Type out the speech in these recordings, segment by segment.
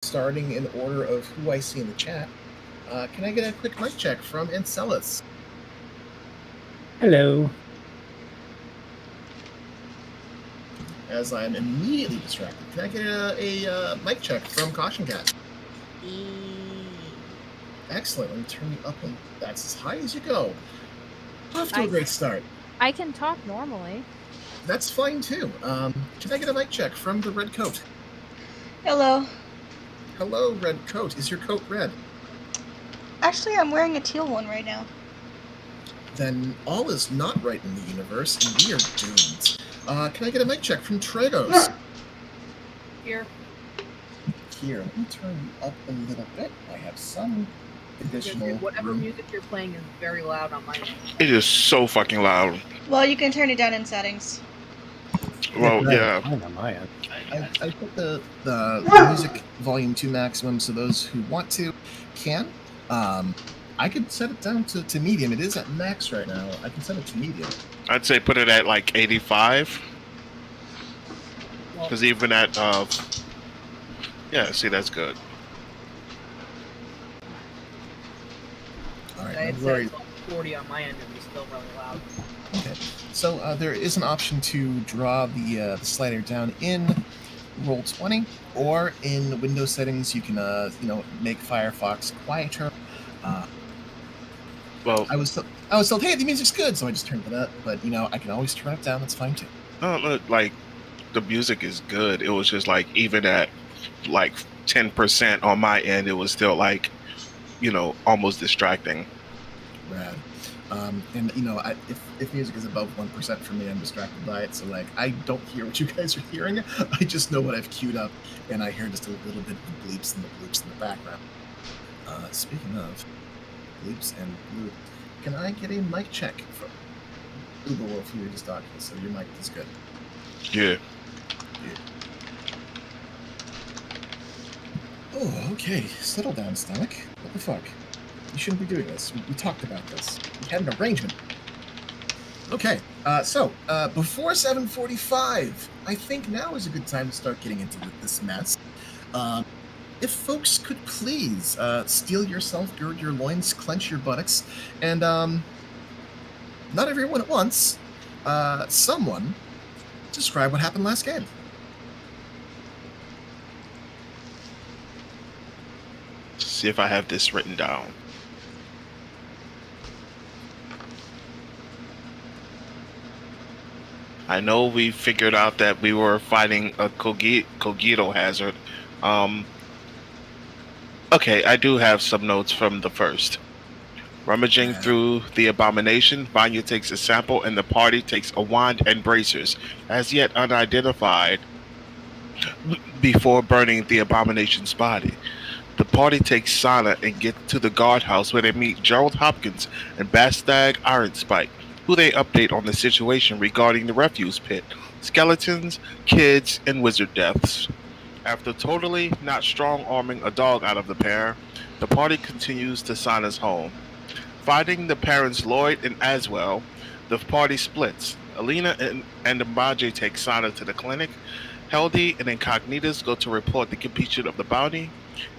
starting in order of who I see in the chat. Can I get a quick mic check from Ancelis? Hello. As I am immediately distracted, can I get a mic check from Caution Cat? Excellent. Let me turn you up, and that's as high as you go. Off to a great start. I can talk normally. That's fine too. Can I get a mic check from the red coat? Hello. Hello, red coat. Is your coat red? Actually, I'm wearing a teal one right now. Then all is not right in the universe, and we are doomed. Can I get a mic check from Tragos? Here. Here, let me turn you up a little bit. I have some additional Whatever room. music you're playing is very loud on my end. It is so fucking loud. Well, you can turn it down in settings. Well, yeah. Fine on my end. I put the music volume to maximum, so those who want to can. I could set it down to medium. It is at max right now. I can set it to medium. I'd say put it at like 85. Because even at, yeah, see, that's good. All right, I'd no say worries. it's 40 on my end and it's still really loud. Okay, so there is an option to draw the slider down in Roll20, or in the Windows settings you can make Firefox quieter. Well, I was told, hey, the music's good, so I just turned it up. But I can always turn it down. That's fine too. look, like, the music is good. It was just like, even at like 10% on my end, it was still like, almost distracting. Rad. And if music is above 1% for me, I'm distracted by it. So like, I don't hear what you guys are hearing. I just know what I've queued up, and I hear just a little bit of the bleeps and the bloops in the background. Speaking of bleeps and bloop, can I get a mic check from Google if you were just talking? So your mic is good. Yeah. Oh, okay. Settle down, stomach. What the fuck? You shouldn't be doing this. We talked about this. We had an arrangement. Okay, so before 7:45, I think now is a good time to start getting into this mess. If folks could please steel yourself, gird your loins, clench your buttocks, and not everyone at once, someone describe what happened last game. See if I have this written down. I know we figured out that we were fighting a cogito hazard. Okay, I do have some notes from the first. Rummaging through the abomination, Vanya takes a sample and the party takes a wand and bracers, as yet unidentified, before burning the abomination's body. The party takes Sana and gets to the guardhouse where they meet Gerald Hopkins and Bastag Ironspike, who they update on the situation regarding the refuse pit, skeletons, kids, and wizard deaths. After totally not strong-arming a dog out of the pair, the party continues to Sana's home. Finding the parents Lloyd and Aswell, the party splits. Alina and Mbaje take Sana to the clinic. Heldy and Incognitus go to report the completion of the bounty,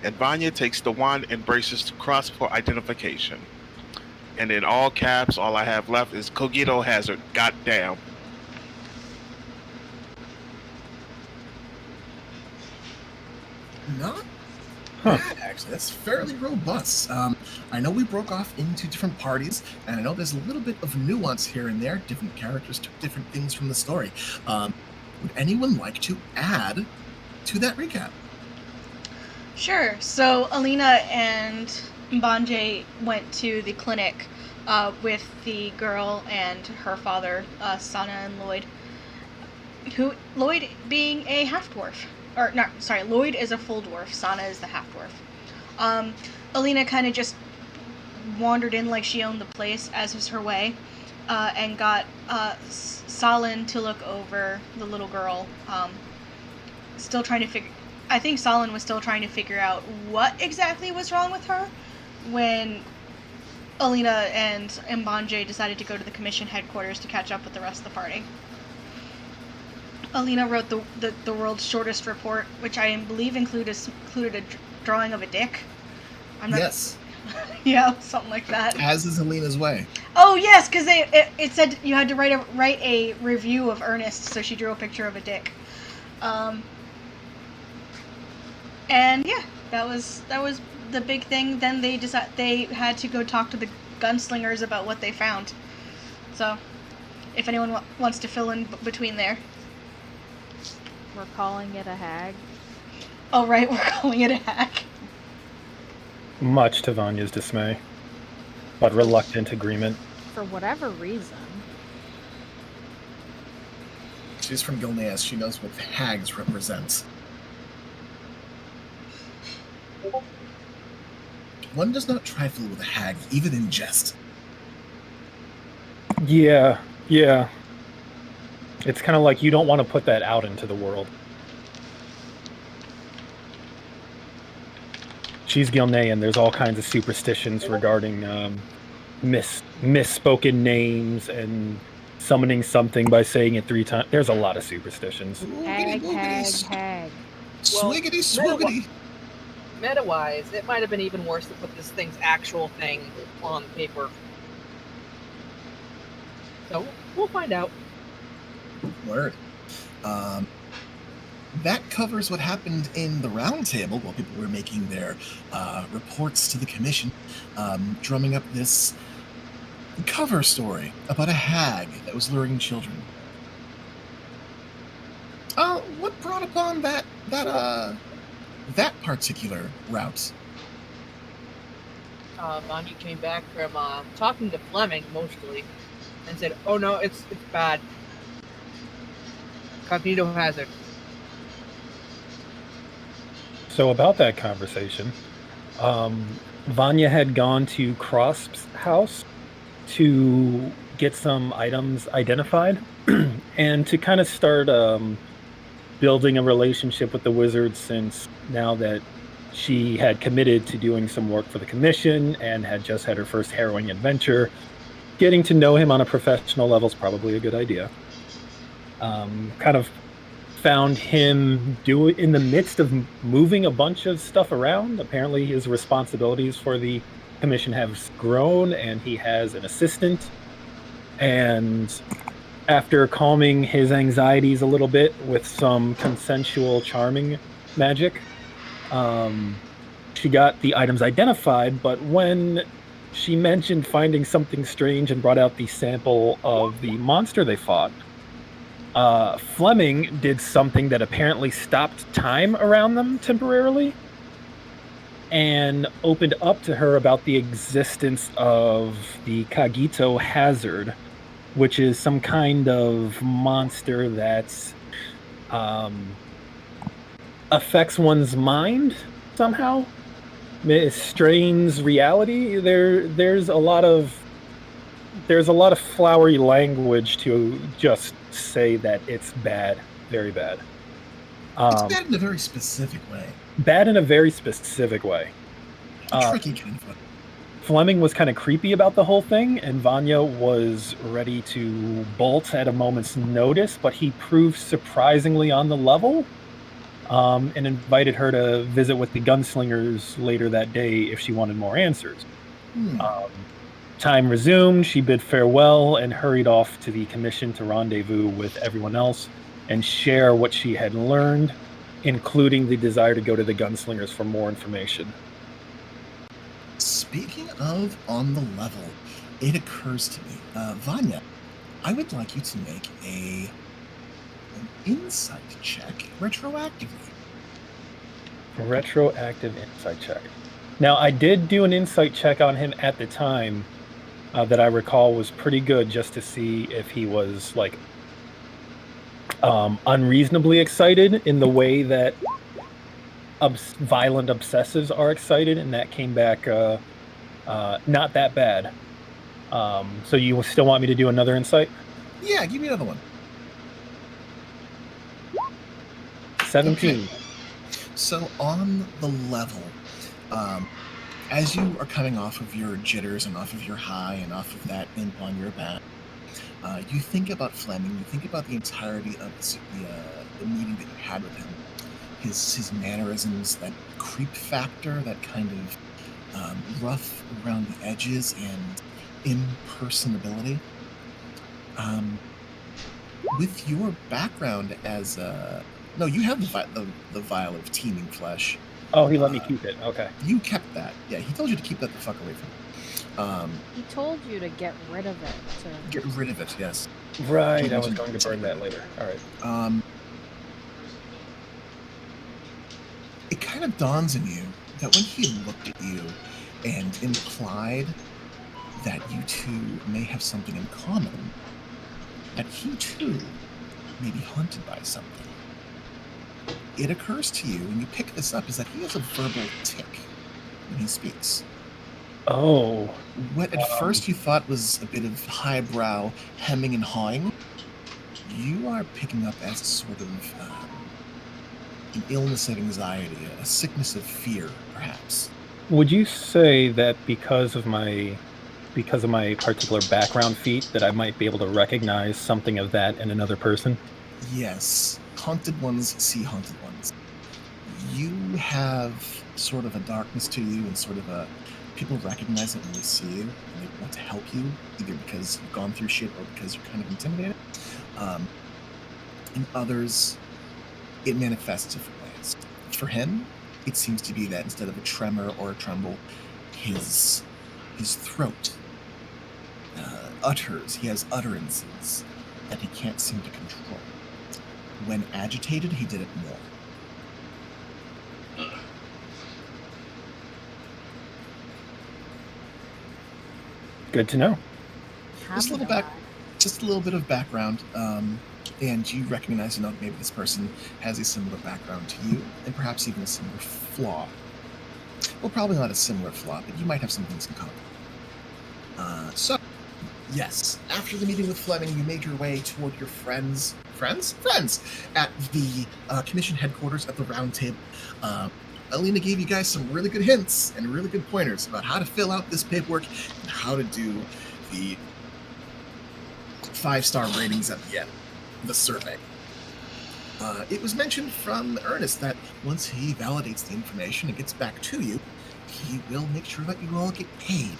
and Vanya takes the wand and braces to cross for identification. And in all caps, all I have left is Cogito Hazard. Goddamn. Not bad, actually. That's fairly robust. I know we broke off into different parties, and I know there's a little bit of nuance here and there. Different characters took different things from the story. Would anyone like to add to that recap? Sure. So Alina and Mbanje went to the clinic with the girl and her father, Sana and Lloyd. Lloyd being a half-dwarf. Or, no, sorry, Lloyd is a full dwarf. Sana is the half-dwarf. Alina kind of just wandered in like she owned the place, as was her way, and got Salin to look over the little girl, still trying to figure... I think Salin was still trying to figure out what exactly was wrong with her when Alina and Mbanje decided to go to the commission headquarters to catch up with the rest of the party. Alina wrote the world's shortest report, which I believe included a drawing of a dick. I'm not, Yes, yeah, something like that. as is Alina's way. Oh yes, because it said you had to write a review of Ernest, so she drew a picture of a dick. And yeah, that was the big thing. Then they had to go talk to the Gunslingers about what they found. So, if anyone wants to fill in between there. We're calling it a hag. Oh right, we're calling it a hack. Much to Vanya's dismay, but reluctant agreement. For whatever reason. She's from Gilneas. She knows what hags represent. One does not trifle with a hag, even in jest. Yeah. It's kind of like you don't want to put that out into the world. She's Gilnean. There's all kinds of superstitions regarding misspoken names and summoning something by saying it 3 times. There's a lot of superstitions. Hag. Swiggity, swoogity. Meta-wise, it might have been even worse to put this thing's actual thing on paper. So, we'll find out. Word. That covers what happened in the round table while people were making their reports to the commission, drumming up this cover story about a hag that was luring children. What brought upon that particular route? Vanya came back from talking to Fleming, mostly, and said, oh no, it's bad. Cognito hazard. So about that conversation, Vanya had gone to Crosp's house to get some items identified and to kind of start building a relationship with the wizard, since now that she had committed to doing some work for the commission and had just had her first harrowing adventure. Getting to know him on a professional level is probably a good idea. Kind of found him in the midst of moving a bunch of stuff around. Apparently his responsibilities for the commission have grown and he has an assistant. And after calming his anxieties a little bit with some consensual charming magic, she got the items identified, but when she mentioned finding something strange and brought out the sample of the monster they fought, Fleming did something that apparently stopped time around them temporarily and opened up to her about the existence of the Cogito hazard, which is some kind of monster that's affects one's mind somehow. It strains reality. There's a lot of flowery language to just say that it's bad, very bad. It's bad in a very specific way. Bad in a very specific way. Tricky kind of way. Fleming was kind of creepy about the whole thing, and Vanya was ready to bolt at a moment's notice, but he proved surprisingly on the level, and invited her to visit with the Gunslingers later that day if she wanted more answers. Time resumed, she bid farewell and hurried off to the commission to rendezvous with everyone else and share what she had learned, including the desire to go to the Gunslingers for more information. Speaking of on the level, it occurs to me, Vanya, I would like you to make an insight check retroactively. Retroactive insight check. Now, I did do an insight check on him at the time that I recall was pretty good, just to see if he was like unreasonably excited in the way that violent obsessives are excited, and that came back not that bad. So you still want me to do another insight? Yeah, give me another one. 17. Okay. So on the level, as you are coming off of your jitters and off of your high and off of that imp on your back, You think about Fleming. You think about the entirety of the meeting that you had with him. His mannerisms, that creep factor, that kind of rough around the edges and impersonability. With your background as no, you have the vial of teeming flesh. Oh, he let me keep it. Okay. You kept that. Yeah, he told you to keep that the fuck away from you. He told you to get rid of it. Get rid of it, yes. Right, I was going to burn that later. All right. It kind of dawns on you that when he looked at you and implied that you two may have something in common, that he too may be haunted by something. It occurs to you, and you pick this up, is that he has a verbal tick when he speaks. Oh. What at first you thought was a bit of highbrow hemming and hawing, you are picking up as a sort of an illness of anxiety, a sickness of fear, perhaps. Would you say that because of my particular background feat, that I might be able to recognize something of that in another person? Yes. Haunted ones see haunted ones. You have sort of a darkness to you, and sort of a... People recognize it when they see you, and they want to help you, either because you've gone through shit or because you're kind of intimidated. In others, it manifests different ways. For him, it seems to be that instead of a tremor or a tremble, his throat he has utterances that he can't seem to control. When agitated, he did it more. Good to know. Just a little bit of background, and you recognize, maybe this person has a similar background to you, and perhaps even a similar flaw. Well, probably not a similar flaw, but you might have some things in common. So, yes, after the meeting with Fleming, you made your way toward your friends at the commission headquarters at the round table. Alina gave you guys some really good hints and really good pointers about how to fill out this paperwork and how to do the 5-star ratings at the end, the survey. It was mentioned from Ernest that once he validates the information and gets back to you, he will make sure that you all get paid.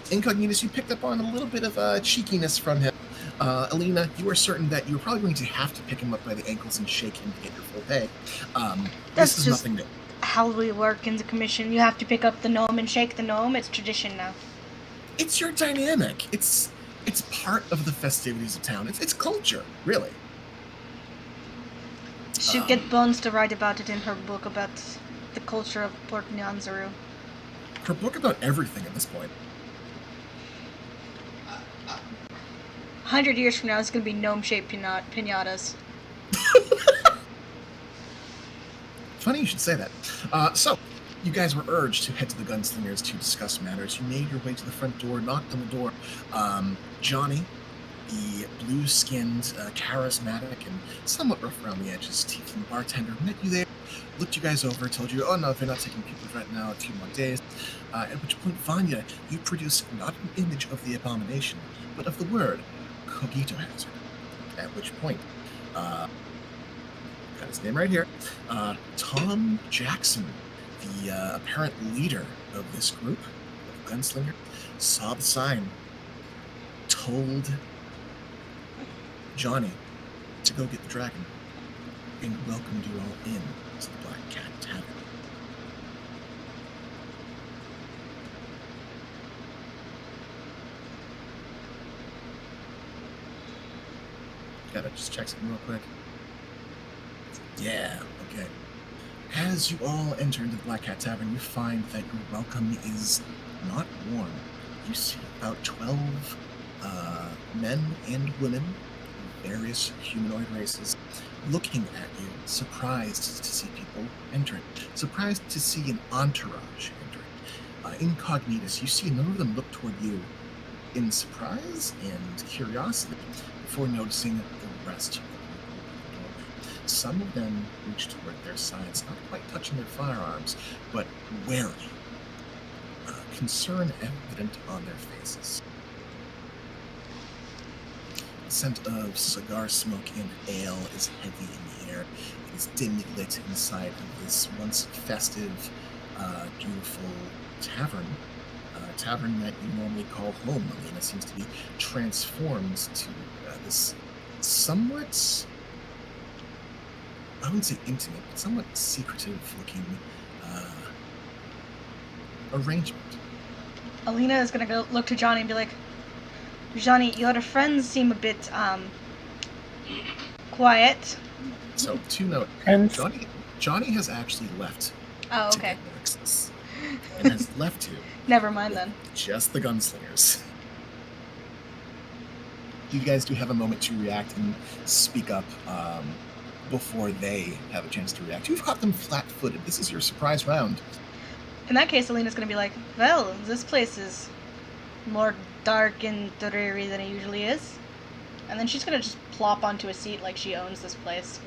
Incognitus, you picked up on a little bit of cheekiness from him. Alina, you are certain that you're probably going to have to pick him up by the ankles and shake him to get your full pay. That's this is just nothing new. how we work in the commission. You have to pick up the gnome and shake the gnome. It's tradition now. It's your dynamic. It's part of the festivities of town. It's culture, really. She'll get Bones to write about it in her book about the culture of Port Nyanzaru. Her book about everything at this point. 100 years from now, it's going to be gnome-shaped pinatas. Funny you should say that. So, you guys were urged to head to the Gunslingers to discuss matters. You made your way to the front door, knocked on the door. Johnny, the blue-skinned, charismatic, and somewhat rough around the edges tiefling bartender, met you there, looked you guys over, told you, oh no, they're not taking people right now, a few more days. At which point, Vanya, you produce not an image of the abomination, but of the word Cogito Hazard. At which point, got his name right here, Tom Jackson, the apparent leader of this group of Gunslingers, saw the sign, told Johnny to go get the dragon, and welcomed you all in to the Black Cat Tavern. Gotta just check something real quick. Yeah, okay. As you all enter into the Black Cat Tavern, you find that your welcome is not warm. You see about 12 men and women of various humanoid races looking at you, surprised to see people entering, surprised to see an entourage entering. Incognitus, you see a number of them look toward you in surprise and curiosity before noticing the rest of the doorway. Some of them reach toward their sides, not quite touching their firearms, but wary. Concern evident on their faces. scent of cigar smoke and ale is heavy in the air. It is dimly lit inside of this once festive, beautiful tavern. Tavern that you normally call home. Alina seems to be transformed to this somewhat, I wouldn't say intimate, but somewhat secretive-looking arrangement. Alina is gonna go look to Johnny and be like, Johnny, your friends seem a bit quiet. So, to note, And Johnny has actually left Oh, to okay. get Nexus, and has left to Never mind then. just the gunslingers. You guys do have a moment to react and speak up before they have a chance to react. You've caught them flat-footed. This is your surprise round. In that case, Alina's gonna be like, well, this place is more dark and dreary than it usually is. And then she's gonna just plop onto a seat like she owns this place.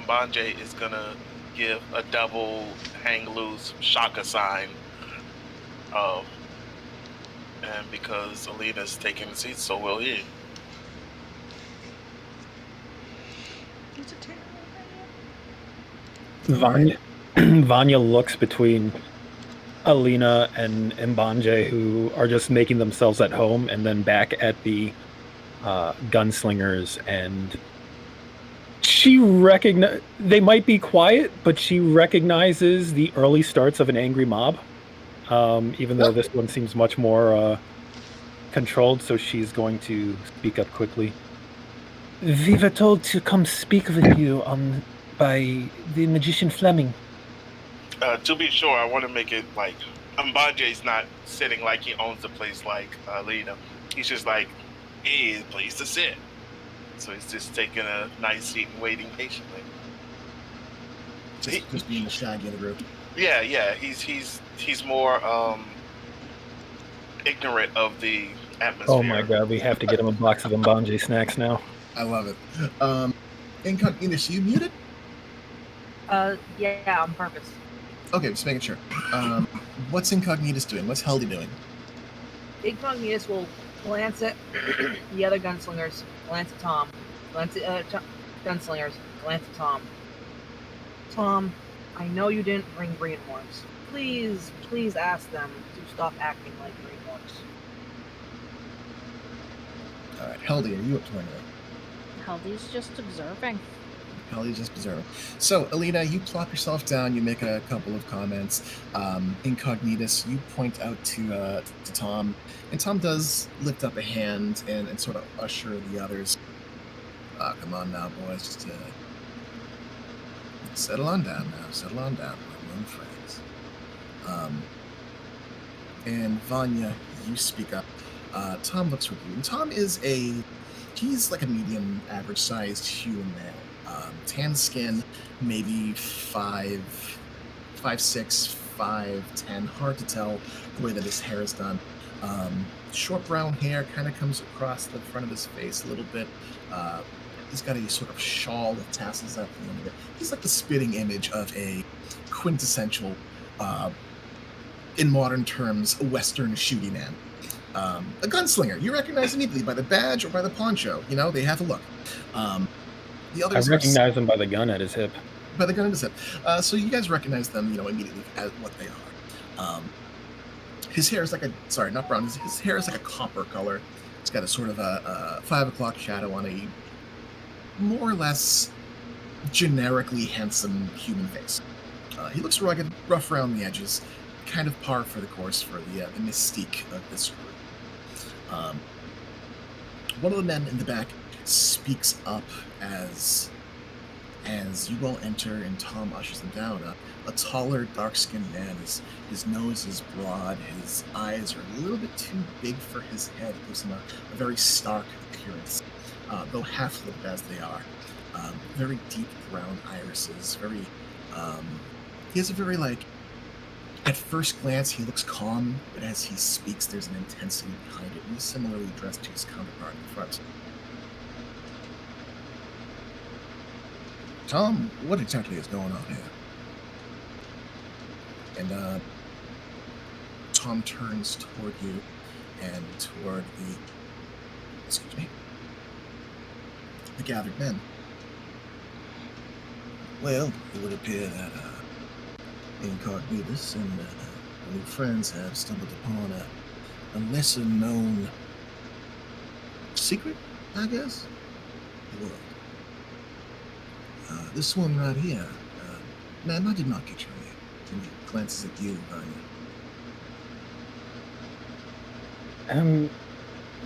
Mbanje is gonna give a double hang loose shaka sign. And because Alina's taking the seat, so will he. It's a terrible idea. Vanya looks between Alina and Mbanje, who are just making themselves at home, and then back at the gunslingers, and they might be quiet, but she recognizes the early starts of an angry mob, even though this one seems much more controlled, so she's going to speak up quickly. We were told to come speak with you by the magician Fleming. To be sure, I want to make it like Mbanje's not sitting like he owns the place like Alina. He's just like, hey, it's a place to sit. So he's just taking a nice seat and waiting patiently. Just being the shaggy of the group. Yeah. He's more ignorant of the atmosphere. Oh my god, we have to get him a box of Mbanje snacks now. I love it. Incognitus, you muted? Yeah, on purpose. Okay, just making sure. What's Incognitus doing? What's Heldy doing? Incognitus will glance at the other gunslingers, glance at Tom, glance at gunslingers, glance at Tom. Tom, I know you didn't bring greenhorns. Please ask them to stop acting like greenhorns. All right, Heldy, are you up to anything? Heldy's just observing. Heldy's just observing. So, Alina, you plop yourself down. You make a couple of comments. Incognitus, you point out to Tom, and Tom does lift up a hand and sort of usher the others. Come on now, boys, just settle on down now. Settle on down, my young friends. And Vanya, you speak up. Tom looks with you, and Tom is he's like a medium, average-sized human male. Tan skin, maybe 5'6", 5'10", hard to tell the way that his hair is done. Short brown hair kind of comes across the front of his face a little bit. He's got a sort of shawl with tassels at the end of it. He's like the spitting image of a quintessential, in modern terms, a Western shooty man. A gunslinger. You recognize him immediately by the badge or by the poncho. You know, they have a look. The I others recognize him by the gun at his hip. by the gun at his hip. So you guys recognize them, immediately as what they are. His hair is like sorry, not brown. His hair is like a copper color. It's got a sort of a 5 o'clock shadow on a more or less generically handsome human face. He looks rugged, rough around the edges, kind of par for the course for the mystique of this group. One of the men in the back speaks up as you all enter, and Tom ushers them down. A taller, dark-skinned man. His nose is broad. His eyes are a little bit too big for his head. It gives him a very stark appearance, though half-lit as they are. Very deep brown irises. He has a very, at first glance, he looks calm, but as he speaks, there's an intensity behind it. He's similarly dressed to his counterpart in front. Tom, what exactly is going on here? And Tom turns toward you, and toward the gathered men. Well, it would appear that Incognito and new friends have stumbled upon a lesser known secret, I guess. The world. This one right here. Ma'am, I did not get your name. And he glances at you, Vanya.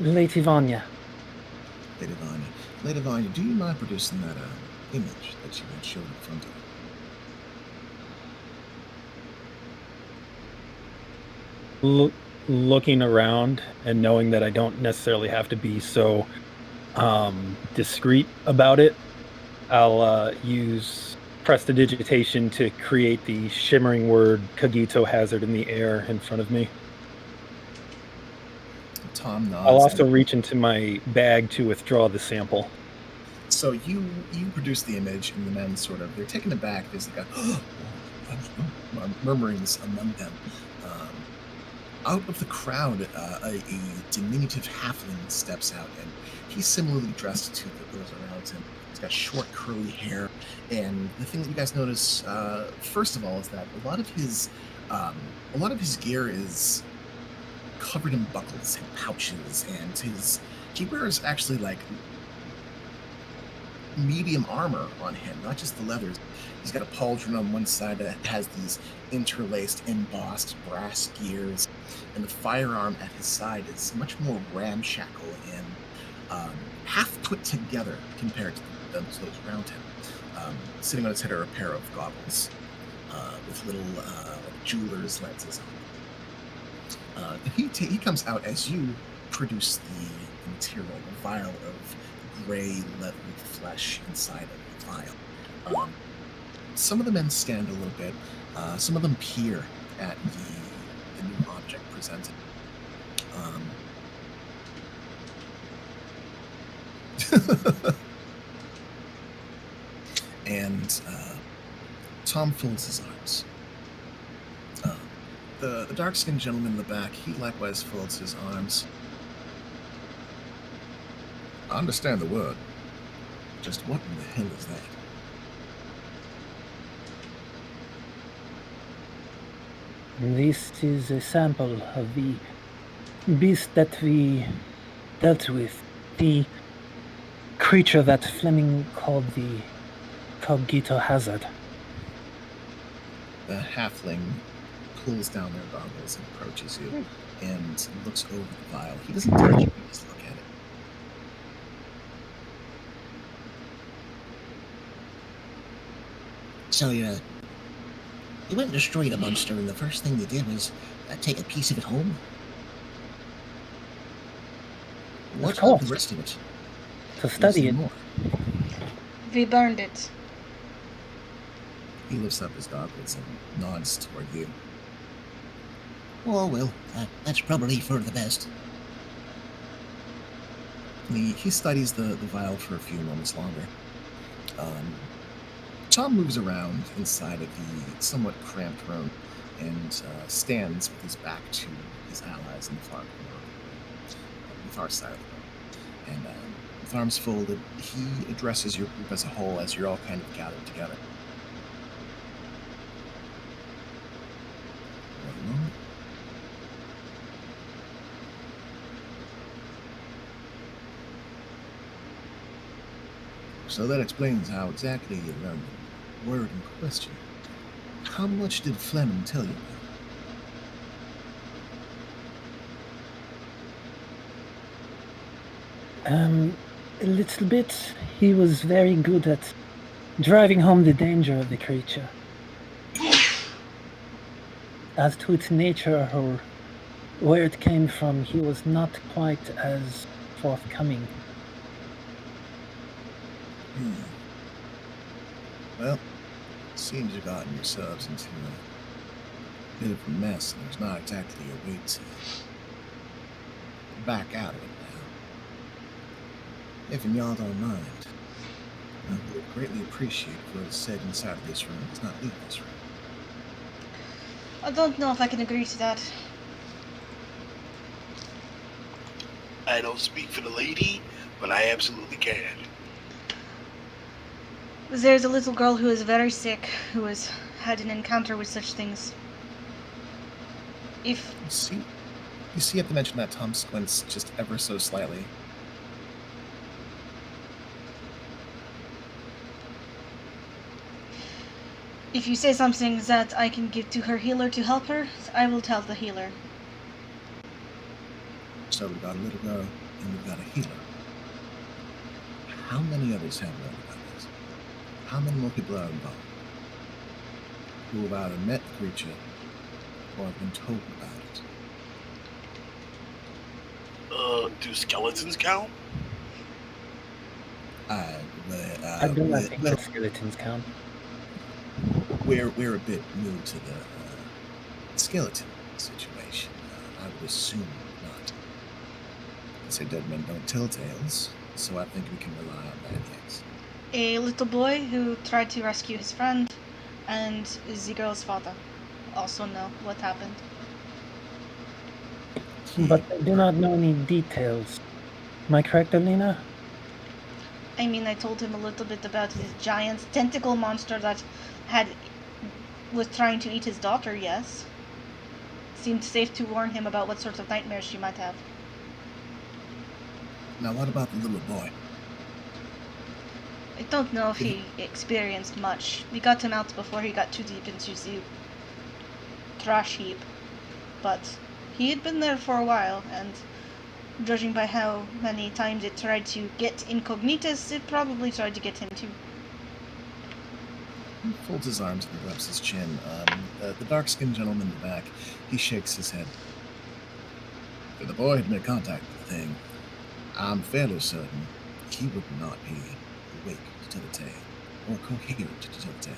Lady Vanya. Lady Vanya. Lady Vanya, do you mind producing that image that you had showed in front of you? Looking around and knowing that I don't necessarily have to be so discreet about it, I'll use prestidigitation to create the shimmering word Cogito Hazard in the air in front of me. Tom nods. I'll also reach into my bag to withdraw the sample. So you produce the image, and the men they're taken aback. There's like murmurings among them. Out of the crowd, a diminutive halfling steps out, and he's similarly dressed to those around him. He's got short, curly hair, and the thing that you guys notice, first of all, is that a lot of his gear is covered in buckles and pouches, and he wears actually like medium armor on him, not just the leathers. He's got a pauldron on one side that has these interlaced, embossed brass gears, and the firearm at his side is much more ramshackle and half put together compared to those around him. Sitting on his head are a pair of goggles with little jeweler's lenses on. He comes out as you produce the material, a vial of gray leathery flesh inside of the vial. Some of the men stand a little bit. Some of them peer at the new object presented. And Tom folds his arms. The dark-skinned gentleman in the back, he likewise folds his arms. I understand the word. Just what in the hell is that? This is a sample of the beast that we dealt with. The creature that Fleming called the Cogito Hazard. The halfling pulls down their goggles and approaches you and looks over the vial. He doesn't touch it, he just look at it. So you went and destroyed a monster, and the first thing you did was take a piece of it home? What's the rest of it? To study it. More. We burned it. He lifts up his goggles and nods toward you. Oh, well, that's probably for the best. He studies the vial for a few moments longer. Tom moves around inside of the somewhat cramped room and stands with his back to his allies in the far side of the room. And with arms folded, he addresses your group as a whole as you're all kind of gathered together. One moment. So that explains how exactly you learned the word in question. How much did Fleming tell you A little bit. He was very good at driving home the danger of the creature. As to its nature or where it came from, he was not quite as forthcoming. Well, it seems you've gotten yourselves into a bit of a mess, and there's not exactly a way to back out of it now. If y'all don't mind, I would greatly appreciate what is said inside of this room does not leave this room. I don't know if I can agree to that. I don't speak for the lady, but I absolutely can. There's a little girl who is very sick, who has had an encounter with such things. If You see at the mention that Tom squints just ever so slightly. you say something that I can give to her healer to help her, I will tell the healer. So we've got a little girl and we've got a healer. How many others have known about this? How many more people are involved? Who have either met the creature or have been told about it? Do skeletons count? I do not think that skeletons count. We're a bit new to the skeleton situation. I would assume not. I say dead men don't tell tales, so I think we can rely on that, yes. A little boy who tried to rescue his friend, and the girl's father also know what happened. But I do not know any details. Am I correct, Alina? I mean, I told him a little bit about this giant tentacle monster that was trying to eat his daughter, yes. Seemed safe to warn him about what sorts of nightmares she might have. Now, what about the little boy? I don't know if he experienced much. We got him out before he got too deep into the trash heap. But he had been there for a while, and judging by how many times it tried to get incognitus, it probably tried to get him too. He folds his arms and rubs his chin. The dark-skinned gentleman in the back, he shakes his head. If the boy had made contact with the thing, I'm fairly certain he would not be awake to tell the tale, or coherent to tell the tale. I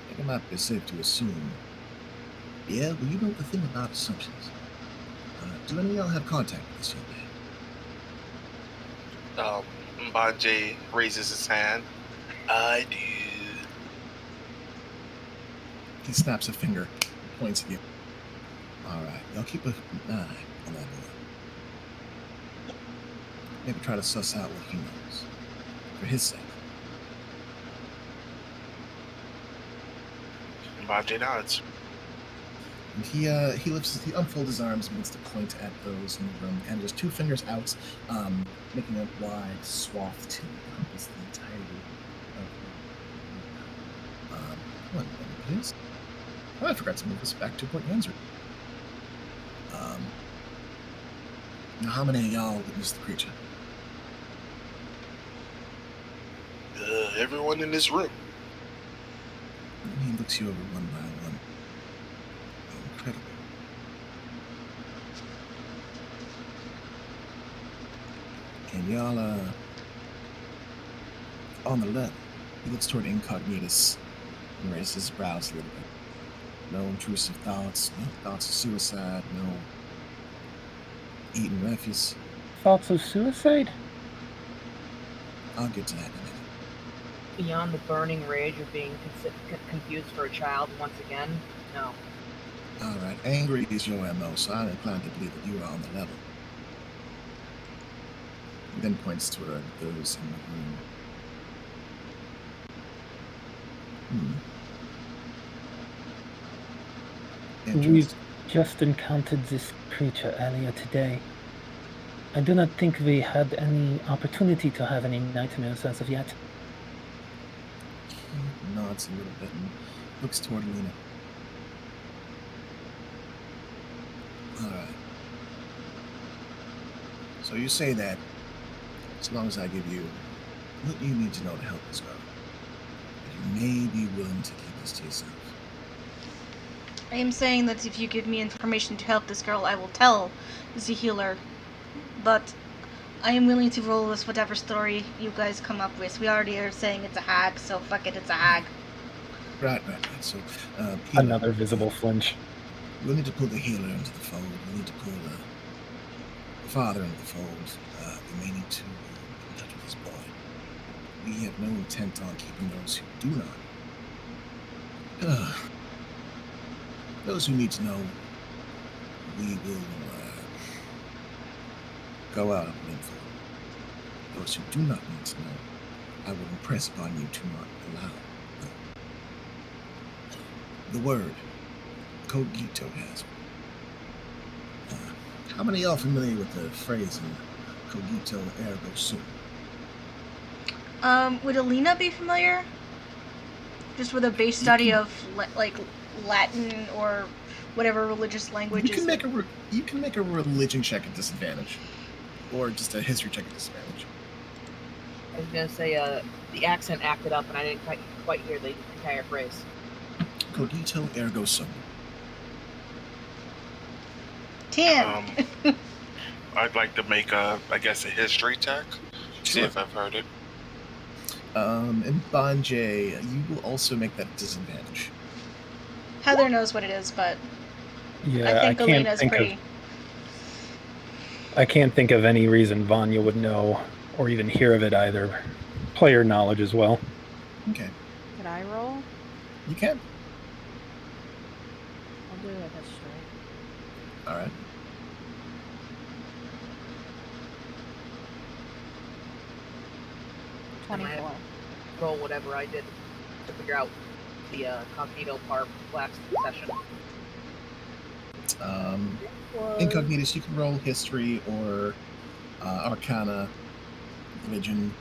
think it might be safe to assume. Yeah, well, you know the thing about assumptions. Do any of y'all have contact with this young man? Mbanje raises his hand. I do. He snaps a finger and points at you. Alright, y'all keep an eye on that boy. Maybe try to suss out what he knows. For his sake. Mbanje nods. And he unfolds his arms and begins to point at those in the room, and just two fingers out, making a wide swath to encompass the entirety of the room. One moment, please. Oh, I forgot to move this back to what Jens read. Now, how many of y'all witnessed the creature? Everyone in this room. And he looks you over one by one. Incredible. And y'all, on the left, he looks toward Incognitus and raises his brows a little bit. No intrusive thoughts, no thoughts of suicide, no eating refuse. Thoughts of suicide? I'll get to that in a minute. Beyond the burning rage of being confused for a child once again, no. Alright, angry is your MO, so I'm inclined to believe that you are on the level. He then points toward those in the room. We've Interesting. just encountered this creature earlier today. I do not think we had any opportunity to have any nightmares as of yet. He nods a little bit and looks toward Lena. Alright. So you say that as long as I give you what you need to know to help this girl, you may be willing to keep this to yourself. I am saying that if you give me information to help this girl, I will tell the healer. But I am willing to roll with whatever story you guys come up with. We already are saying it's a hag, so fuck it, it's a hag. Right. So, healer. Another visible flinch. We'll need to pull the healer into the fold. We'll need to pull the father into the fold. We may need to get in touch with this boy. We have no intent on keeping those who do not. Those who need to know, we will go out and info. Those who do not need to know, I will impress upon you to not allow. The word Cogito has. How many are familiar with the phrase Cogito ergo sum? Would Alina be familiar? Just with a base study of like Latin or whatever religious language. You can make a religion check at disadvantage, or just a history check at disadvantage. I was gonna say the accent acted up, and I didn't quite hear the entire phrase. Cogito ergo sum. 10. I'd like to make a history check. See Sure. if I've heard it. And Banjay, you will also make that disadvantage. Heather knows what it is, but Yeah, I think can't Alina's think pretty. I can't think of any reason Vanya would know or even hear of it either. Player knowledge as well. Okay, Could I roll? you can. I'll do a history. All right. I might 24. roll whatever I did to figure out the cognito part last session. Incognitus, you can roll history or arcana, religion.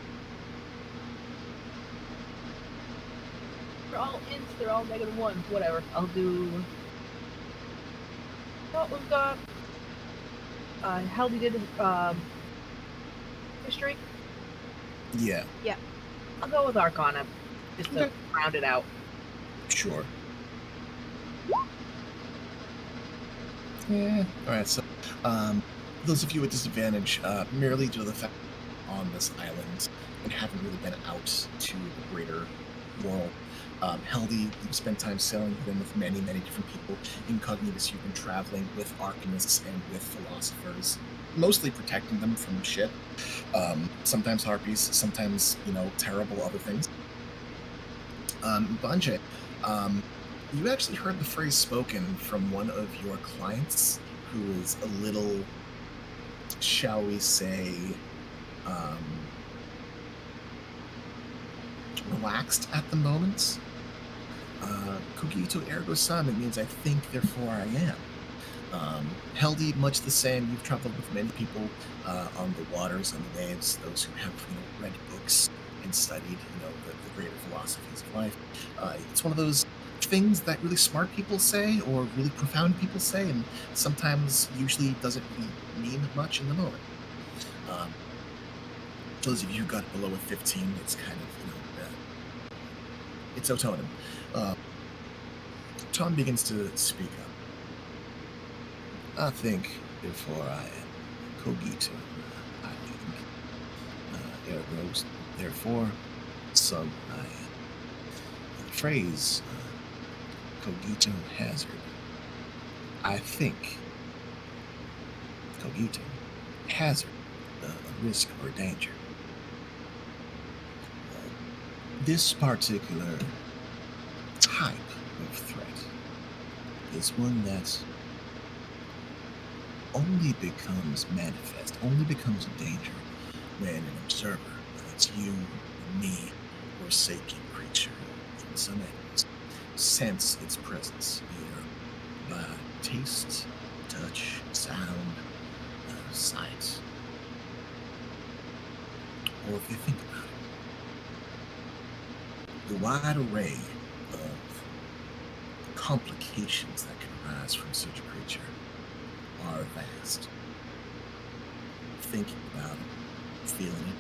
They're all ints, they're all -1s, whatever. I'll do. Well, we've got. Heldy did history. Yeah, I'll go with Arcana, just to Okay. round it out. sure. Yeah. All right. So, those of you at disadvantage, merely due to the fact on this island and haven't really been out to the greater world. Heldy, you've spent time sailing with many, many different people. Incognitus, you've been traveling with arcanists and with philosophers, mostly protecting them from shit. Sometimes harpies, sometimes, terrible other things. Banjay, you actually heard the phrase spoken from one of your clients who is a little, shall we say, relaxed at the moment. Cogito ergo sum, it means I think, therefore I am. Heldy, much the same. You've traveled with many people on the waters, on the waves, those who have read books and studied the greater philosophies of life. It's one of those things that really smart people say or really profound people say, and sometimes usually doesn't really mean much in the moment. Those of you who got below a 15, it's kind of, it's Otonim. Tom begins to speak up. I think, therefore I am. Cogito, I think. Ergo, therefore, some I am. The phrase, Cogito hazard. I think. Cogito. Hazard. A risk or danger. This particular type of threat is one that only becomes manifest, only becomes a danger when an observer, whether it's you, me, or sentient creature, even some animals, sense its presence, either by taste, touch, sound, sight, or if you think about it. The wide array of complications that can arise from such a creature are vast. Thinking about it, feeling it,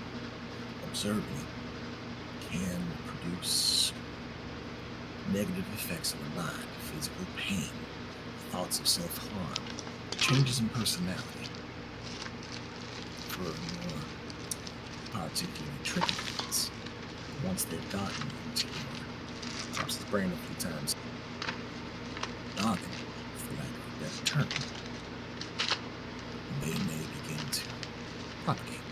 observing it can produce negative effects on the mind, physical pain, thoughts of self-harm, changes in personality. For more particularly tricky things, once they've gotten into your tops the brain a few times, noggin, for lack of a better term, they may begin to propagate,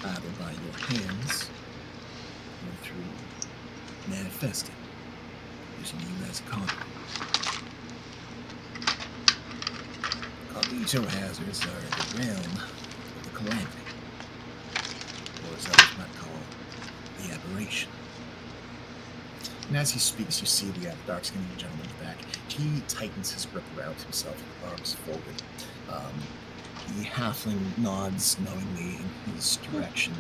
either by your hands or through manifesting, using you as a conduit. Cogito hazards are the realm calamity, or as others might call the aberration. And as he speaks, you see the dark-skinned gentleman in the back. He tightens his grip around himself, with arms folded. The halfling nods knowingly in his direction.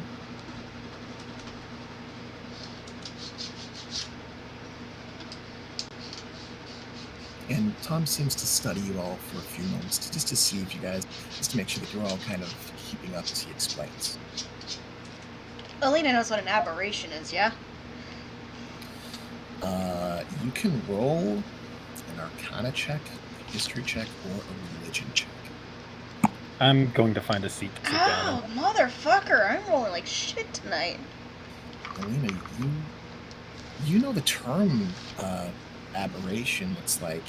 And Tom seems to study you all for a few moments, just to see if you guys, just to make sure that you're all kind of keeping up as he explains. Alina knows what an aberration is, yeah? You can roll an Arcana check, a History check, or a Religion check. I'm going to find a seat to sit down Oh, motherfucker, I'm rolling like shit tonight. Alina, you know the term aberration. It's like,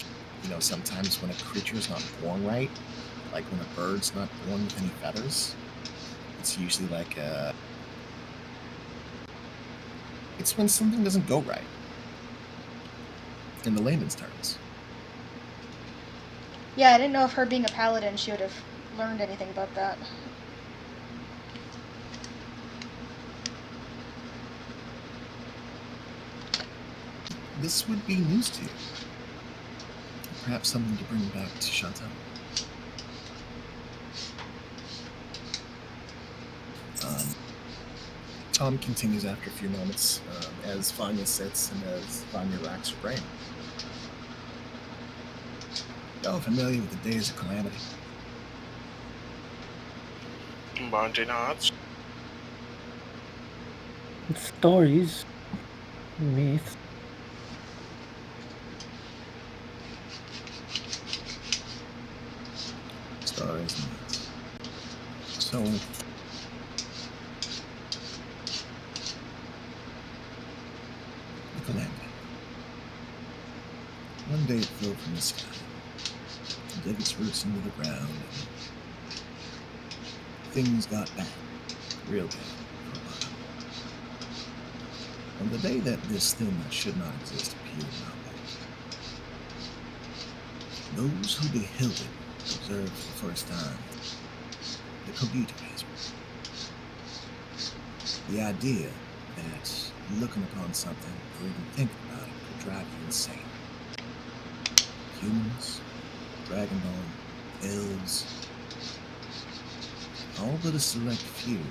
sometimes when a creature is not born right, like when a bird's not born with any feathers, it's usually like it's when something doesn't go right. In the layman's terms. Yeah, I didn't know if her being a paladin, she would have learned anything about that. This would be news to you. Perhaps something to bring back to Chantal. Tom continues after a few moments as Vanya sits and as Vanya racks her brain. Y'all familiar with the days of calamity? Bonje nods. Stories, myths. Stories and myths. So, the calamity. One day it fell from the sky, and dug its roots into the ground, and things got bad, real bad, for a while. On the day that this thing that should not exist appeared in our world, those who beheld it observed for the first time the computerism. The idea that looking upon something or even thinking about it could drive you insane. Humans, dragonborn, elves, all but a select few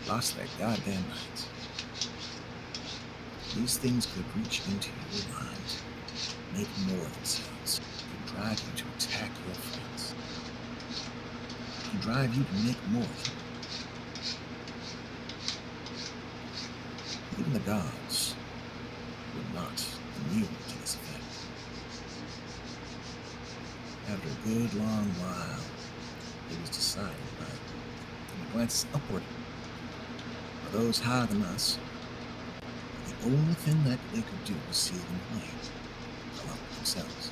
lost their goddamn minds. These things could reach into your mind, make more of themselves, could drive you to attack your friends, could drive you to make more of them. Even the gods were not immune to this effect. After a good long while, it was decided by the glances upward by those higher than us, the only thing that they could do was seal them away, along with themselves.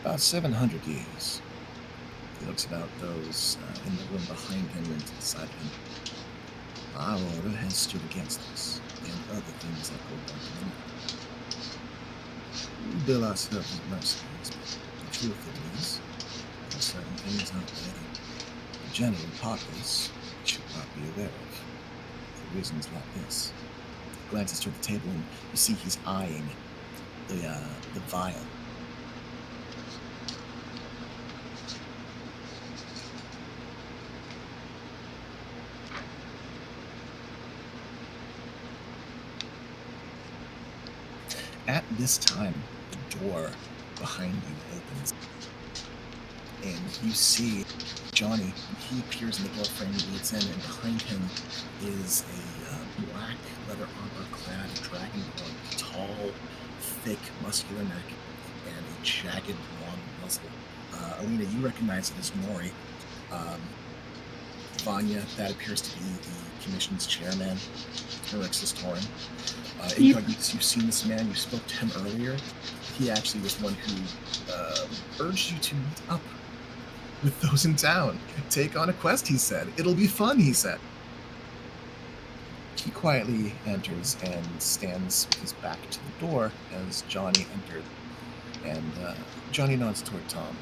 About 700 years. He looks about those in the room behind him and to the side of him. Our order has stood against us, and other things that go back to them. We bill ourselves as mercenaries, but the truth of it is, there are certain things out there that the general populace should not be aware of, for reasons like this. He glances toward the table, and you see he's eyeing the vial. At this time, the door behind you opens, and you see Johnny. He appears in the doorframe and leads in, and behind him is a black leather armor-clad dragonborn, tall, thick, muscular neck, and a jagged, long muzzle. Alina, you recognize it as Nori. Vanya, that appears to be the commission's chairman, Erixus Torin. Incognito, you've seen this man, you spoke to him earlier. He actually was one who urged you to meet up with those in town. Take on a quest, he said. It'll be fun, he said. He quietly enters and stands with his back to the door as Johnny entered. And Johnny nods toward Tom.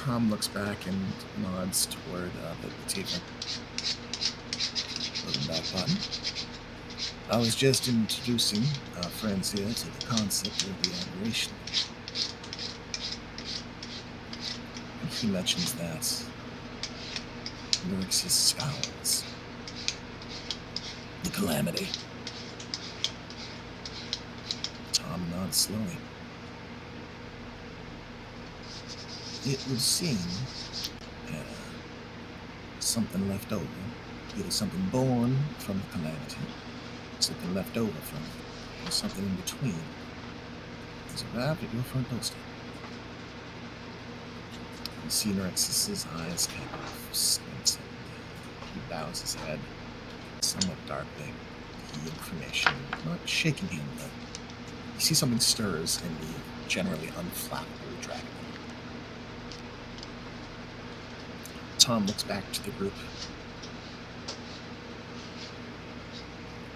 Tom looks back and nods toward the tiefling. Welcome back, button. I was just introducing our friends here to the concept of the aberration. He mentions that Nyxis scowls. The calamity. Tom nods slowly. It would seem something left over, either something born from the calamity, something left over from it, or something in between, has arrived at your front doorstep. You see Nyxis' eyes kind of squint, and he bows his head, somewhat darkly. The information not shaking him, but you see something stirs in the generally unflappable dragon. Tom looks back to the group.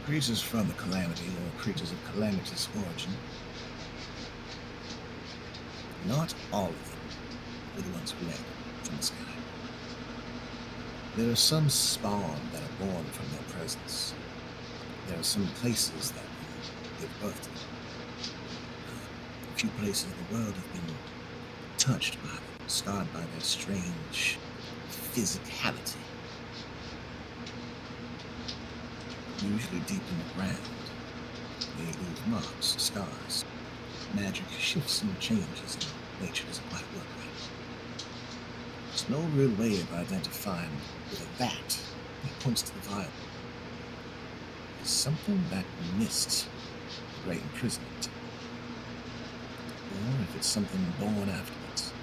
Creatures from the calamity, or creatures of calamitous origin, not all of them were the ones who landed from the sky. There are some spawn that are born from their presence. There are some places that give birth to them. A few places in the world have been touched by them, scarred by their strange physicality. Usually deep in the ground, they leave marks, scars. Magic shifts and changes, and nature doesn't quite work right. There's no real way of identifying whether that points to the vial is something that missed the great imprisonment, or if it's something born afterwards.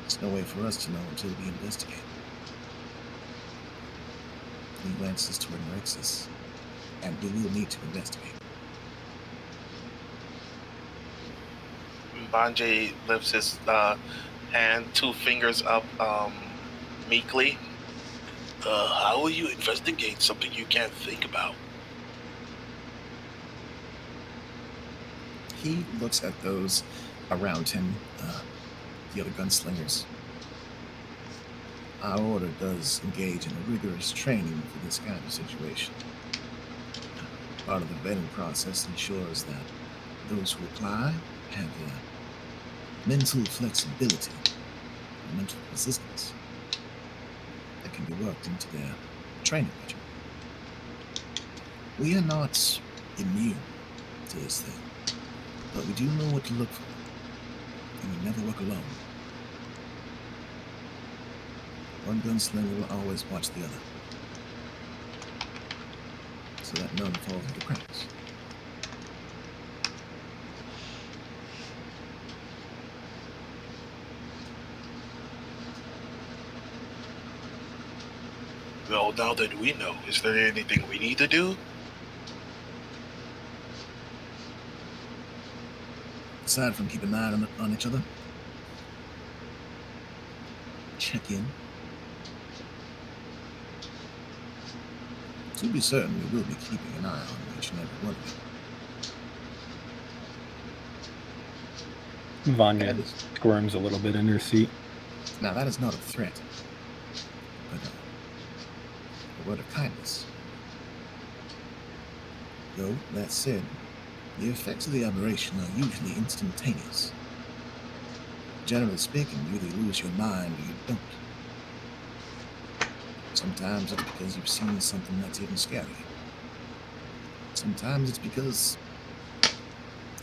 There's no way for us to know until we investigate. He glances toward Nyxis, and we will need to investigate. Banjay lifts his hand, 2 fingers up meekly. How will you investigate something you can't think about? He looks at those around him, the other gunslingers. Our order does engage in a rigorous training for this kind of situation. Part of the vetting process ensures that those who apply have mental flexibility and mental resistance that can be worked into their training regimen. We are not immune to this thing, but we do know what to look for, and we never work alone. One gunslinger will always watch the other, so that none falls into cracks. Well, now that we know, is there anything we need to do? Aside from keeping an eye on each other, check in. To be certain, we will be keeping an eye on each and every one of you. Vanya squirms a little bit in her seat. Now, that is not a threat, but a word of kindness. Though, that said, the effects of the aberration are usually instantaneous. Generally speaking, you either lose your mind or you don't. Sometimes it's because you've seen something that's even scary. Sometimes it's because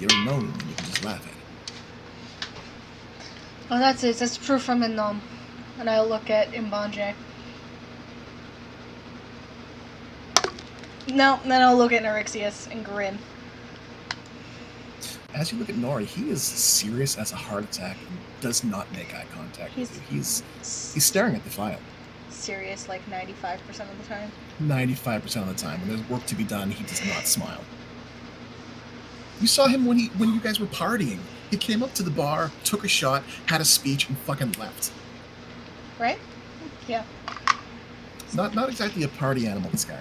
you're alone and you can just laugh at it. Oh, that's it. That's proof I'm in them. And I'll look at Mbanje. No, then I'll look at Nyxis and grin. As you look at Nori, he is serious as a heart attack and does not make eye contact with you. He's staring at the file. Serious like 95% of the time. 95% of the time. When there's work to be done, he does not smile. You saw him when you guys were partying. He came up to the bar, took a shot, had a speech, and fucking left. Right? Yeah. Not exactly a party animal, this guy.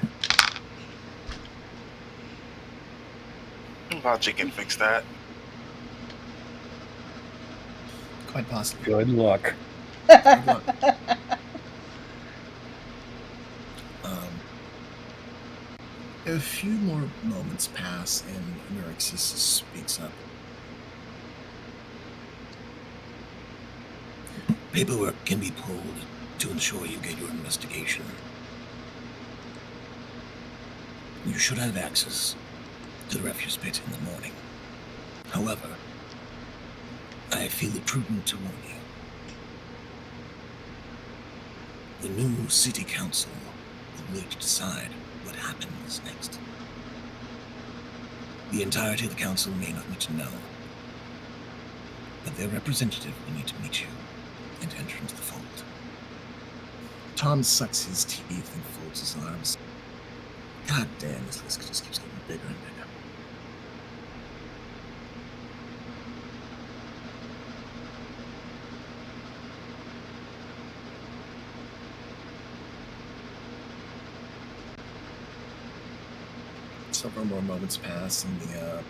Banjay can fix that. Quite possibly. Good luck. Good luck. A few more moments pass, and Neurixis speaks up. Paperwork can be pulled to ensure you get your investigation. You should have access to the refuse pit in the morning. However, I feel it prudent to warn you. The new city council will need to decide what happens next. The entirety of the council may not need to know, but their representative will need to meet you and enter into the fold. Tom sucks his teeth and folds his arms. God damn, this list just keeps getting bigger and bigger. Several more moments pass, and the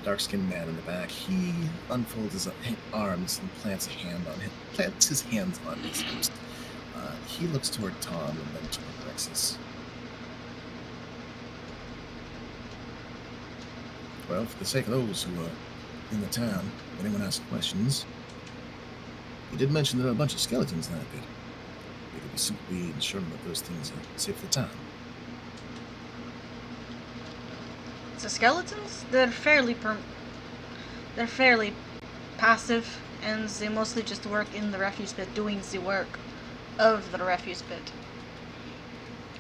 dark-skinned man in the back, he unfolds his arms and plants his hands on his hips. He looks toward Tom and then toward Alexis. Well, for the sake of those who are in the town, if anyone asks questions, he did mention there are a bunch of skeletons in that pit. It could be simply ensuring that those things are safe for the town. The skeletons, they're fairly passive, and they mostly just work in the refuse pit, doing the work of the refuse pit.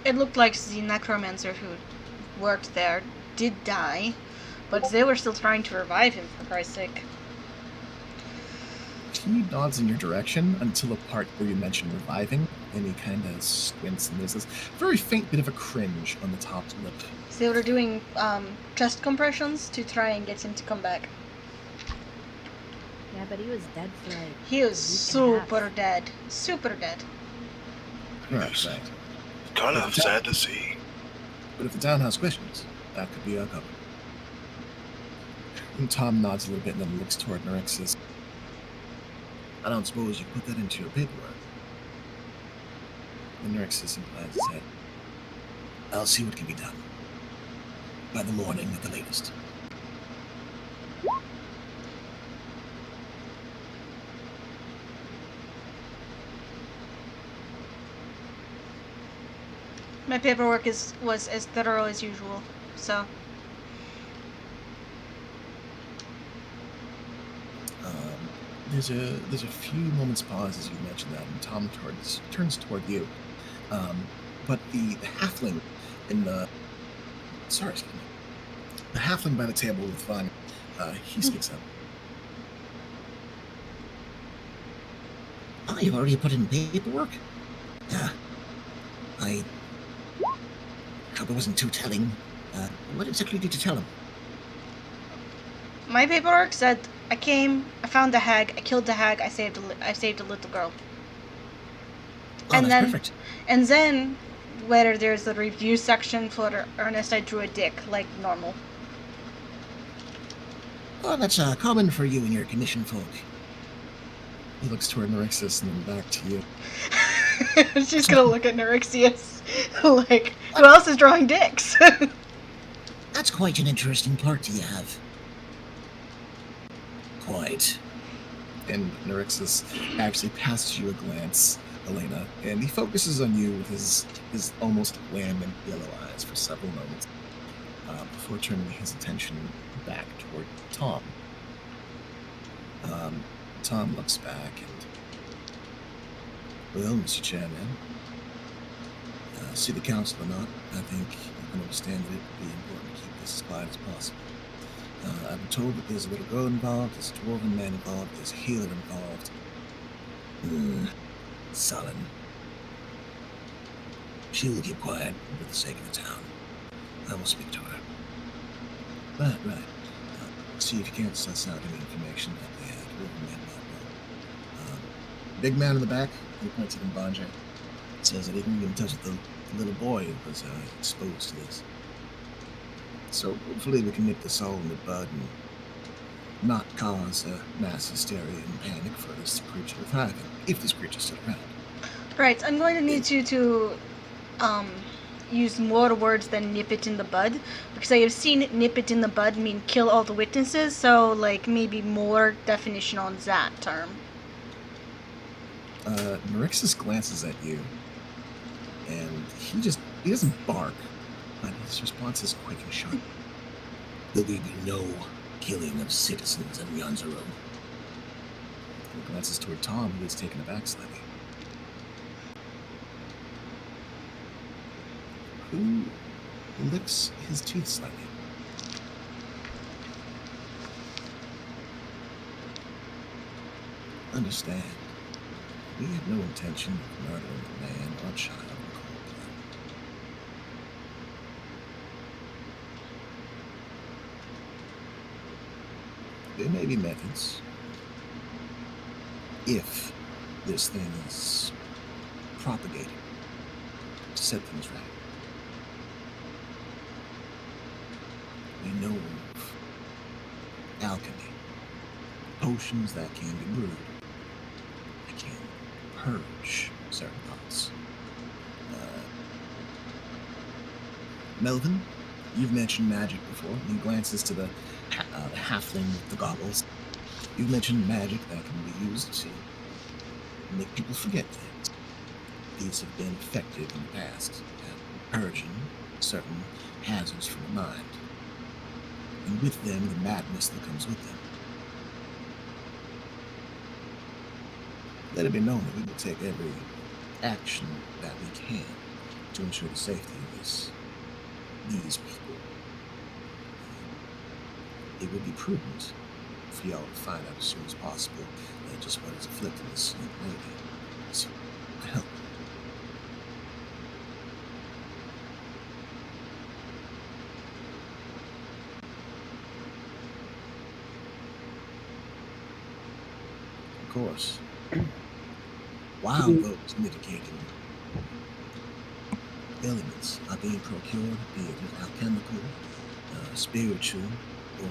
It looked like the necromancer who worked there did die, but they were still trying to revive him, for Christ's sake. He nods in your direction until a part where you mention reviving, and he kind of squints, and there's this very faint bit of a cringe on the top lip. They were doing chest compressions to try and get him to come back. Yeah, but he was dead for like. He was super dead. Super dead. Right. Kind of sad to see. But if the town has questions, that could be uncovered. And Tom nods a little bit and then looks toward Neurixis. I don't suppose you put that into your paperwork. And Neurixis implies his head. I'll see what can be done. By the morning at the latest. My paperwork was as thorough as usual, so. There's a few moments pause as you mention that, and Tom turns toward you. But the halfling in the the halfling by the table with Vanya, he speaks up. Oh, you've already put in paperwork? Yeah. I hope it wasn't too telling. What exactly did you tell him? My paperwork said I came, I found the hag, I killed the hag, I saved a little girl. Oh, And that's then- perfect. And then, whether there's a review section for Ernest, I drew a dick, like normal. Oh, that's common for you and your commission folk. He looks toward Neurixis and then back to you. She's gonna look at Neurixius, like, who else is drawing dicks? That's quite an interesting part you have. Quite. And Neurixis actually passes you a glance, Elena, and he focuses on you with his almost lamb and yellow eyes for several moments before turning his attention back toward Tom. Tom looks back and, well, Mr. Chairman, city council or not, I think you can understand that it would be important to keep this as quiet as possible. I've been told that there's a little girl involved, there's a dwarven man involved, there's a healer involved. Sullen. She will keep quiet for the sake of the town. I will speak to her. Right. See if you can't suss out any information that the dwarven man might know. Big man in the back, he points at Mbanje. Says that he can get in touch with the little boy who was exposed to this. So hopefully we can nip this all in the bud and not cause a mass hysteria and panic for this creature thriving, if this creature's still around. Right, I'm going to need you to use more words than nip it in the bud, because I have seen nip it in the bud mean kill all the witnesses, so, like, maybe more definition on that term. Narixis glances at you, and he doesn't bark, but his response is quick and sharp. There will be no killing of citizens in Yanzaro. He glances toward Tom, who is taken aback slightly. Who licks his teeth slightly. Understand, we have no intention of murdering a man or child in cold blood. There may be methods, if this thing is propagated, to set things right. We know of alchemy, potions that can be brewed, that can purge certain thoughts. Melvin, you've mentioned magic before. He glances to the halfling with the goggles. You've mentioned magic that can be used to make people forget things. These have been effective in the past at purging certain hazards from the mind, and with them the madness that comes with them. Let it be known that we will take every action that we can to ensure the safety of these people. It would be prudent for y'all to find out as soon as possible just what is afflicting this young lady. So, help. Of course, while those mitigating elements are being procured, be it alchemical, spiritual, or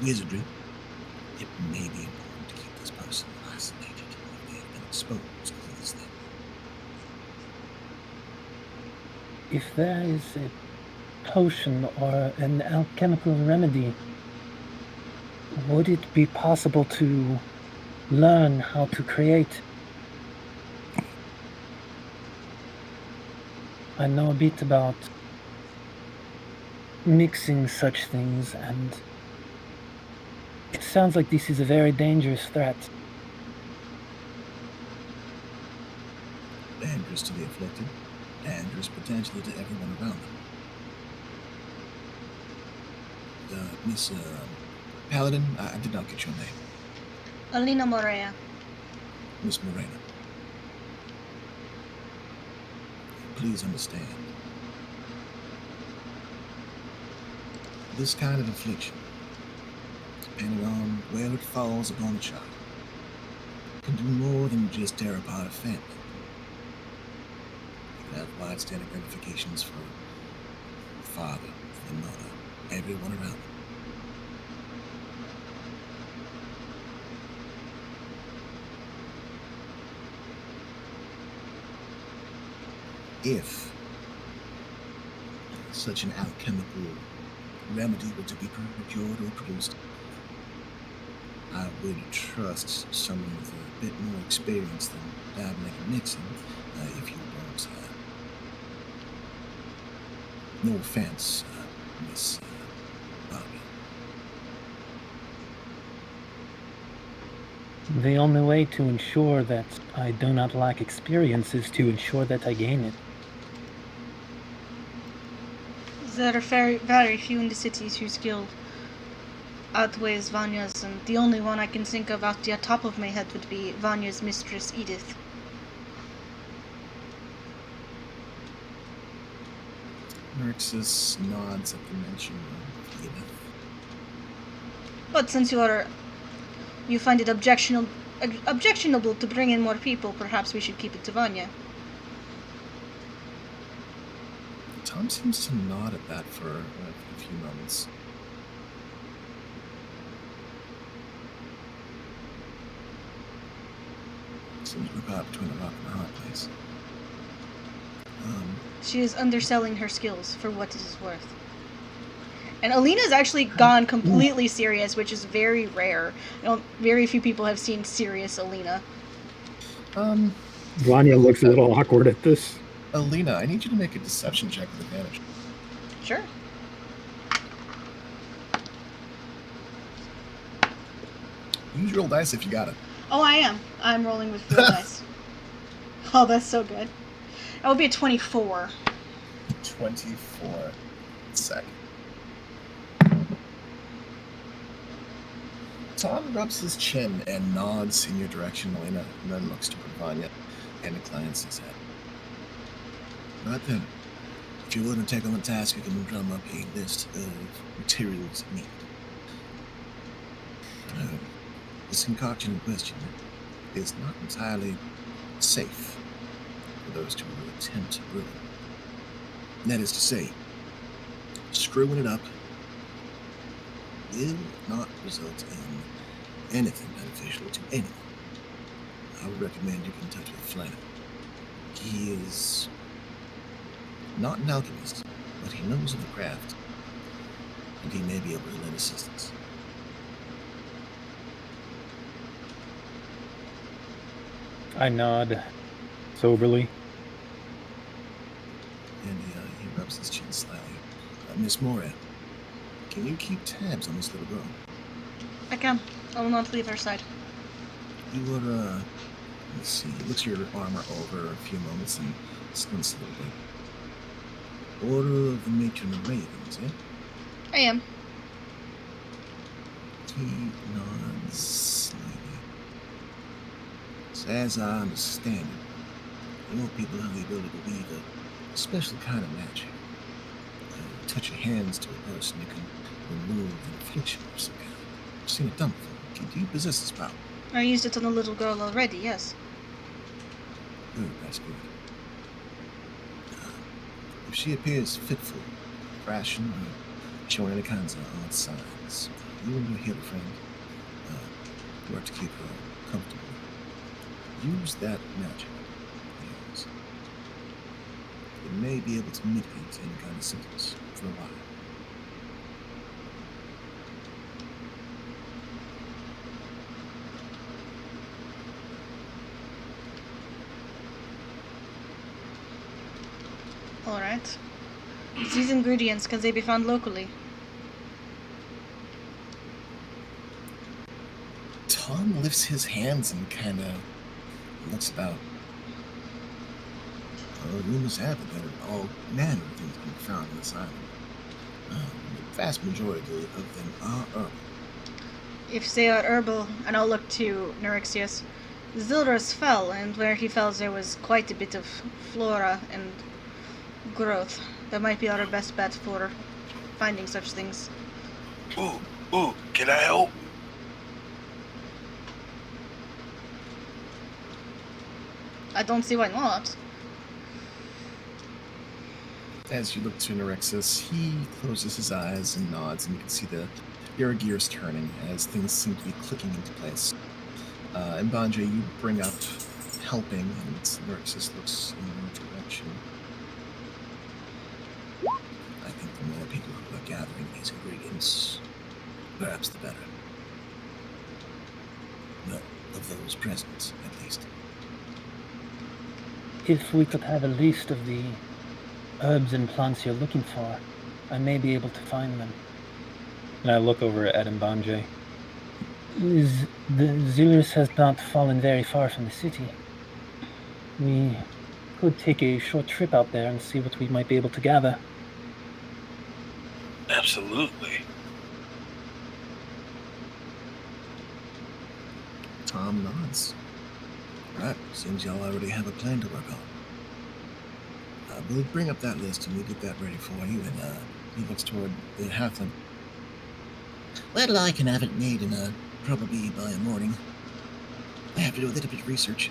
wizardry, it may be important to keep this person isolated if they have been exposed to these things. If there is a potion or an alchemical remedy, would it be possible to learn how to create? I know a bit about mixing such things, and it sounds like this is a very dangerous threat. Dangerous to the afflicted, dangerous potentially to everyone around them. Miss Paladin, I did not get your name. Alina Morea. Miss Morena. Please understand. This kind of affliction, depending on where it falls upon the child, can do more than just tear apart a family. It can have wide-standing ramifications for the father, for the mother, everyone around them. If such an alchemical remedy were to be procured or produced, I would trust someone with a bit more experience than dabbling and mixing, if you don't. No offense, Miss Bobby. The only way to ensure that I do not lack experience is to ensure that I gain it. There are very, very few in the cities whose skill outweighs Vanya's, and the only one I can think of off the top of my head would be Vanya's mistress, Edith. Narixis nods at the mention of Edith. But since you find it objectionable to bring in more people, perhaps we should keep it to Vanya. Tom seems to nod at that for a few moments. Seems we're caught between a rock and a hard place. She is underselling her skills for what it is worth. And Alina's actually gone completely serious, which is very rare. Very few people have seen serious Alina. Vanya looks a little awkward at this. Alina, I need you to make a deception check with advantage. Sure. Use your roll dice if you got it. Oh, I am. I'm rolling with real dice. Oh, that's so good. That would be a 24. 24. Sec. Tom rubs his chin and nods in your direction, Elena, and then looks toward Vanya and inclines his head. Right then. If you want to take on the task, you can drum up a list of materials needed. This concoction in question is not entirely safe for those who will attempt to brew it. That is to say, screwing it up will not result in anything beneficial to anyone. I would recommend you get in touch with Flan. He is not an alchemist, but he knows of the craft, and he may be able to lend assistance. I nod soberly. And he rubs his chin slightly. Miss Moria, can you keep tabs on this little girl? I can. I will not leave her side. You would, let's see, he looks your armor over a few moments and squints a little bit. Order of the Matron of Ravens, eh? I am. He nods slightly. So as I understand it, your people have the ability to weave a special kind of magic. Touch your hands to a person, you can remove an affliction of some kind. I've seen it done before. Do you possess this power? I used it on a little girl already, yes. Good, that's good. If she appears fitful, crashing, or showing any kinds of odd signs, you and your healer friend work to keep her comfortable. Use that magic. Yes. It may be able to mitigate any kind of symptoms for a while. Alright. These ingredients, can they be found locally? Tom lifts his hands and kind of looks about. Rumors have it that all manner of things can be found in this island. The vast majority of them are herbal. If they are herbal, and I'll look to Nerexius, Zilrus fell, and where he fell there was quite a bit of flora and growth. That might be our best bet for finding such things. Ooh, can I help? I don't see why not. As you look to Nerexus, he closes his eyes and nods, and you can see your gears turning as things seem to be clicking into place. And Banja, you bring up helping, and Nerexus looks in your direction. I think the more people who are gathering these ingredients, perhaps the better. Well, of those present, at least. If we could have a list of the herbs and plants you're looking for, I may be able to find them. And I look over at Mbanje. The Zilrus has not fallen very far from the city. We could take a short trip out there and see what we might be able to gather. Absolutely. Tom nods. Right, seems y'all already have a plan to work on. We'll bring up that list and we'll get that ready for you, and he looks toward the halfling. Well, I can have it made in probably by morning. I have to do a little bit of research.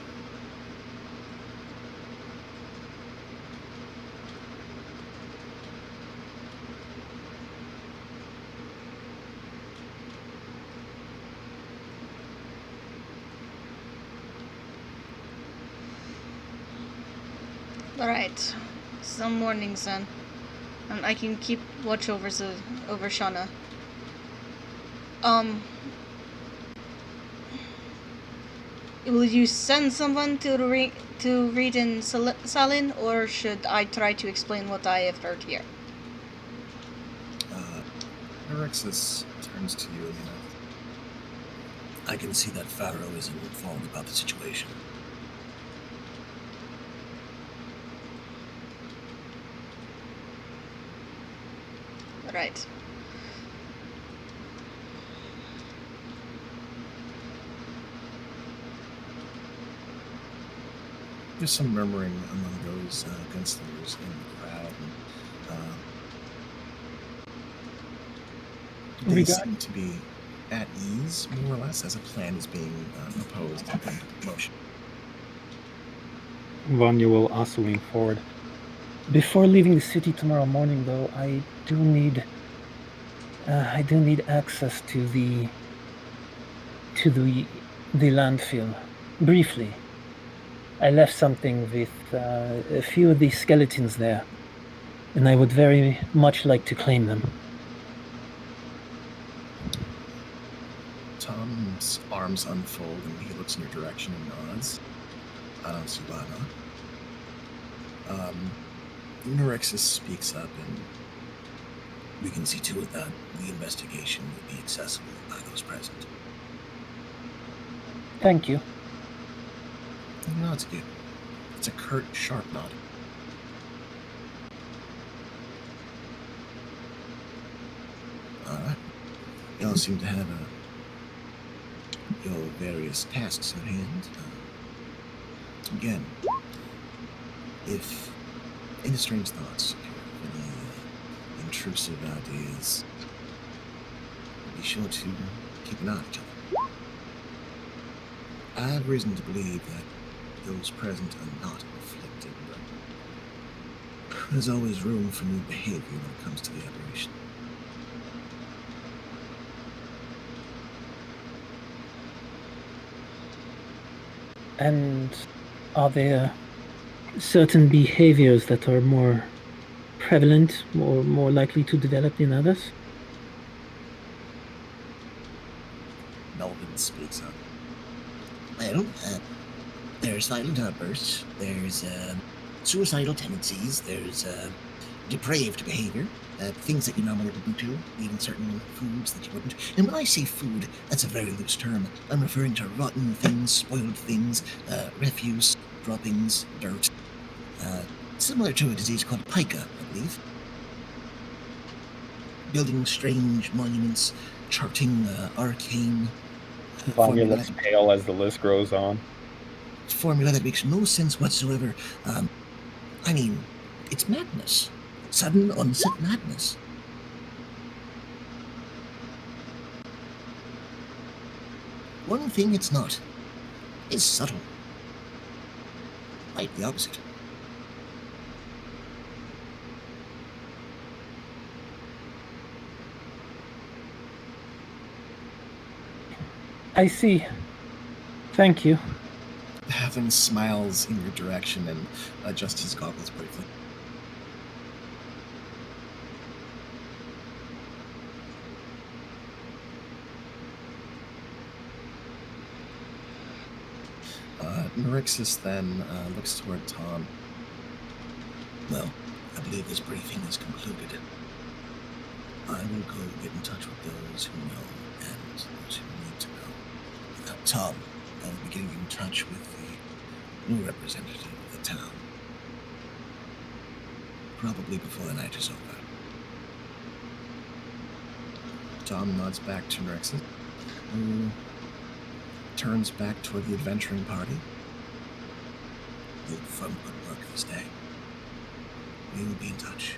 Alright. Some mornings then. And I can keep watch over Shauna. Will you send someone to read in Salin, or should I try to explain what I have heard here? Erixus turns to you, Alina. I can see that Pharaoh is informed about the situation. Right. There's some murmuring among those gunslingers in the crowd. And, they seem to be at ease, more or less, as a plan is being proposed and motion. Vanya will also lean forward. Before leaving the city tomorrow morning, though, I do need access to the landfill. Briefly, I left something with a few of the skeletons there, and I would very much like to claim them. Tom's arms unfold and he looks in your direction and nods. Subhana. Norexus speaks up and we can see to it that the investigation will be accessible by those present. Thank you. He nods again. It's a curt, sharp nod. Alright. Y'all seem to have your various tasks at hand. Again, if any strange thoughts, any intrusive ideas, be sure to keep an eye on each other. I have reason to believe that those present are not afflicted, but there's always room for new behavior when it comes to the operation. And are there certain behaviors that are more prevalent or more likely to develop than others? Melvin speaks up. Well, there's violent outbursts, there's suicidal tendencies, there's depraved behavior, things that you normally wouldn't do, eating certain foods that you wouldn't. And when I say food, that's a very loose term. I'm referring to rotten things, spoiled things, refuse, droppings, dirt. Similar to a disease called pica, I believe. Building strange monuments, charting arcane Vanya looks pale as the list grows on. Formula that makes no sense whatsoever. I mean, it's madness. Sudden onset madness. One thing it's not is subtle. Quite the opposite. I see. Thank you. Havin smiles in your direction and adjusts his goggles briefly. Norixus then looks toward Tom. Well, I believe this briefing is concluded. I will go get in touch with those who know and those who need to know. Tom, I will be getting in touch with the new representative of the town. Probably before the night is over. Tom nods back to Norixus, who turns back toward the adventuring party. Hope from good work this day. We will be in touch.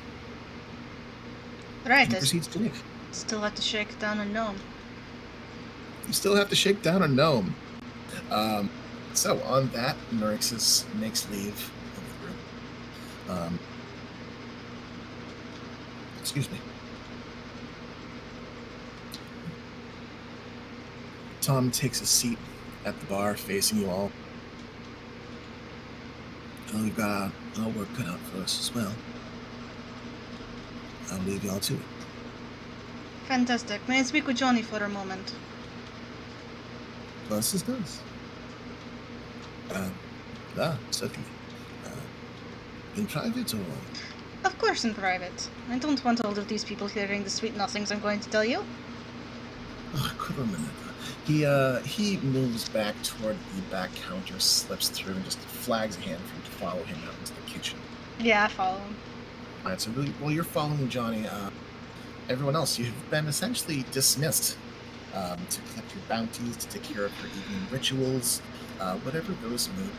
Right, He I proceeds to leave. still have to shake down a gnome. You still have to shake down a gnome. So on that, Norixus makes leave of the group. Excuse me. Tom takes a seat at the bar facing you all. Well, we've got our work cut out for us as well. I'll leave y'all to it. Fantastic. May I speak with Johnny for a moment? Well, this is nice. Certainly. In private or? Of course in private. I don't want all of these people hearing the sweet nothings I'm going to tell you. Oh, I could remember. He moves back toward the back counter, slips through, and just flags a hand for him to follow him out into the kitchen. Yeah, I follow him. All right, so while you're following Johnny, everyone else, you've been essentially dismissed to collect your bounties, to take care of your evening rituals, whatever those may be.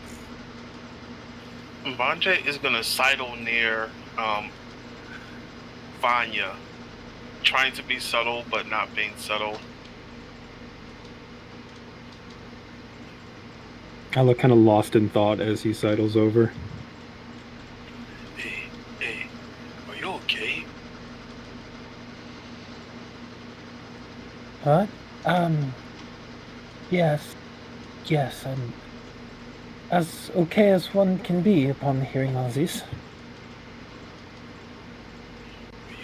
Vanje is gonna sidle near Vanya, trying to be subtle but not being subtle. I look kind of lost in thought as he sidles over. Hey, are you okay? What? Yes, I'm as okay as one can be upon hearing all this. Are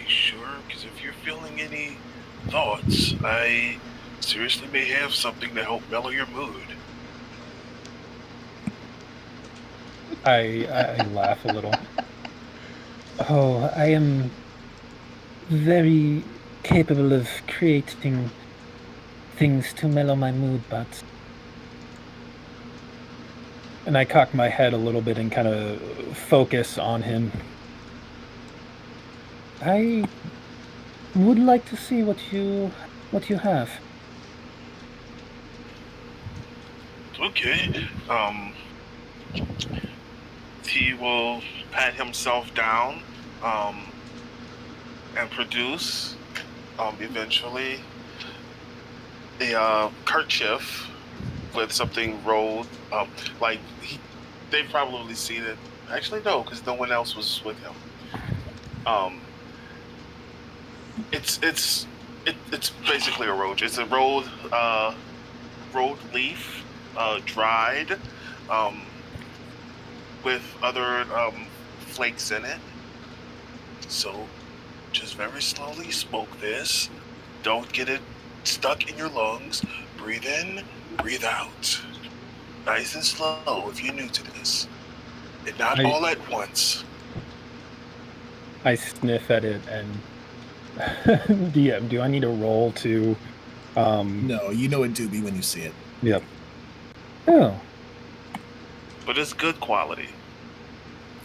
you sure? Because if you're feeling any thoughts, I seriously may have something to help mellow your mood. I laugh a little. Oh, I am very capable of creating things to mellow my mood, but... And I cock my head a little bit and kind of focus on him. I would like to see what you have. Okay. He will pat himself down, and produce, eventually, a kerchief with something rolled. They've probably seen it. Actually, no, because no one else was with him. It's basically a roach. It's a rolled leaf, dried, with other flakes in it. So, just very slowly smoke this. Don't get it stuck in your lungs. Breathe in, breathe out. Nice and slow if you're new to this. And not all at once. I sniff at it and... DM, do I need a roll to... No, you know a doobie when you see it. Yep. Oh. But it's good quality.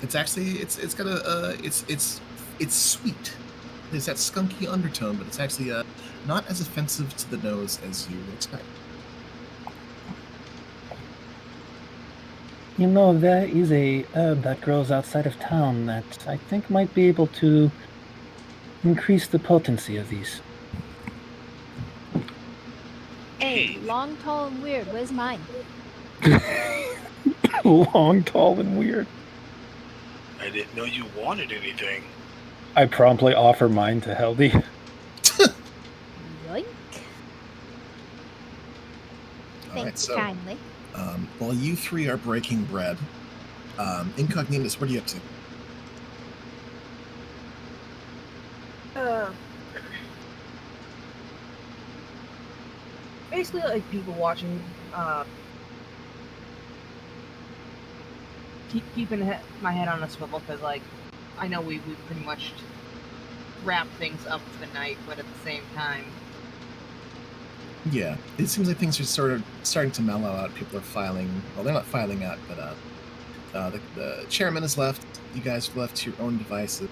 It's actually it's got a it's sweet. There's that skunky undertone, but it's actually not as offensive to the nose as you would expect. You know, there is a herb that grows outside of town that I think might be able to increase the potency of these. Hey, long, tall, and weird. Where's mine? Long, tall, and weird. I didn't know you wanted anything. I promptly offer mine to Heldy. Yoink. Thanks kindly. While you three are breaking bread, Incognitus, what are you up to? Basically, like people watching, keeping my head on a swivel because, like, I know we pretty much wrap things up for the night, but at the same time, Yeah, it seems like things are sort of starting to mellow out. People are filing. Well, they're not filing out, but the chairman has left. You guys have left to your own devices.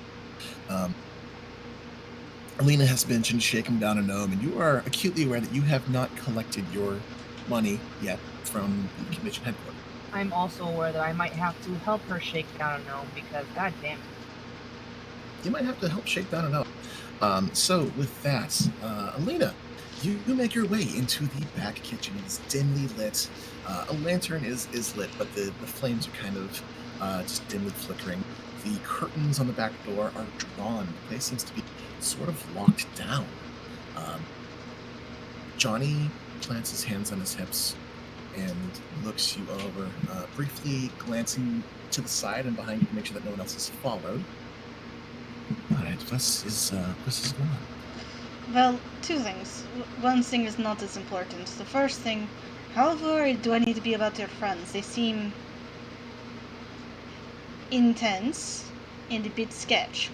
Alina has mentioned shake him down a gnome, and you are acutely aware that you have not collected your money yet from the commission headquarters. I'm also aware that I might have to help her shake down a gnome because, god damn it. You might have to help shake down a gnome. So with that, Alina, you make your way into the back kitchen. It's dimly lit. A lantern is lit, but the flames are kind of just dimly flickering. The curtains on the back door are drawn. The place seems to be sort of locked down. Johnny plants his hands on his hips and looks you over, briefly glancing to the side and behind you to make sure that no one else is followed. All right, what is going on? Well, two things. One thing is not as important. The first thing, how worried do I need to be about your friends? They seem intense and a bit sketch.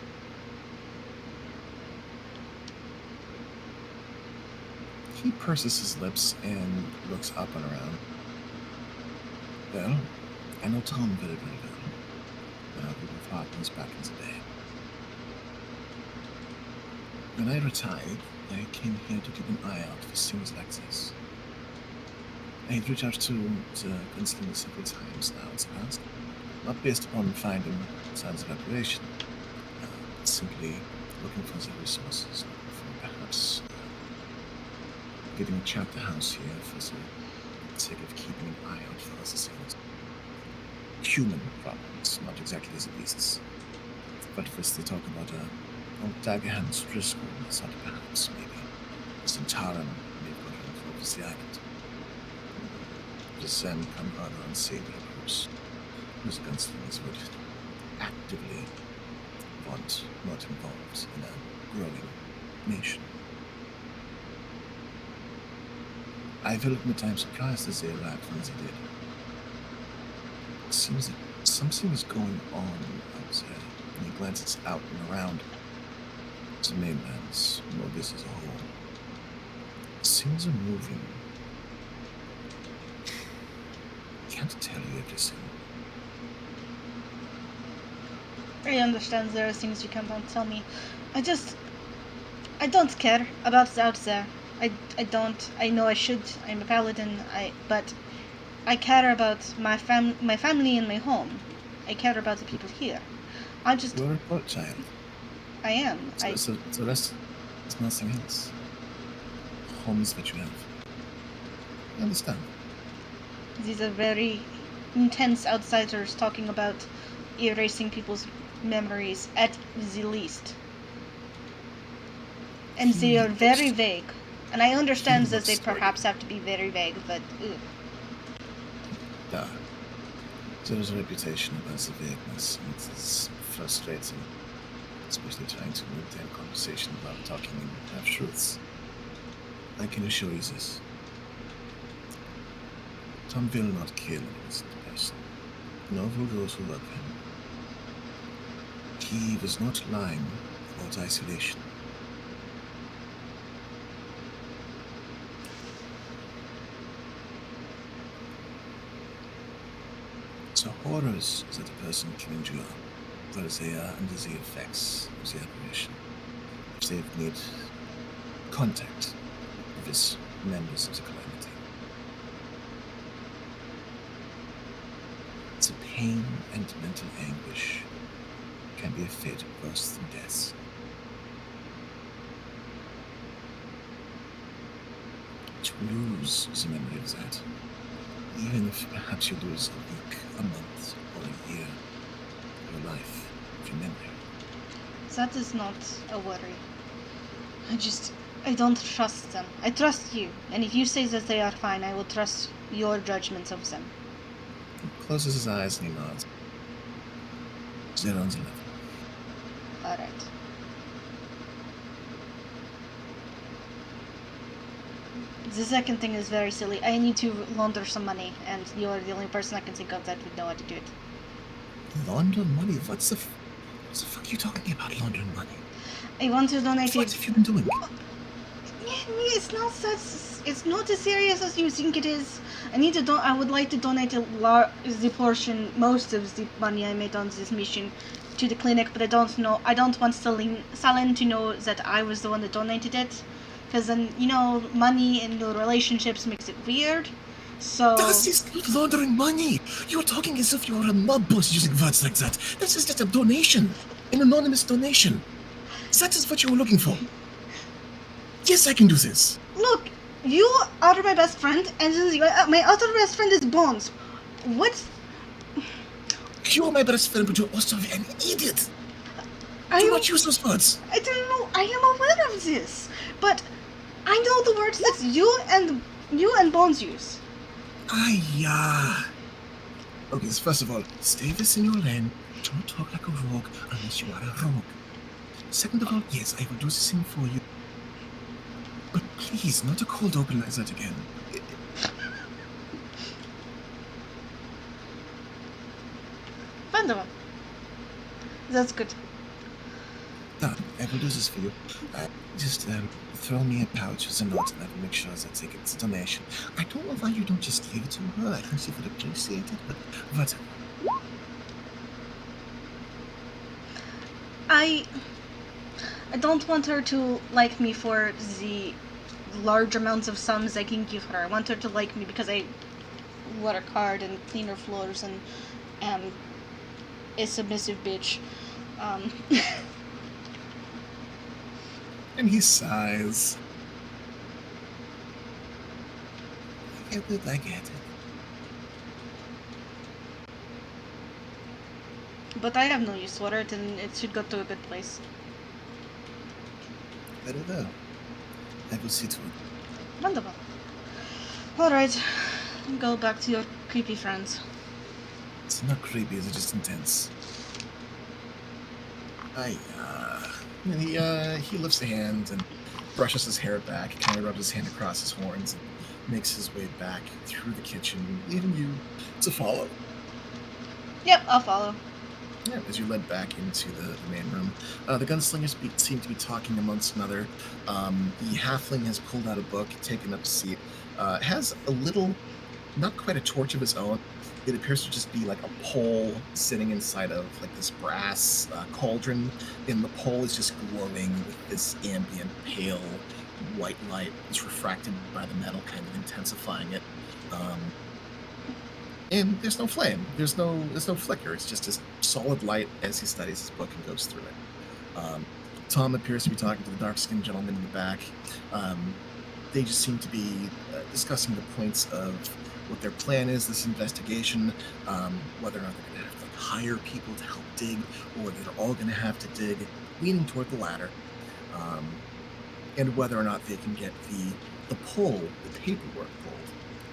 He purses his lips and looks up and around. Well, I know Tom very, very well. We were partners back in the day. When I retired, I came here to keep an eye out for things like this. I had reached out to the Gunslingers several times now in the past, not based upon finding signs of operation, but simply looking for the resources, looking for perhaps getting a chapter house here for the sake of keeping an eye out for assassins. Human problems, not exactly the beasts. But first they talk about old Daggerhands Driscoll. I thought perhaps maybe the Centauran may be looking for the island. Just then come rather unsavory groups whose gunslingers would actively want not involved in a growing nation. I will admit I'm surprised as they arrived when they did. It seems that something is going on out there, and he glances out and around the mainland's Morgus as a whole. Things are moving. Can't tell you everything. I understand there are things you can't tell me. I don't care about the out there. I don't. I know I should. I'm a paladin. But I care about my family and my home. I care about the people here. You're a poor child. I am. So the rest is nothing else. Home is what you have. I understand. These are very intense outsiders talking about erasing people's memories at the least. And they are very vague. And I understand that they perhaps have to be very vague, but Yeah. There is a reputation about the vagueness, and it is frustrating, especially trying to maintain a conversation without talking in half-truths. I can assure you this. Tom will not kill an innocent person, nor will those who love him. He was not lying about isolation. The horrors that a person can endure while they are under the effects of the apparition, if they've made contact with its members of the calamity. The pain and mental anguish can be a fate worse than death. To lose the memory of that, even if perhaps you lose a week, a month, or a year of your life, of your memory. that is not a worry. I don't trust them. I trust you. And if you say that they are fine, I will trust your judgment of them. He closes his eyes and he nods. They're on the level. Alright. The second thing is very silly. I need to launder some money, and you are the only person I can think of that would know how to do it. Launder money? What the fuck are you talking about, laundering money? I want to donate What have you been doing? It's not as serious as you think it is. I would like to donate most of the money I made on this mission to the clinic, but I don't want Salin to know that I was the one that donated it. Because then, money in the relationships makes it weird. So... This is not laundering money! You're talking as if you're a mob boss using words like that. This is just a donation. An anonymous donation. That is what you were looking for. Yes, I can do this. Look, you are my best friend, and my other best friend is Bones. What? You are my best friend, but you're also an idiot. Do not use those words. I don't know. I am aware of this, but I know the words that you and Bones use. Yeah. Okay, so first of all, stay this in your lane. Don't talk like a rogue unless you are a rogue. Second of all, yes, I will do this thing for you. But please, not a cold open like that again. Wonderful. That's good. Done. I will do this for you. Just throw me a pouch with a note and I will make sure that they get the donation. I don't know why you don't just give it to her. I think she would appreciate it, but whatever. I don't want her to like me for the large amounts of sums I can give her. I want her to like me because I work hard and clean her floors and am a submissive bitch. And he sighs. I get it. But I have no use for it, and it should go to a good place. Very well. I will see to it. Wonderful. Alright, go back to your creepy friends. It's not creepy, it's just intense. And he lifts a hand and brushes his hair back, kind of rubs his hand across his horns, and makes his way back through the kitchen, leaving you to follow. Yep, I'll follow. Yeah, as you led back into the main room. The gunslingers seem to be talking amongst another. The halfling has pulled out a book, taken up a seat, has a little, not quite a torch of his own. It appears to just be like a pole sitting inside of like this brass cauldron, and the pole is just glowing with this ambient pale white light. It's refracted by the metal, kind of intensifying it. And there's no flame. There's no flicker. It's just a solid light as he studies his book and goes through it. Tom appears to be talking to the dark-skinned gentleman in the back. They just seem to be discussing the points of what their plan is, this investigation, whether or not they're going to have to hire people to help dig, or they're all going to have to dig, leaning toward the latter, and whether or not they can get the poll, the paperwork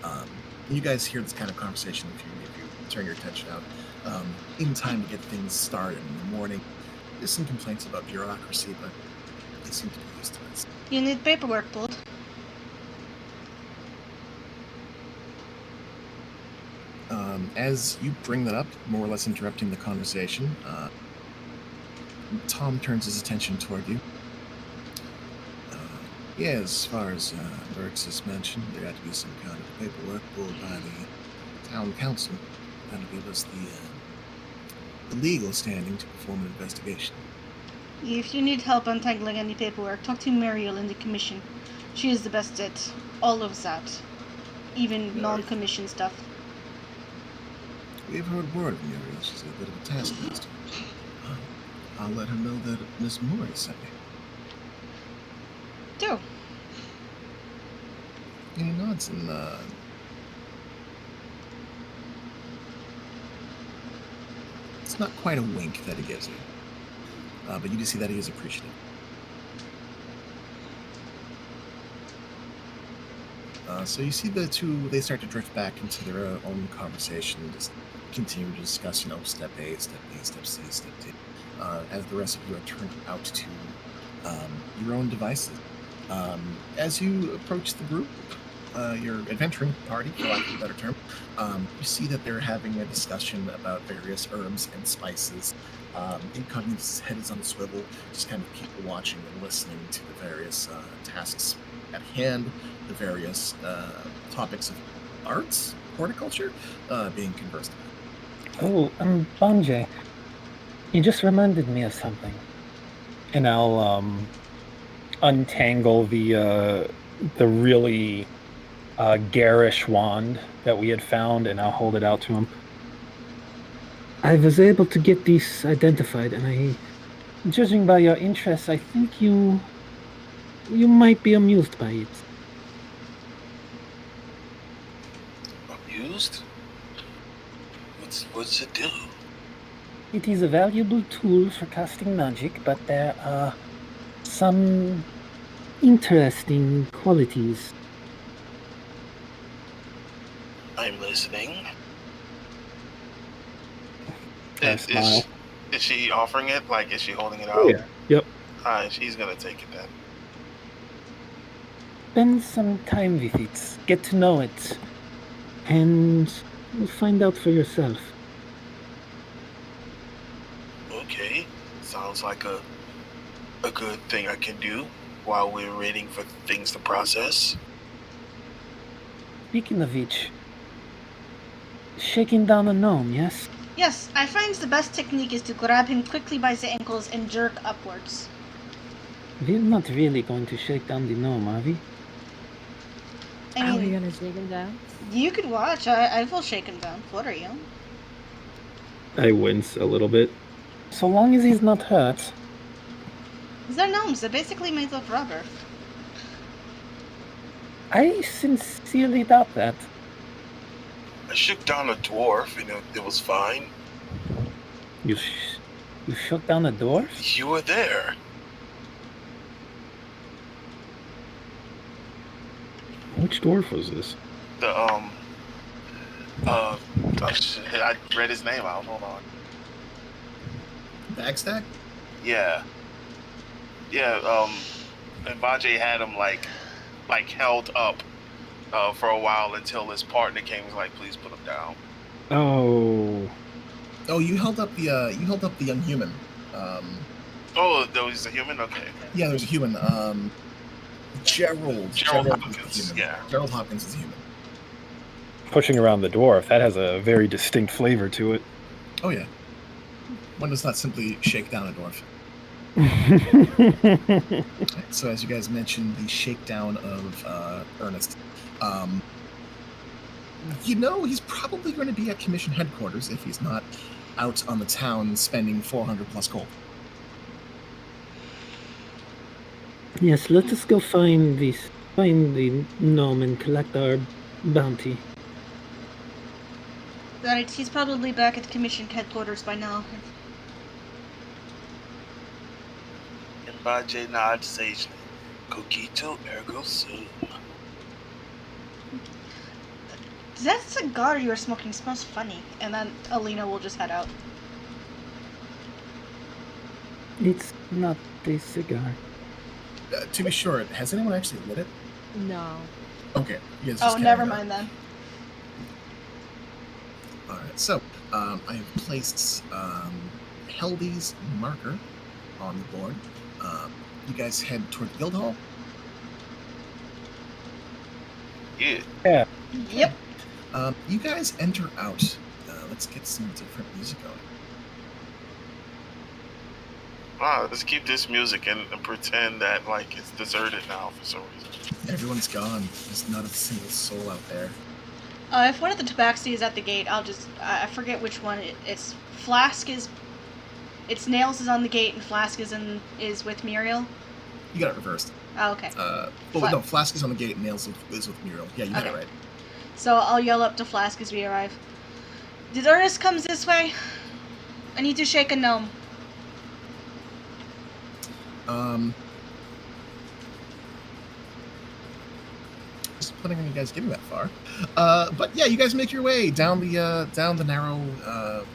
pulled. You guys hear this kind of conversation if you turn your attention out. In time to get things started in the morning. There's some complaints about bureaucracy, but they seem to be used to it. You need paperwork pulled. As you bring that up, more or less interrupting the conversation, Tom turns his attention toward you. Yeah, as far as Burks has mentioned, there had to be some kind of paperwork pulled by the town council that'll give us the legal standing to perform an investigation. If you need help untangling any paperwork, talk to Muriel in the commission. She is the best at all of that, even non-commission stuff. We've heard word of Muriel. She's a bit of a taskmaster. I'll let her know that Miss Mori sent me. Do. He nods and it's not quite a wink that he gives you, but you do see that he is appreciative. So you see the two, they start to drift back into their own conversation, just continue to discuss, step A, step B, step C, step D, as the rest of you are turned out to your own devices. As you approach the group, your adventuring party, for lack of a better term, you see that they're having a discussion about various herbs and spices. Incognito's head is on a swivel, just kind of people watching and listening to the various tasks at hand, the various topics of arts, horticulture, being conversed about. Oh, Banjay, you just reminded me of something. And I'll untangle the really garish wand that we had found, and I'll hold it out to him. I was able to get these identified, and judging by your interest, I think you might be amused by it. Amused? What's it do? It is a valuable tool for casting magic, but there are some interesting qualities. I'm listening. I smile. Is she offering it? Like, is she holding it out? Oh, yeah. Yep. She's gonna take it then. Spend some time with it. Get to know it. And you'll find out for yourself. Okay, sounds like a good thing I can do while we're waiting for things to process. Speaking of which, shaking down a gnome, yes? Yes, I find the best technique is to grab him quickly by the ankles and jerk upwards. We're not really going to shake down the gnome, are we? I Are we mean, gonna shake him down? you could watch. I will shake him down. What are you? I wince a little bit. So long as he's not hurt. They're gnomes. They're basically made of rubber. I sincerely doubt that. I shook down a dwarf and it was fine. You shook down a dwarf? You were there. Which dwarf was this? I read his name out. Hold on. Bagstack? Yeah. And Bajay had him like held up for a while until his partner came and was like, please put him down. Oh. Oh, you held up the unhuman. Oh, there was a human? Okay. Yeah, there's a human. Gerald Hopkins. is a human. Yeah. Gerald Hopkins is a human. Pushing around the dwarf, that has a very distinct flavor to it. Oh yeah. One does not simply shake down a dwarf. So as you guys mentioned, the shakedown of Ernest. He's probably going to be at commission headquarters if he's not out on the town spending 400 plus gold. Yes, let us go find the gnome and collect our bounty. Right, he's probably back at commission headquarters by now. And Bajay nods sagely. Cogito ergo sum. That cigar you were smoking smells funny. And then Alina will just head out. It's not a cigar. To be sure, has anyone actually lit it? No. Okay. You guys Oh, just never carry on. mind then. All right. So I have placed Heldy's marker on the board. You guys head toward the guild hall. Yeah. Yep. You guys enter out. Let's get some different music going. Wow, let's keep this music and pretend that like it's deserted now for some reason. Everyone's gone. There's not a single soul out there. If one of the tabaxi is at the gate, I'll just... I forget which one. It's Flask is... It's Nails is on the gate and Flask is with Muriel. You got it reversed. Oh, okay. No, Flask is on the gate and Nails is with Muriel. Yeah, you got it right. So I'll yell up to Flask as we arrive. Did Ernest comes this way? I need to shake a gnome. Disappointing when you guys getting that far. But yeah, you guys make your way down the narrow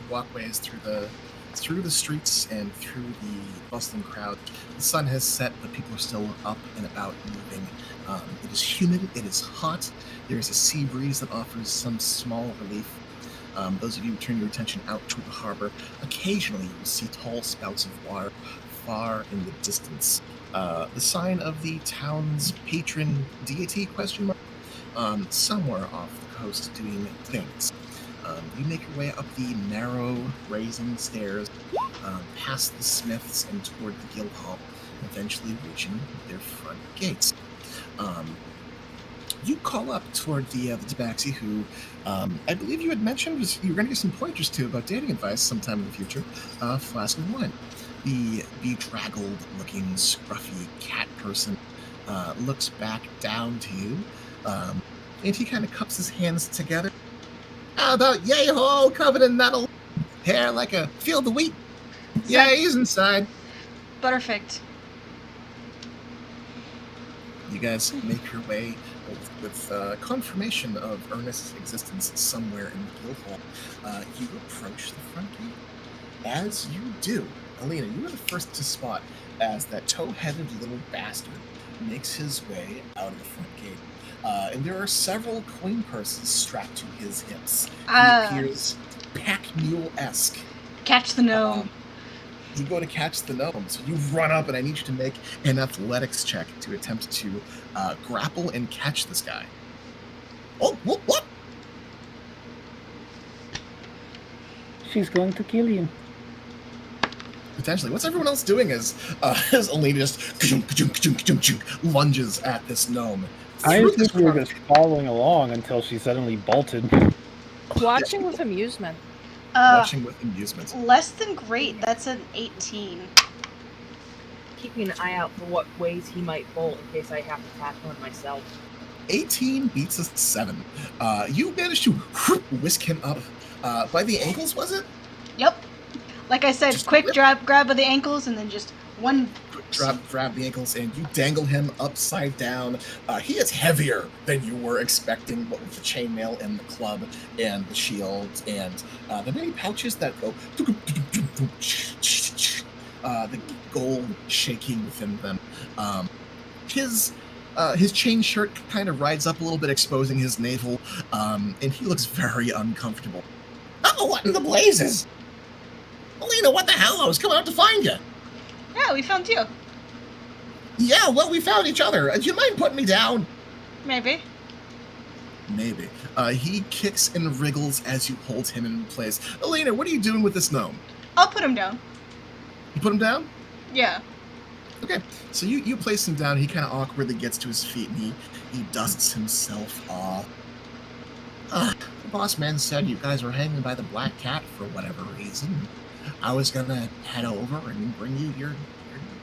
walkways through the streets and through the bustling crowd. The sun has set, but people are still up and about moving. It is humid. It is hot. There is a sea breeze that offers some small relief. Those of you who turn your attention out toward the harbor, occasionally you will see tall spouts of water far in the distance. The sign of the town's patron deity, ? Somewhere off the coast doing things. You make your way up the narrow, brazen stairs, past the smiths and toward the guild hall, eventually reaching their front gates. You call up toward the tabaxi who I believe you had mentioned you were going to get some pointers to about dating advice sometime in the future. Flask of wine. The bedraggled-looking, scruffy cat person looks back down to you, and he kind of cups his hands together. How about yay-ho, covered in metal, hair like a field of wheat? Yeah, he's inside. Perfect. You guys make your way with confirmation of Ernest's existence somewhere in the guild hall. You approach the front gate. As you do, Alina, you are the first to spot as that tow-headed little bastard makes his way out of the front gate. And there are several coin purses strapped to his hips. He appears pack mule-esque. Catch the gnome. You go to catch the gnome, so you run up, and I need you to make an athletics check to attempt to grapple and catch this guy. Oh, what? She's going to kill you. Potentially. What's everyone else doing as Alina just lunges at this gnome? I Through think this we were crowd- just following along until she suddenly bolted. Watching with amusement. watching with amusement. Less than great. That's an 18. Keeping an eye out for what ways he might bolt in case I have to tackle him myself. 18 beats a 7. You managed to whisk him up by the ankles, was it? Yep. Like I said, Just quick whip. grab of the ankles and then just one. Grab the ankles, and you dangle him upside down. He is heavier than you were expecting, but with the chainmail and the club and the shield and the many pouches that go, the gold shaking within them. His chain shirt kind of rides up a little bit, exposing his navel, and he looks very uncomfortable. Oh, what in the blazes? Alina, what the hell? I was coming out to find you. Yeah, we found you. Yeah, well, we found each other. Do you mind putting me down? Maybe. Maybe. He kicks and wriggles as you hold him in place. Alina, what are you doing with this gnome? I'll put him down. You put him down? Yeah. Okay. So you place him down. He kind of awkwardly gets to his feet, and he dusts himself off. The boss man said you guys were hanging by the Black Cat for whatever reason. I was gonna head over and bring you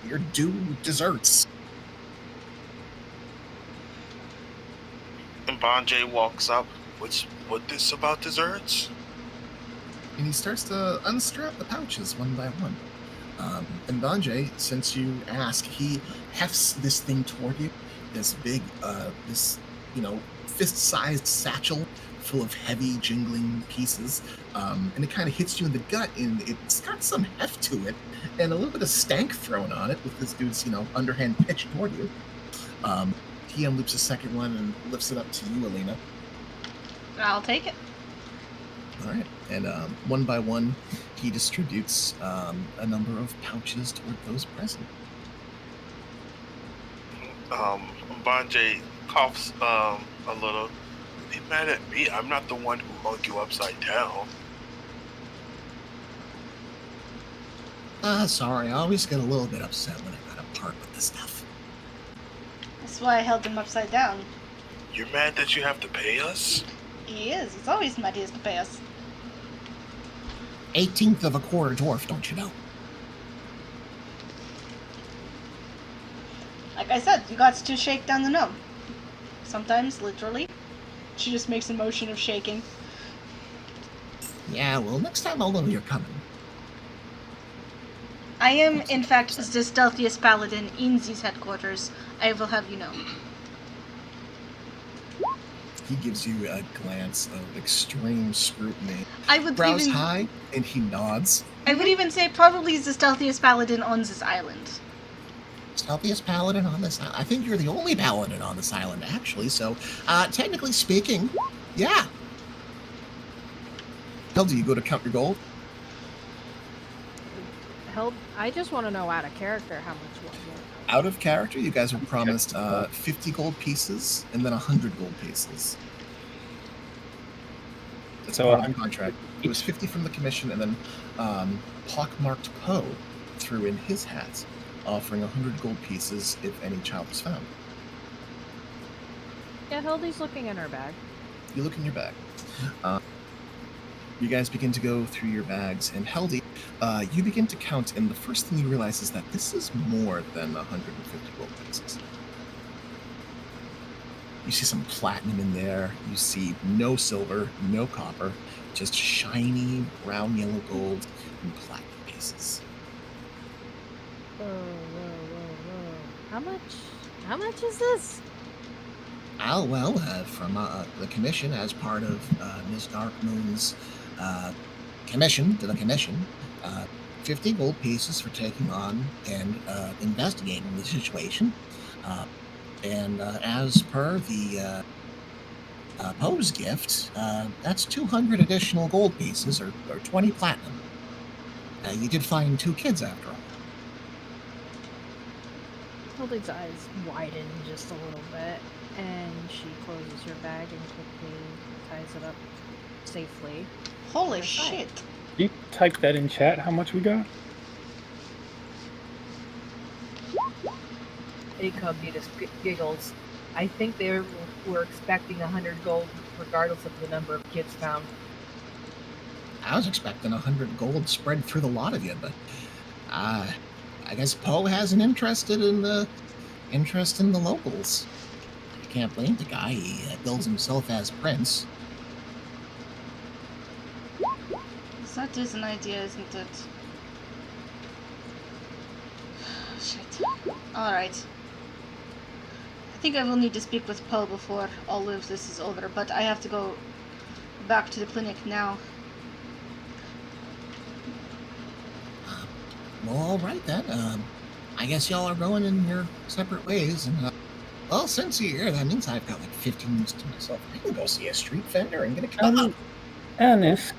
your due desserts. And Bonjay walks up. What this about desserts? And he starts to unstrap the pouches one by one. And Banjay, since you ask, he hefts this thing toward you, this big, fist-sized satchel full of heavy, jingling pieces, and it kind of hits you in the gut, and it's got some heft to it, and a little bit of stank thrown on it with this dude's, underhand pitch toward you. He unloops a second one and lifts it up to you, Alina. I'll take it. All right, and one by one, he distributes a number of pouches toward those present. Bonjay coughs a little. Be mad at me. I'm not the one who hung you upside down. Sorry, I always get a little bit upset when I gotta part with this stuff. That's why I held him upside down. You're mad that you have to pay us? He is. He's always mad he has to pay us. 18th of a quarter dwarf, don't you know? Like I said, you got to shake down the gnome. Sometimes, literally. She just makes a motion of shaking. Yeah, well, next time I'll know you're coming. I am, in fact, the stealthiest paladin in these headquarters. I will have you know. He gives you a glance of extreme scrutiny. I would Brows even, high, and he nods. I would even say probably the stealthiest paladin on this island. Stealthiest paladin on this island. I think you're the only paladin on this island, actually, so, technically speaking, yeah. Hell, do you go to count your gold? I just want to know out of character how much was it. Out of character, you guys were promised 50 gold pieces and then 100 gold pieces. That's So, part of the contract. It was 50 from the commission, and then pockmarked Poe threw in his hat, offering 100 gold pieces if any child was found. Yeah, Hildy's looking in her bag. You look in your bag. You guys begin to go through your bags, and Heldy, you begin to count, and the first thing you realize is that this is more than 150 gold pieces. You see some platinum in there. You see no silver, no copper, just shiny brown yellow gold and platinum pieces. Whoa. How much is this? From the commission, as part of Ms. Darkmoon's commission to the commission, 50 gold pieces for taking on and investigating the situation. And as per the Poe's gift, that's 200 additional gold pieces, or 20 platinum. You did find 2 kids after all. Hilda's eyes widen just a little bit, and she closes her bag and quickly ties it up safely. Holy Her side. shit. You type that in chat, how much we got? Acubby just giggles. I think they were expecting 100 gold, regardless of the number of kids found. I was expecting 100 gold spread through the lot of you, but I guess Poe has an interest in the locals. You can't blame the guy. He bills himself as prince. That is an idea, isn't it? Shit. Alright. I think I will need to speak with Poe before all of this is over, but I have to go back to the clinic now. Well, all right then. I guess y'all are going in your separate ways. And well, since you're here, that means I've got like 15 minutes to myself. I can go see a street vendor and get a kebab. Ernest,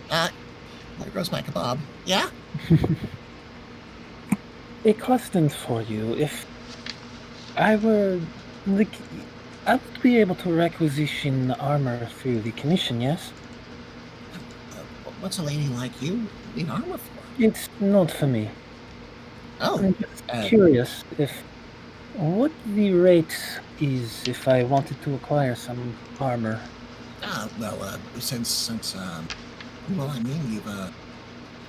There goes my kebab. Yeah. a question for you. If I were like, I would be able to requisition armor through the commission, yes? What's a lady like you need armor for? It's not for me. Oh, I'm just curious if what the rate is if I wanted to acquire some armor. well, since well, I mean, you've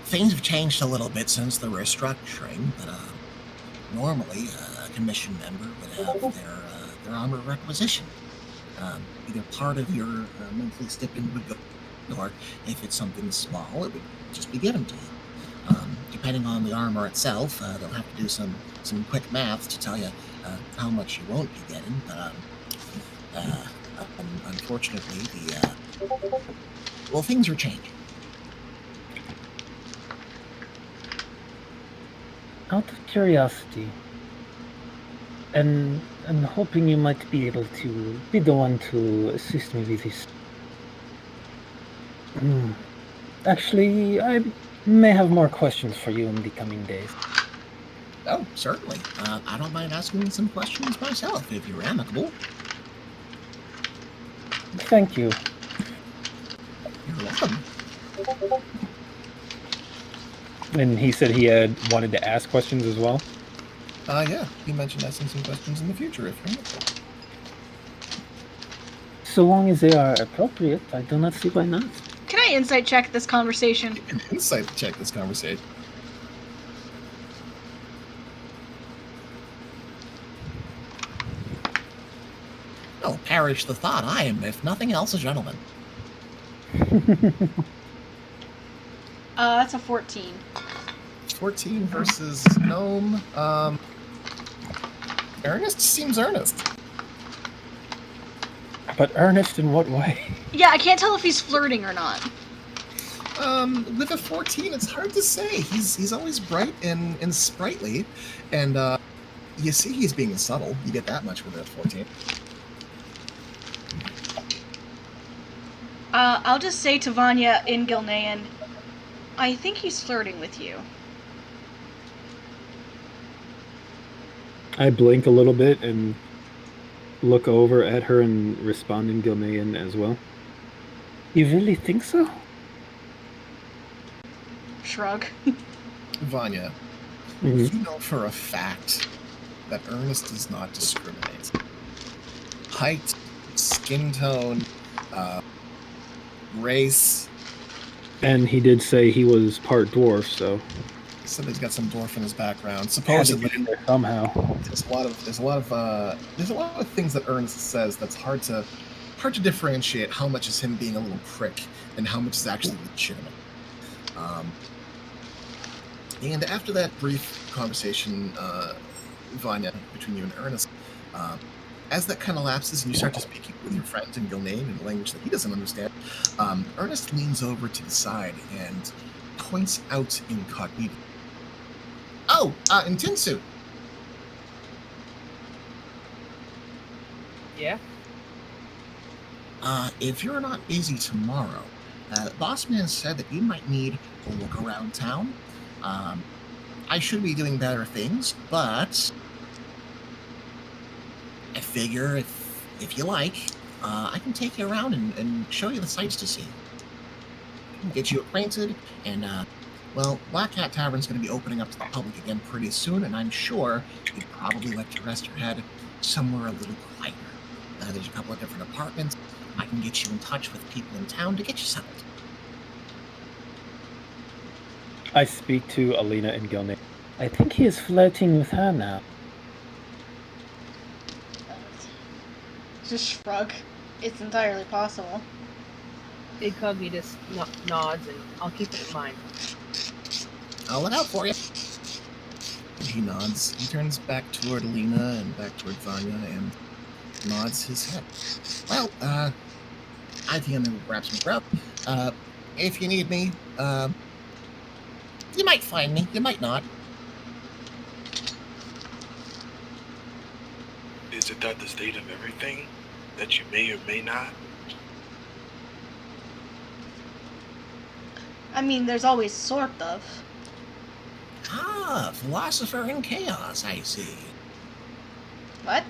things have changed a little bit since the restructuring. But normally, a commission member would have their armor requisition. Either part of your monthly stipend would go, or if it's something small, it would just be given to you. Depending on the armor itself, they'll have to do some quick math to tell you how much you won't be getting. But unfortunately, things are changing. Out of curiosity, and hoping you might be able to be the one to assist me with this. Actually, I may have more questions for you in the coming days. Oh, certainly. I don't mind asking some questions myself if you're amicable. Thank you. You're welcome. And he said he had wanted to ask questions as well. Yeah, he mentioned asking some questions in the future if you're amicable. So long as they are appropriate, I do not see why not. Can I insight check this conversation? You can insight check this conversation. Oh, perish the thought. I am, if nothing else, a gentleman. That's a 14. 14 versus Gnome. Ernest seems earnest. But earnest in what way? Yeah, I can't tell if he's flirting or not. With a 14, it's hard to say. He's always bright and sprightly, and you see he's being subtle. You get that much with a 14. I'll just say to Vanya in Gilnean, I think he's flirting with you. I blink a little bit and look over at her and respond in Gilnean as well. You really think so? Shrug. Vanya, Mhm. you know for a fact that Ernest does not discriminate. Height, skin tone, race. And he did say he was part dwarf, so Somebody's got some dwarf in his background. had to Supposedly, get in there somehow. there's a lot of things that Ernest says that's hard to differentiate how much is him being a little prick and how much is actually legitimate. And after that brief conversation, Vanya, between you and Ernest, as that kind of lapses and you start to speak with your friend in Gilnean in a language that he doesn't understand, Ernest leans over to the side and points out incognito. Oh, in Tinsu. Yeah. If you're not busy tomorrow, boss man said that you might need a look around town. I should be doing better things, but I figure if you like, I can take you around and show you the sights to see. Get you acquainted, and well, Black Cat Tavern's going to be opening up to the public again pretty soon, and I'm sure you'd probably like to rest your head somewhere a little quieter. There's a couple of different apartments. I can get you in touch with people in town to get you settled. I speak to Alina and Gilney. I think he is flirting with her now. Just shrug. It's entirely possible. Incognitus nods, and I'll keep it in mind. I'll look out for you. He nods. He turns back toward Alina and back toward Vanya and nods his head. Well, I think I'm going to grab some grub. If you need me, you might find me. You might not. Is it that the state of everything that you may or may not? I mean, there's always sort of. Ah, philosopher in chaos, I see. What?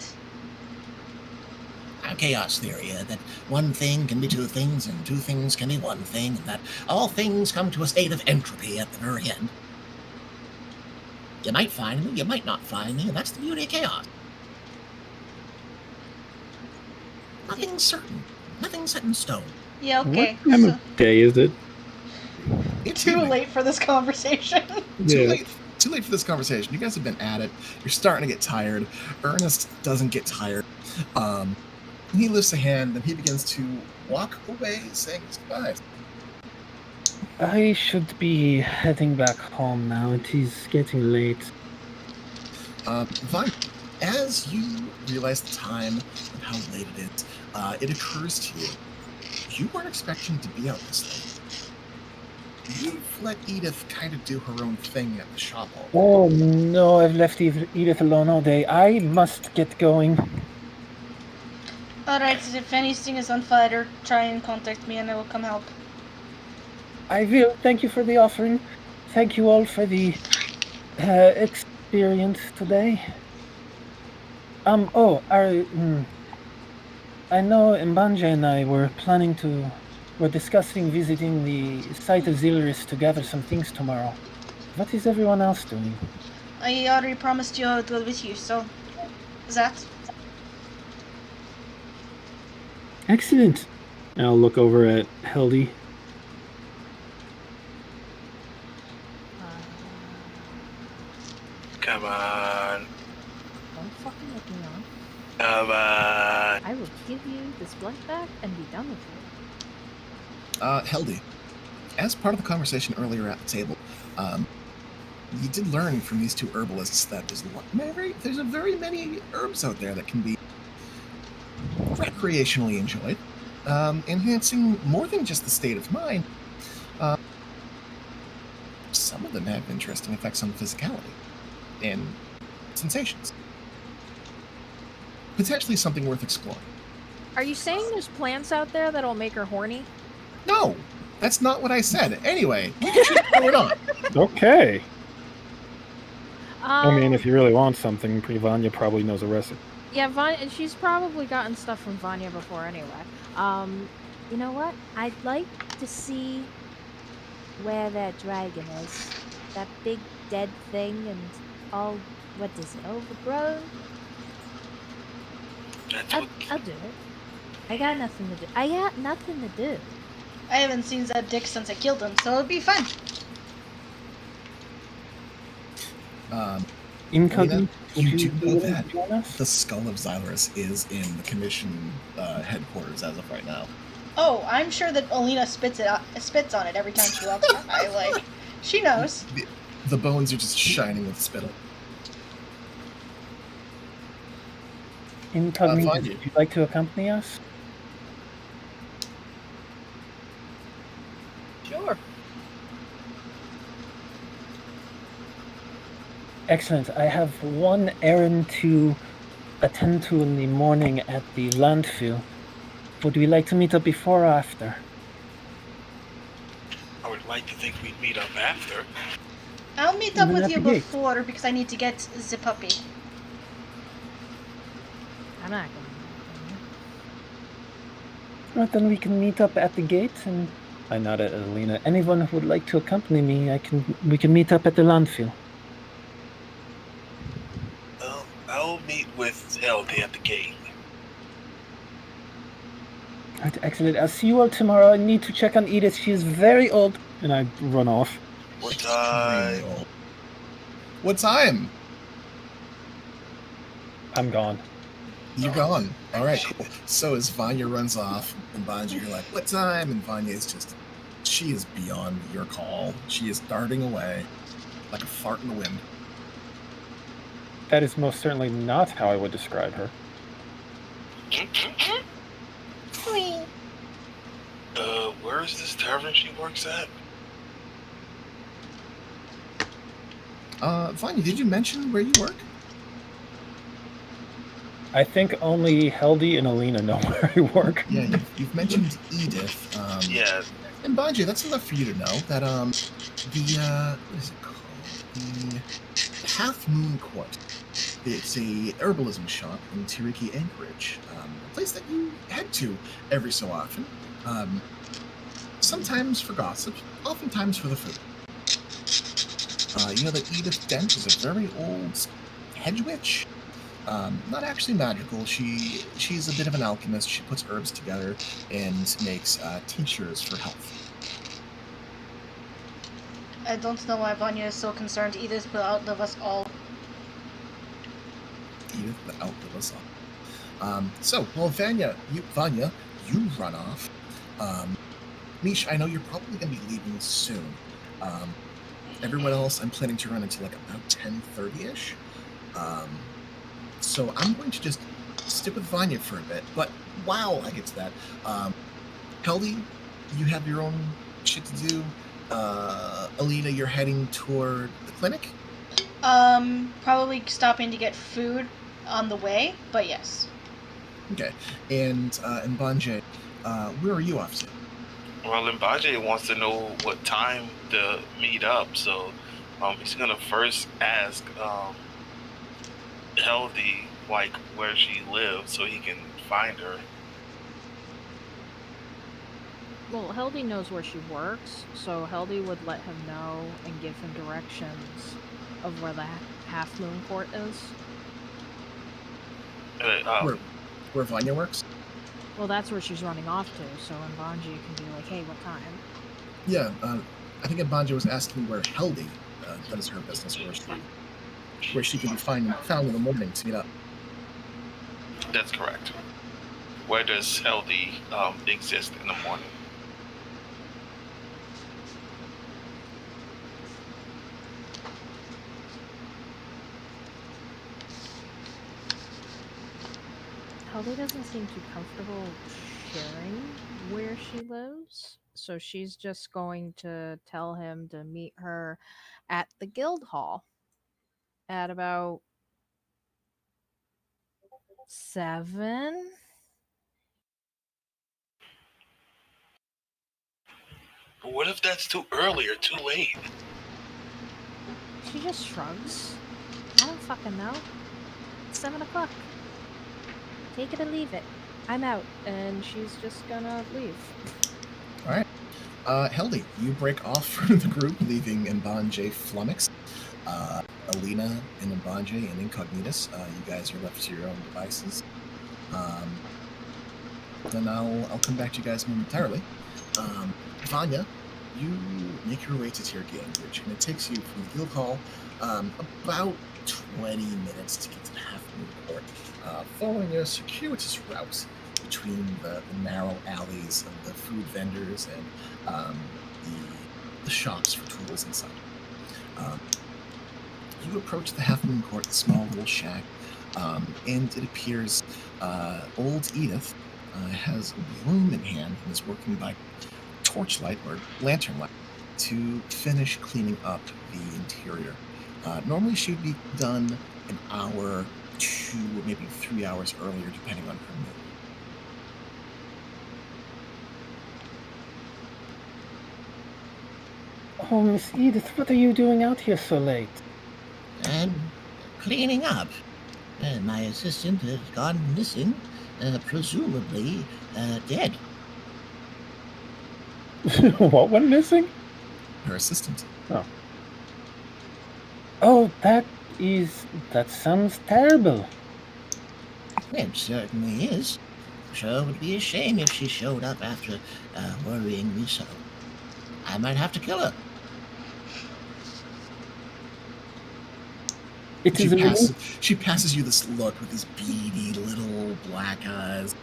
Chaos theory, that one thing can be two things, and two things can be one thing, and that all things come to a state of entropy at the very end. You might find me, you might not find me, and that's the beauty of chaos. Nothing's certain. Nothing's set in stone. Yeah, okay. What time So, of day is it? It's too evening. late for this conversation. Too late for this conversation. You guys have been at it. You're starting to get tired. Ernest doesn't get tired. He lifts a hand and he begins to walk away, saying his goodbyes. I should be heading back home now. It is getting late. Vine, as you realize the time and how late it is, it occurs to you, you weren't expecting to be out this late. You've let Edith kind of do her own thing at the shop all day. Oh no, I've left Edith alone all day. I must get going. Alright, if anything is on fire, try and contact me and I will come help. I will. Thank you for the offering. Thank you all for the experience today. I know Mbanje and I were discussing visiting the site of Zilris to gather some things tomorrow. What is everyone else doing? I already promised you I would go with you, so... that? Excellent. I'll look over at Heldy. Come on. Don't fucking look me on. Come on. I will give you this blunt back and be done with it. Heldy, as part of the conversation earlier at the table, you did learn from these two herbalists that there's very many herbs out there that can be recreationally enjoyed, enhancing more than just the state of mind. Some of them have interesting effects on physicality and sensations. Potentially something worth exploring. Are you saying there's plants out there that'll make her horny? No, that's not what I said. Anyway, we can keep going on. Okay. I mean, Um, if you really want something, Vanya probably knows a recipe. Yeah, Vanya, she's probably gotten stuff from Vanya before anyway. You know what? I'd like to see where that dragon is. That big dead thing and all, what is it, overgrown? That's I'll, what. I'll do it. I got nothing to do. I got nothing to do. I haven't seen that dick since I killed him, so it'll be fun. Incognito, you do know would that join us? the skull of Xylurus is in the commission headquarters as of right now. Oh, I'm sure that Alina spits on it every time she walks by. She knows. The bones are just shining with spittle. Incognito, find would you. you like to accompany us? Sure. Excellent. I have one errand to attend to in the morning at the landfill. Would we like to meet up before or after? I would like to think we'd meet up after. I'll meet up Then with at you the gate. before because I need to get the puppy. I'm not going. Right, then we can meet up at the gate, and I nod at Alina. Anyone who would like to accompany me, we can meet up at the landfill. I'll meet with Heldy at the gate. Right, excellent. I'll see you all tomorrow. I need to check on Edith. She is very old. And I run off. What Extremely time? old. What time? I'm gone. You're gone. All right, cool. So as Vanya runs off, and Bonji, you're like, what time? And Vanya is just, she is beyond your call. She is darting away like a fart in the wind. That is most certainly not how I would describe her. Where is this tavern she works at? Vanya, did you mention where you work? I think only Heldy and Alina know where I work. Yeah, you've mentioned Edith. Yeah, And Bonji, that's enough for you to know that what is it called? The Half Moon Court. It's a herbalism shop in Tiriki Anchorage, a place that you head to every so often. Sometimes for gossip, oftentimes for the food. You know that Edith Dent is a very old hedge witch. Not actually magical. She's a bit of an alchemist. She puts herbs together and makes tinctures for health. I don't know why Vanya is so concerned. Edith will outlive us all. Edith will outlive us all. Well, Vanya, you run off. Mish, I know you're probably going to be leaving soon. Everyone else, I'm planning to run until like about 10:30ish. So I'm going to just stick with Vanya for a bit. But while I get to that, Heldy, you have your own shit to do. Alina, you're heading toward the clinic? Probably stopping to get food on the way, but yes. Okay. And Bonje, where are you off to? well, Mbaje wants to know what time to meet up, so he's gonna first ask Heldy like where she lives so he can find her. Well, Heldy knows where she works, so Heldy would let him know and give him directions of where the Half Moon Court is. Where Vanya works? Well, that's where she's running off to, so Mbanji can be like, hey, what time? Yeah, I think Bonje was asking where Heldy does her business, where she can be found in the morning to meet up. That's correct. Where does Heldy exist in the morning? Heldy doesn't seem too comfortable sharing where she lives, so she's just going to tell him to meet her at the guild hall at about 7. But what if that's too early or too late? She just shrugs. I don't fucking know. It's 7 o'clock. Take it or leave it. I'm out, and she's just gonna leave. All right. Heldy, you break off from the group, leaving Mbanje flummoxed. Alina and Mbanje and Incognitus, you guys are left to your own devices. Then I'll come back to you guys momentarily. Vanya, you make your way to Tiriki Anchorage, and it takes you from the guild hall about 20 minutes to get to the Half Moon Court, following a circuitous route between the narrow alleys of the food vendors and the shops for tools inside. You approach the Half Moon Court, the small little shack, and it appears old Edith has a broom in hand and is working by torchlight or lantern light to finish cleaning up the interior. Normally she'd be done an hour, 2, or maybe 3 hours earlier, depending on her mood. Oh, Miss Edith, what are you doing out here so late? And cleaning up. My assistant has gone missing, presumably dead. What went missing? Her assistant. Oh, that sounds terrible. It certainly is. Sure would be a shame if she showed up after worrying me so. I might have to kill her. It is a relief. She passes you this look with these beady little black eyes.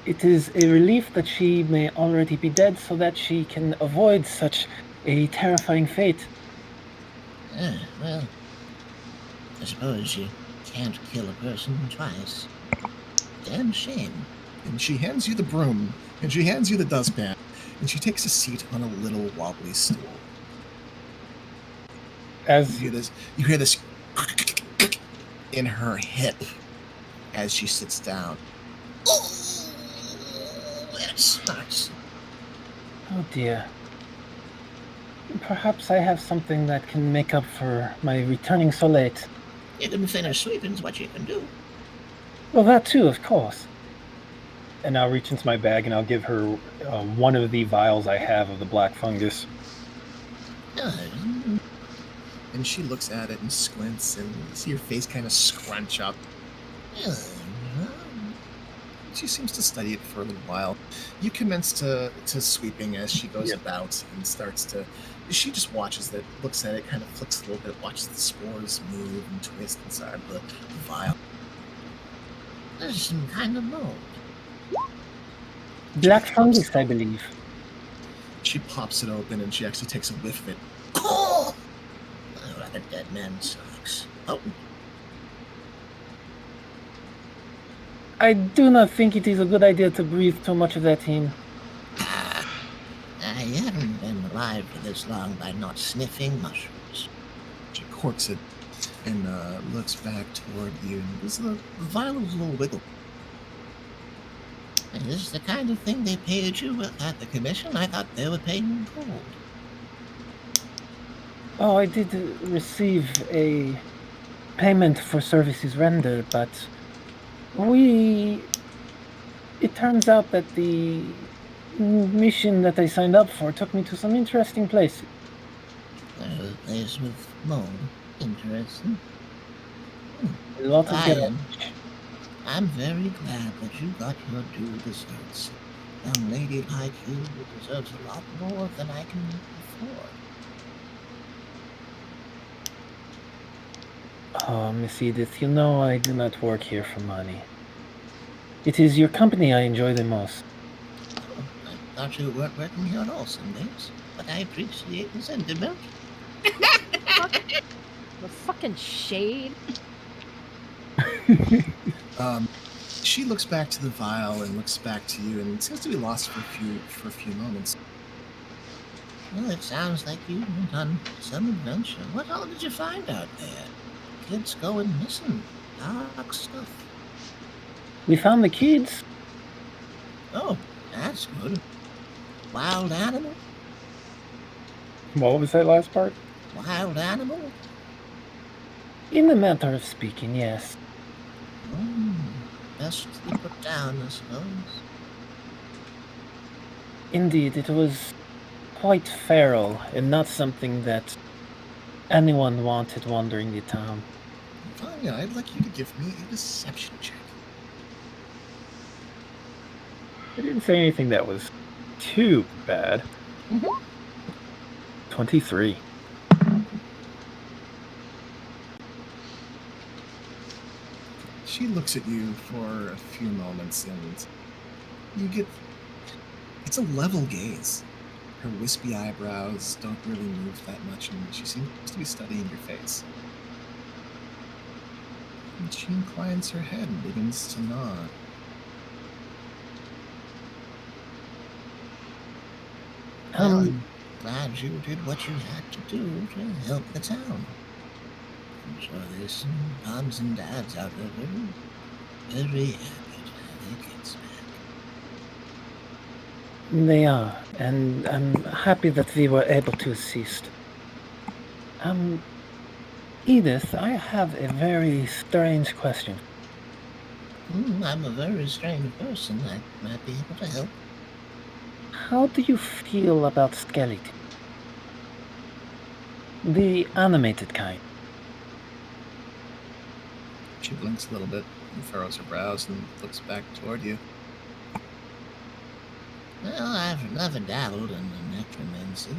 It is a relief that she may already be dead, so that she can avoid such a terrifying fate. Well, I suppose you can't kill a person twice. Damn shame. And she hands you the broom, and she hands you the dustpan, and she takes a seat on a little wobbly stool. As You hear this in her hip as she sits down. Oh, that smarts. oh dear. Perhaps I have something that can make up for my returning so late. You can finish sweeping's what you can do. Well, that too, of course. And I'll reach into my bag and I'll give her one of the vials I have of the black fungus. And she looks at it and squints, and you see her face kind of scrunch up. She seems to study it for a little while. You commence to sweeping as she goes about and starts to... She just watches it, looks at it, kind of flicks a little bit, watches the spores move and twist inside the vial. There's some kind of mold. Black fungus, I believe. She pops it open and she actually takes a whiff of it. Oh, like a dead man sucks. Oh, I do not think it is a good idea to breathe too much of that in. I haven't been alive for this long by not sniffing mushrooms. She corks it and looks back toward you. The vial is a little wiggle. Is this the kind of thing they paid you with at the commission? I thought they were paying in gold. Oh, I did receive a payment for services rendered, but it turns out that the mission that I signed up for took me to some interesting places. A place with mold. Interesting. A lot of get I'm very glad that you got your due deserts. Young lady like you deserves a lot more than I can afford. Oh, Miss Edith, you know I do not work here for money. It is your company I enjoy the most. Oh, I thought you weren't working here at all some days, but I appreciate the sentiment. The fucking shade. She looks back to the vial and looks back to you and seems to be lost for a few moments. Well, it sounds like you went on some adventure. What all did you find out there? Kids going missing. Dark stuff. We found the kids. Oh, that's good. Wild animal? What was that last part? Wild animal? In the matter of speaking, yes. Best to be put down, I suppose. Indeed, it was quite feral and not something that anyone wanted wandering the town. Vanya, I'd like you to give me a deception check. I didn't say anything that was too bad. 23. She looks at you for a few moments and you get... It's a level gaze. Her wispy eyebrows don't really move that much and she seems to be studying your face. And she inclines her head and begins to nod. I'm glad you did what you had to do to help the town. So there's some moms and dads out there very, very happy to have their kids back. They are, and I'm happy that we were able to assist. Edith, I have a very strange question. I'm a very strange person. I might be able to help. How do you feel about skeleton? The animated kind. She blinks a little bit and furrows her brows and looks back toward you. Well, I've never dabbled in the necromancy.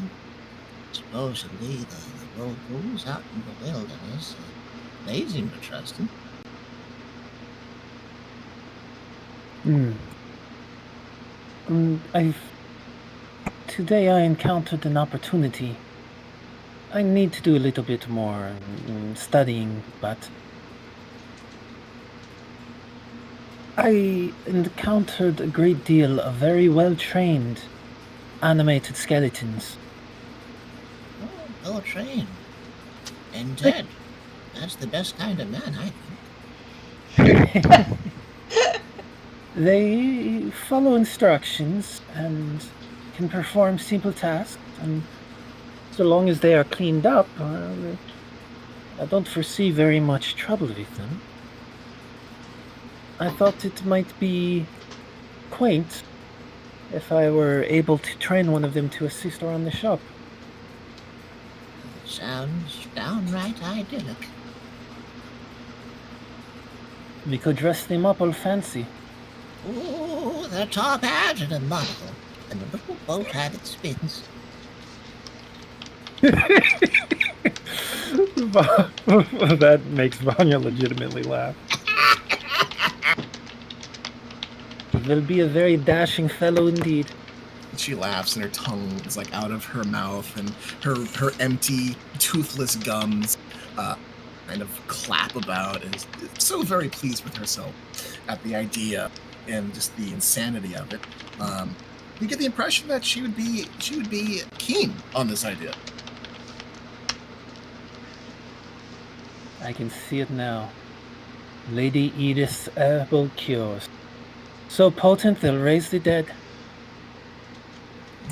Supposedly, the locals out in the wilderness, they seem to trust him. Today I encountered an opportunity. I need to do a little bit more studying, but I encountered a great deal of very well-trained animated skeletons. Oh, well trained. And dead. That's the best kind of man, I think. They follow instructions and can perform simple tasks, and so long as they are cleaned up, I don't foresee very much trouble with them. I thought it might be quaint if I were able to train one of them to assist around the shop. Sounds downright idyllic. We could dress them up all fancy. Ooh, the top hat and a monocle, and a little boat hat that spins. That makes Vanya legitimately laugh. He will be a very dashing fellow indeed. She laughs and her tongue is like out of her mouth and her empty, toothless gums kind of clap about and is so very pleased with herself at the idea and just the insanity of it. You get the impression that she would be keen on this idea. I can see it now. Lady Edith's herbal cures. So potent they'll raise the dead.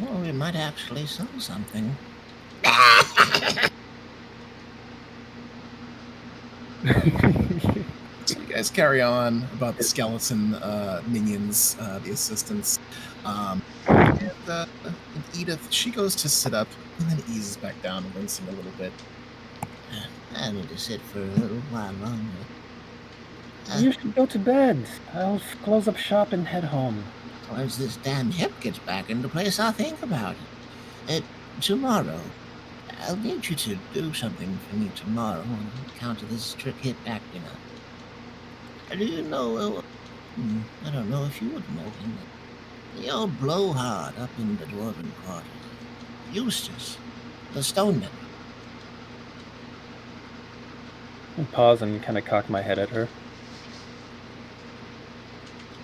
Well, we might actually sell something. So you guys carry on about the skeleton minions, the assistants. And Edith, she goes to sit up and then eases back down, wincing a little bit. I need to sit for a little while longer. You should go to bed. I'll close up shop and head home. Once this damn hip gets back into place, I'll think about it. Tomorrow, I'll need you to do something for me tomorrow on account of this trick hip acting up. Do you know, I don't know if you would know him, the old blowhard up in the dwarven quarter. Eustace, the stoneman. I pause and kind of cock my head at her.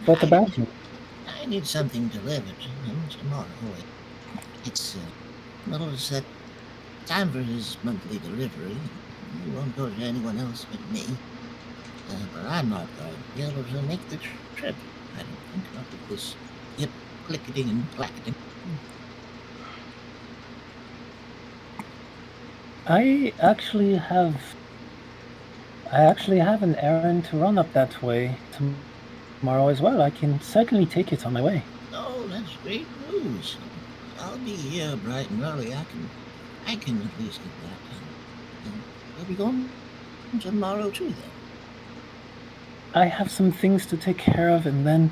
What about you? I need something delivered tomorrow. It's that time for his monthly delivery. He won't go to anyone else but me. But I'm not going to be able to make the trip. I don't think not with this hip clicketing and clacketing. I actually have an errand to run up that way tomorrow as well. I can certainly take it on my way. Oh, that's great news. I'll be here bright and early. I can at least get that done. And we'll be going tomorrow too then. I have some things to take care of, and then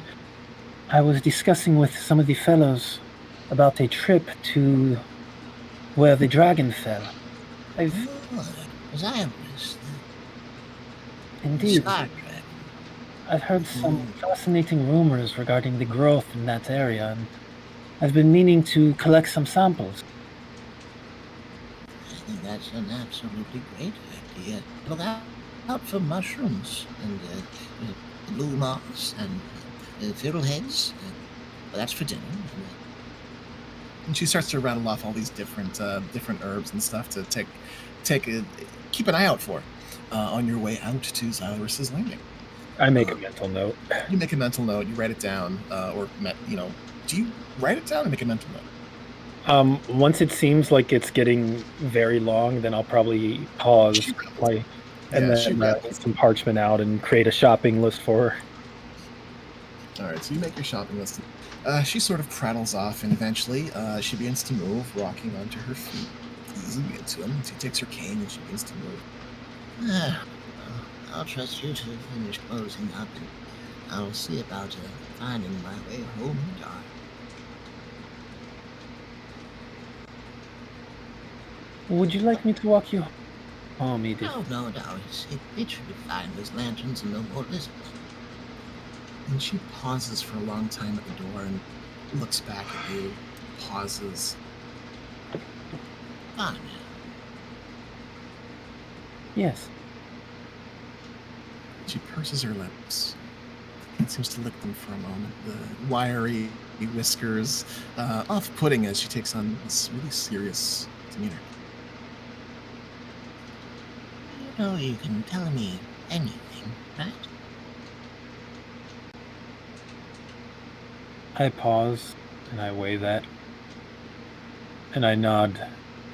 I was discussing with some of the fellows about a trip to where the dragon fell. Osiris. Indeed. Star Dragon. I've heard some fascinating rumors regarding the growth in that area, and I've been meaning to collect some samples. I think that's an absolutely great idea. Look out for mushrooms and blue moss and fiddleheads. Well, that's for dinner. And she starts to rattle off all these different herbs and stuff to keep an eye out for. on your way out to Xylurus's Landing. I make a mental note. You make a mental note. You write it down, do you write it down or make a mental note? Once it seems like it's getting very long, then I'll probably pause, and then get some parchment out and create a shopping list for her. All right, so you make your shopping list. She sort of prattles off, and eventually she begins to move, rocking onto her feet, easing into him. She takes her cane and she begins to move. I'll trust you to finish closing up, and I'll see about finding my way home in the dark. Would you like me to walk you home, Edith? No. It should be fine. There's lanterns and no more lizards. And she pauses for a long time at the door and looks back at you, pauses. Fine. Yes. She purses her lips and seems to lick them for a moment. The wiry whiskers off-putting as she takes on this really serious demeanor. You know you can tell me anything, right? I pause and I weigh that, and I nod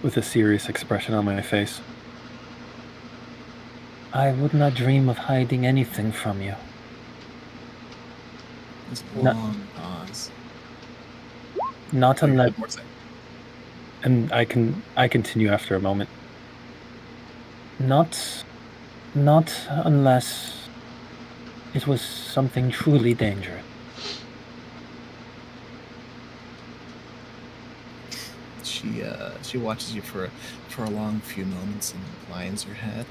with a serious expression on my face. I would not dream of hiding anything from you. This long pause. Not unless, and I continue after a moment. Not unless it was something truly dangerous. She watches you for a long few moments and inclines her head.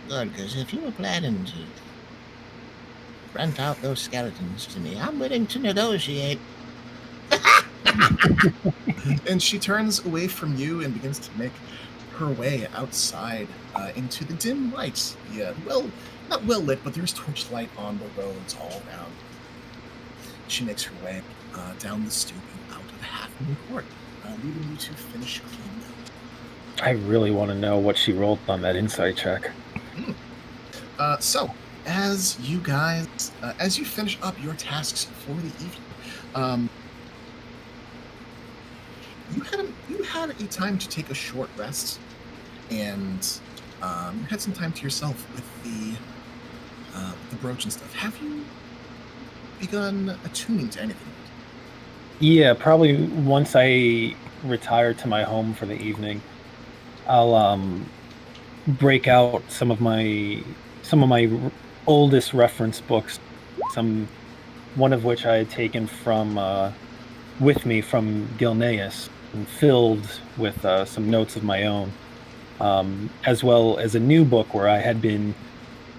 Good, because if you were planning to rent out those skeletons to me, I'm willing to negotiate. And she turns away from you and begins to make her way outside into the dim light. Yeah, not well lit, but there's torchlight on the roads all around. She makes her way down the stoop and out of the Half Moon Court, leaving you to finish cleaning up. I really want to know what she rolled on that insight check. So, as you guys, as you finish up your tasks for the evening, you had a time to take a short rest, and you had some time to yourself with the brooch and stuff. Have you begun attuning to anything? Yeah, probably once I retire to my home for the evening, I'll break out some of my oldest reference books, one of which I had taken from with me from Gilneas and filled with some notes of my own, as well as a new book where I had been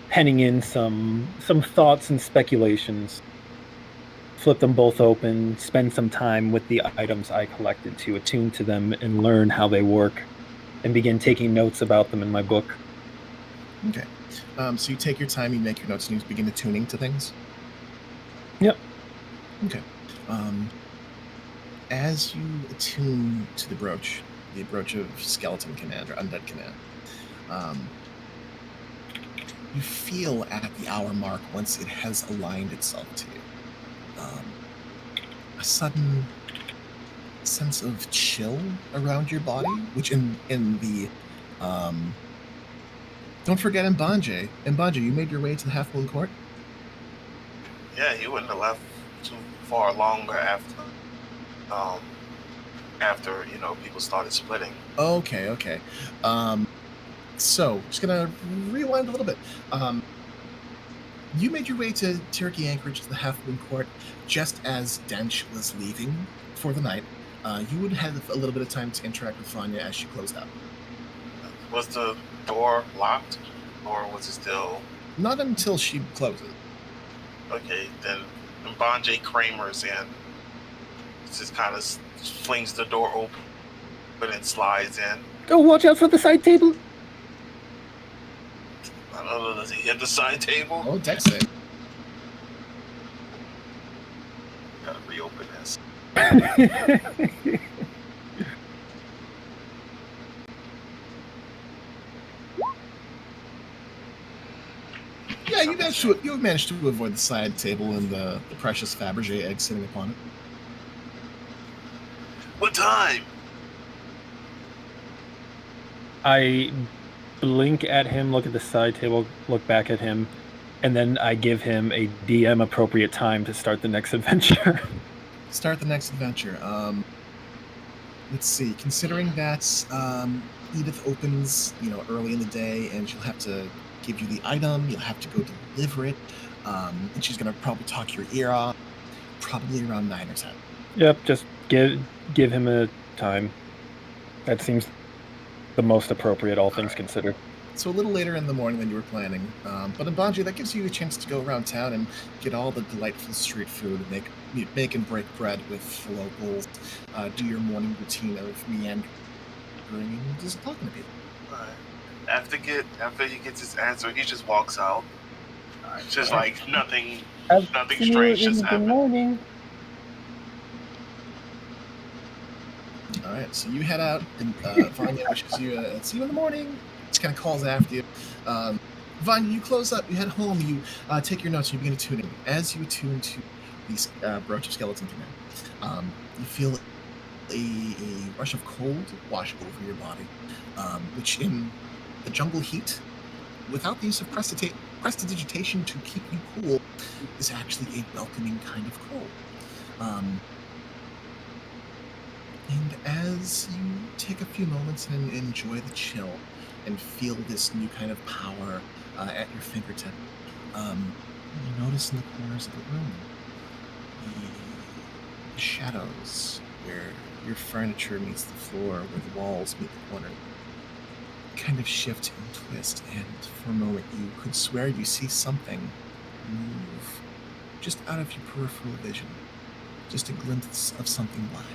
penning in some thoughts and speculations. Flip them both open, spend some time with the items I collected to attune to them and learn how they work, and begin taking notes about them in my book. Okay. So you take your time, you make your notes, and you begin attuning to things? Yep. Okay. As you attune to the brooch of Skeleton Command, or Undead Command, you feel at the hour mark, once it has aligned itself to you, a sudden sense of chill around your body, which in the don't forget Mbanje, you made your way to the Half Moon Court? Yeah, he wouldn't have left too far longer after people started splitting. Okay. So just gonna rewind a little bit. You made your way to Turkey Anchorage to the Half Moon Court just as Dench was leaving for the night. You would have a little bit of time to interact with Vanya as she closed up. Was the door locked, or was it still? Not until she closes. Okay, then Mbanje Kramer's in. Just kind of flings the door open and slides in. Oh, watch out for the side table! I don't know, does he hit the side table? Oh, Dex it. Gotta reopen this. Yeah, you managed to avoid the side table and the precious Fabergé egg sitting upon it. What time? I blink at him, look at the side table, look back at him, and then I give him a DM appropriate time to start the next adventure. Start the next adventure. Let's see. Considering that Edith opens, early in the day, and she'll have to give you the item. You'll have to go deliver it, and she's gonna probably talk your ear off. Probably around 9 or 10. Yep, just give him a time. That seems the most appropriate, all things considered. So a little later in the morning than you were planning. But in Banji, that gives you a chance to go around town and get all the delightful street food, make and break bread with the locals, do your morning routine of meandering and just talking to people. After he gets his answer, he just walks out. It's just like nothing strange just happened. Morning. All right, so you head out, and Vanya wishes you see you in the morning. Just kind of calls after you. Vanya, you close up, you head home, you take your notes, and you begin tuning. As you tune to these brooch of skeleton command, you feel a rush of cold wash over your body, which in the jungle heat, without the use of prestidigitation to keep you cool, is actually a welcoming kind of cold. And as you take a few moments and enjoy the chill and feel this new kind of power at your fingertip, you notice in the corners of the room the shadows where your furniture meets the floor, where the walls meet the corner, kind of shift and twist, and for a moment you could swear you see something move just out of your peripheral vision, just a glimpse of something black.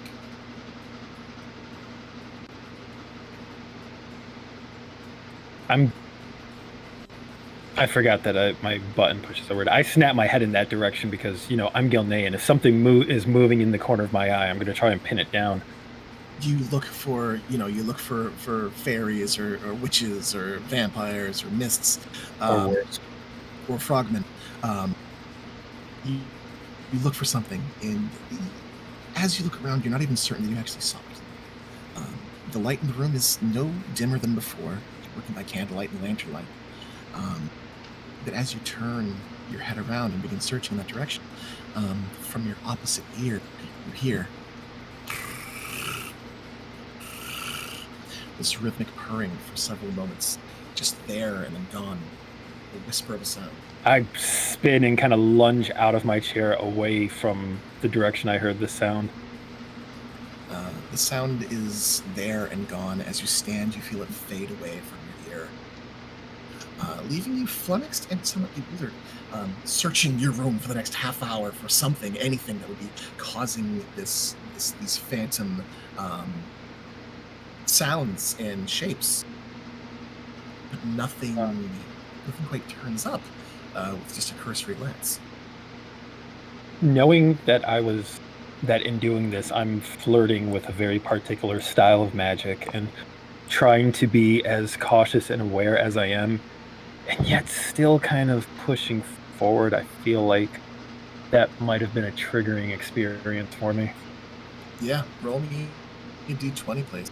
I forgot that my button pushes over. I snap my head in that direction because, I'm Gilnean. If something is moving in the corner of my eye, I'm going to try and pin it down. You look for, for fairies or witches or vampires or mists, or frogmen. You look for something, and as you look around, you're not even certain that you actually saw it. The light in the room is no dimmer than before, working by candlelight and lantern light. But as you turn your head around and begin searching in that direction, from your opposite ear, you hear this rhythmic purring for several moments, just there and then gone, a whisper of a sound. I spin and kind of lunge out of my chair away from the direction I heard the sound. The sound is there and gone. As you stand, you feel it fade away from your ear, leaving you flummoxed and somewhat bewildered, searching your room for the next half hour for anything that would be causing these phantom sounds and shapes. But nothing quite turns up with just a cursory glance. Knowing that in doing this, I'm flirting with a very particular style of magic and trying to be as cautious and aware as I am, and yet still kind of pushing forward, I feel like that might have been a triggering experience for me. Yeah, roll me a d20, please.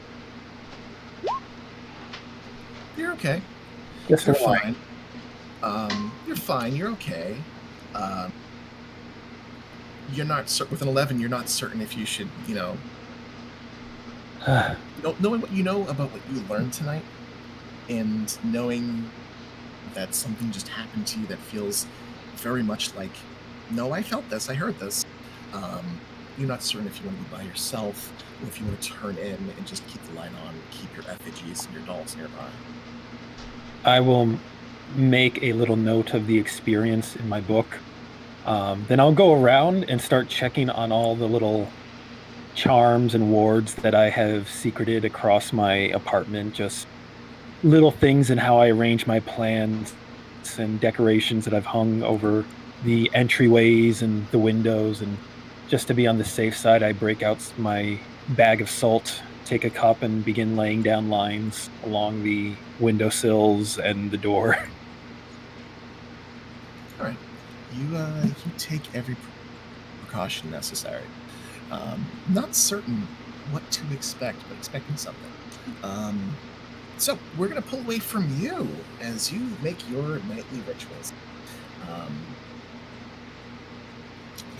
You're okay. Yes, You're fine. You're fine. You're okay. You're not with an 11. You're not certain if you should, knowing what you know about what you learned tonight, and knowing that something just happened to you that feels very much like, no, I felt this. I heard this. You're not certain if you want to be by yourself or if you want to turn in and just keep the light on, keep your effigies and your dolls nearby. I will make a little note of the experience in my book. Then I'll go around and start checking on all the little charms and wards that I have secreted across my apartment, just little things in how I arrange my plans and decorations that I've hung over the entryways and the windows. And just to be on the safe side, I break out my bag of salt, take a cup, and begin laying down lines along the windowsills and the door. All right. You take every precaution necessary. Not certain what to expect, but expecting something. So we're gonna pull away from you as you make your nightly rituals.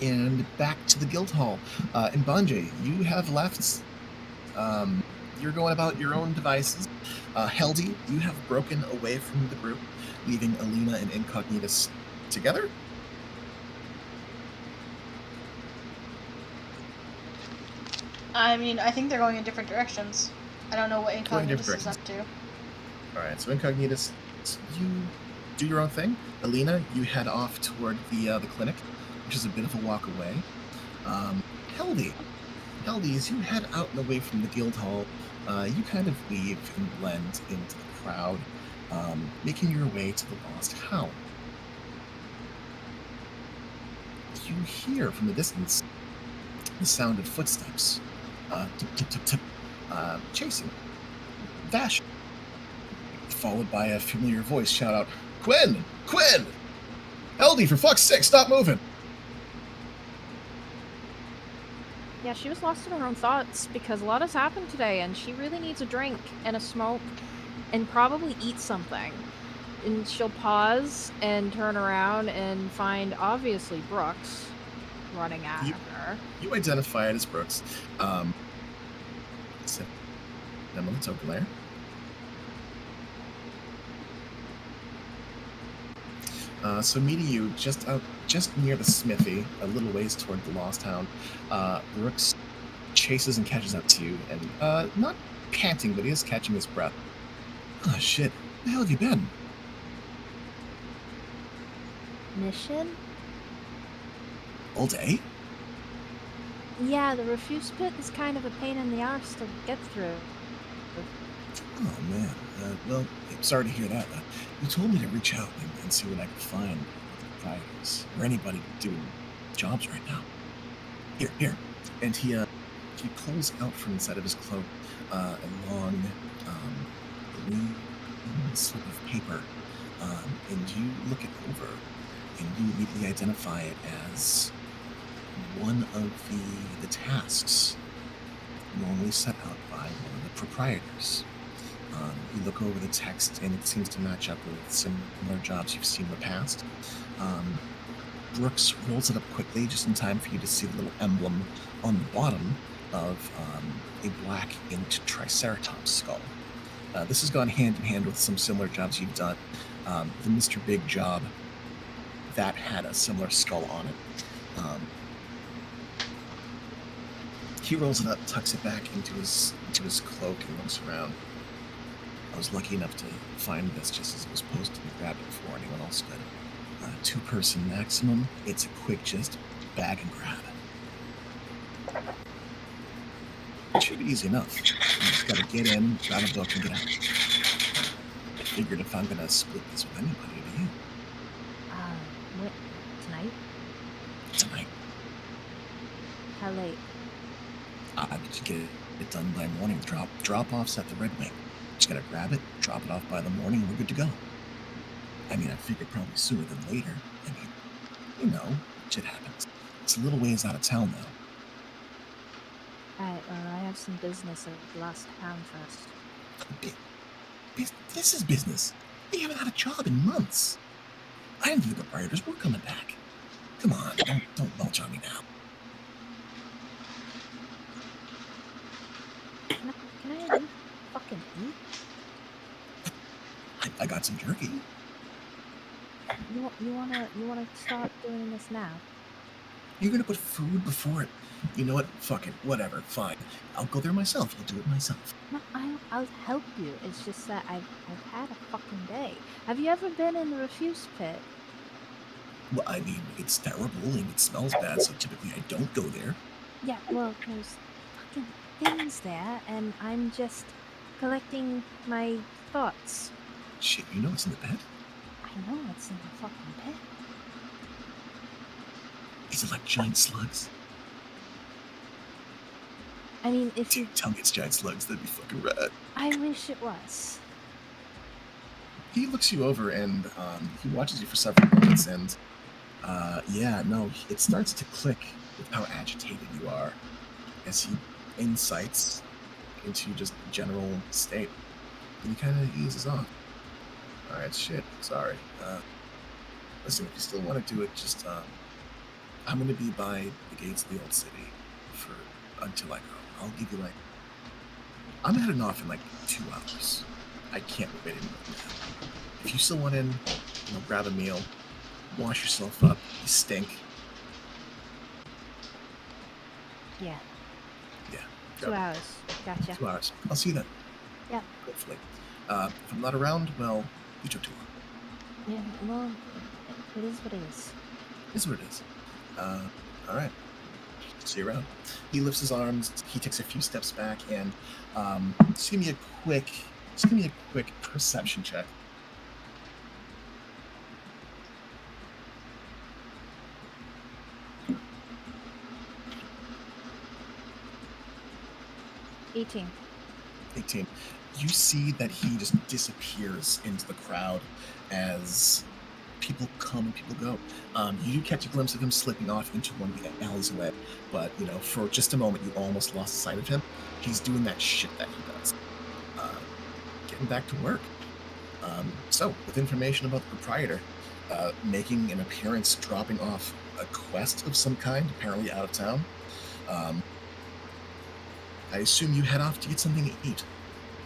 And back to the guild hall. And Banjay, you have left. You're going about your own devices. Heldy, you have broken away from the group, leaving Alina and Incognitus together. I mean, I think they're going in different directions. I don't know what Going Incognitus different is up to. All right, so Incognitus, you do your own thing. Alina, you head off toward the clinic, which is a bit of a walk away. Heldy, as you head out and away from the guild hall, you kind of weave and blend into the crowd, making your way to the lost hound. You hear from the distance the sound of footsteps, tip, tip, tip, tip, chasing, dashing, followed by a familiar voice shout out, Quinn! Heldy, for fuck's sake, stop moving! Yeah, she was lost in her own thoughts because a lot has happened today and she really needs a drink and a smoke and probably eat something. And she'll pause and turn around and find, obviously, Brooks running at her. You identify it as Brooks. Emily Tokelair. So meeting you just near the smithy, a little ways toward the Lost Hound, Brooks chases and catches up to you, and not panting, but he is catching his breath. Oh shit! Where the hell have you been? Mission? All day? Yeah, the refuse pit is kind of a pain in the arse to get through. Oh man. Well, I'm sorry to hear that. You told me to reach out and see what I could find with the proprietors or anybody doing jobs right now. Here, and he pulls out from inside of his cloak a long green slip of paper, and you look it over, and you immediately identify it as one of the tasks normally set out by one of the proprietors. You look over the text, and it seems to match up with similar jobs you've seen in the past. Brooks rolls it up quickly, just in time for you to see the little emblem on the bottom of a black inked Triceratops skull. This has gone hand in hand with some similar jobs you've done. The Mr. Big job, that had a similar skull on it. He rolls it up, tucks it back into his cloak, and looks around. I was lucky enough to find this just as it was posted and grabbed it before anyone else could. 2-person maximum. It's a quick just bag and grab. It should be easy enough. You just gotta get in, grab a book, and get out. I figured if I'm gonna split this with anybody, it'd be you. What? Tonight? Tonight. How late? Did you get it done by morning? Drop-offs at the Red Wing. Just gotta grab it, drop it off by the morning, and we're good to go. I mean, I figured probably sooner than later. I mean, you know, shit happens. It's a little ways out of town, though. Alright, well, I have some business at the Lost Town first. This is business. We haven't had a job in months. I didn't think the proprietors were coming back. Come on, don't mulch on me now. Can I fucking eat? I got some jerky. You wanna start doing this now? You're gonna put food before it. You know what? Fuck it. Whatever. Fine. I'll go there myself. I'll do it myself. No, I'll help you. It's just that I've had a fucking day. Have you ever been in the refuse pit? Well, I mean, it's terrible and it smells bad, so typically I don't go there. Yeah, well, there's fucking things there, and I'm just collecting my thoughts. Shit, you know it's in the bed? I know it's in the fucking pit. Is it like giant slugs? I mean, if you... Tell me it's giant slugs, that'd be fucking rad. I wish it was. he looks you over and he watches you for several minutes, and it starts to click with how agitated you are as he insights into just general state. And he kind of eases off. All right, shit. Sorry. Listen, if you still want to do it, just I'm gonna be by the gates of the old city until I go. I'll give you I'm heading off in 2 hours. I can't wait anymore. If you still want in, grab a meal, wash yourself up. You stink. Yeah. Yeah. 2 hours. Gotcha. 2 hours. I'll see you then. Yeah. Hopefully. If I'm not around, well, you took too long. Yeah, well, it is what it is. It is what it is. All right. See you around. He lifts his arms. He takes a few steps back, and just give me a quick perception check. $18. 18. You see that he just disappears into the crowd as people come and people go. You do catch a glimpse of him slipping off into one of the alleys away, but for just a moment you almost lost sight of him. He's doing that shit that he does. Getting back to work. So, with information about the proprietor making an appearance, dropping off a quest of some kind, apparently out of town, I assume you head off to get something to eat.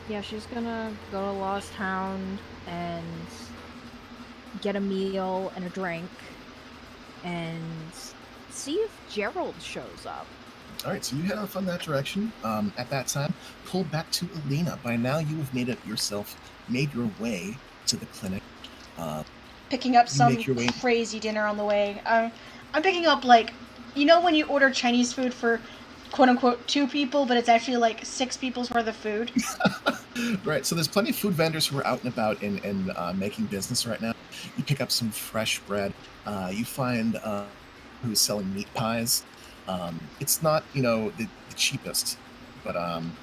Yeah, she's gonna go to Lost Hound and get a meal and a drink and see if Gerald shows up. All right, so you head off on that direction. At that time, pull back to Alina. By now, you have made your way to the clinic. Picking up some make your way- crazy dinner on the way. I'm picking up when you order Chinese food for quote-unquote 2 people, but it's actually 6 people's worth of food. Right, so there's plenty of food vendors who are out and about and making business right now. You pick up some fresh bread. You find who's selling meat pies. It's not, the cheapest, but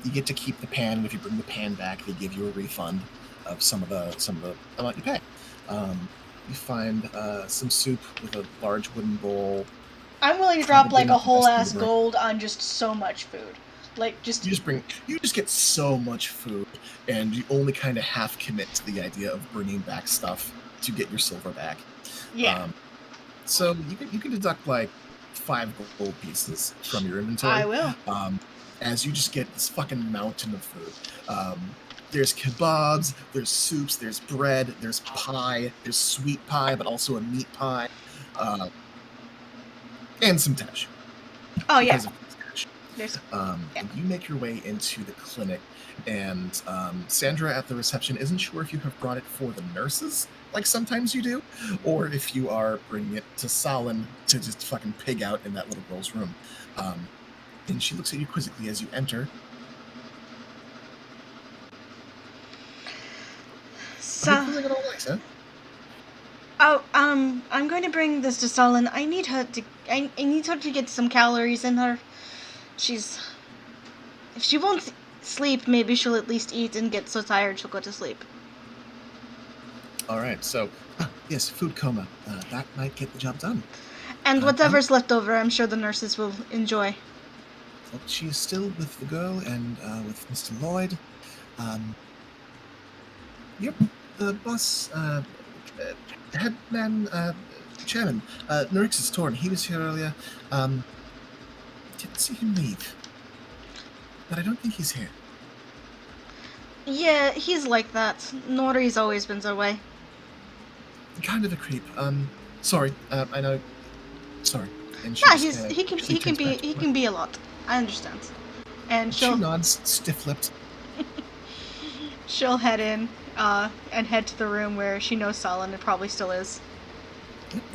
you get to keep the pan, and if you bring the pan back, they give you a refund of some of the amount you pay. You find some soup with a large wooden bowl. I'm willing to drop Probably a not the whole best ass food, right? gold on just so much food. You just get so much food, and you only kind of half commit to the idea of bringing back stuff to get your silver back. Yeah. So you can deduct 5 gold pieces from your inventory. I will. As you just get this fucking mountain of food. There's kebabs, there's soups, there's bread, there's pie, there's sweet pie, but also a meat pie, and some tash. Oh yeah. Because of tash. There's And you make your way into the clinic, and Sandra at the reception isn't sure if you have brought it for the nurses, like sometimes you do, or if you are bringing it to Solon to just fucking pig out in that little girl's room. And she looks at you quizzically as you enter. so. Huh? Oh, I'm going to bring this to Solon. I need her to get some calories in her. If she won't sleep, maybe she'll at least eat and get so tired she'll go to sleep. All right, so yes, food coma. That might get the job done. And whatever's left over, I'm sure the nurses will enjoy. Well, she's still with the girl and with Mr. Lloyd. Yep, the boss, headman, chairman, Norix's Torn. He was here earlier. Didn't see him leave, but I don't think he's here. Yeah, he's like that. Nori's always been that way. Kind of a creep. Sorry. I know. Sorry. And Yeah, just he can be a lot. I understand. And She nods, stiff-lipped. she'll head in and head to the room where she knows Solon probably still is.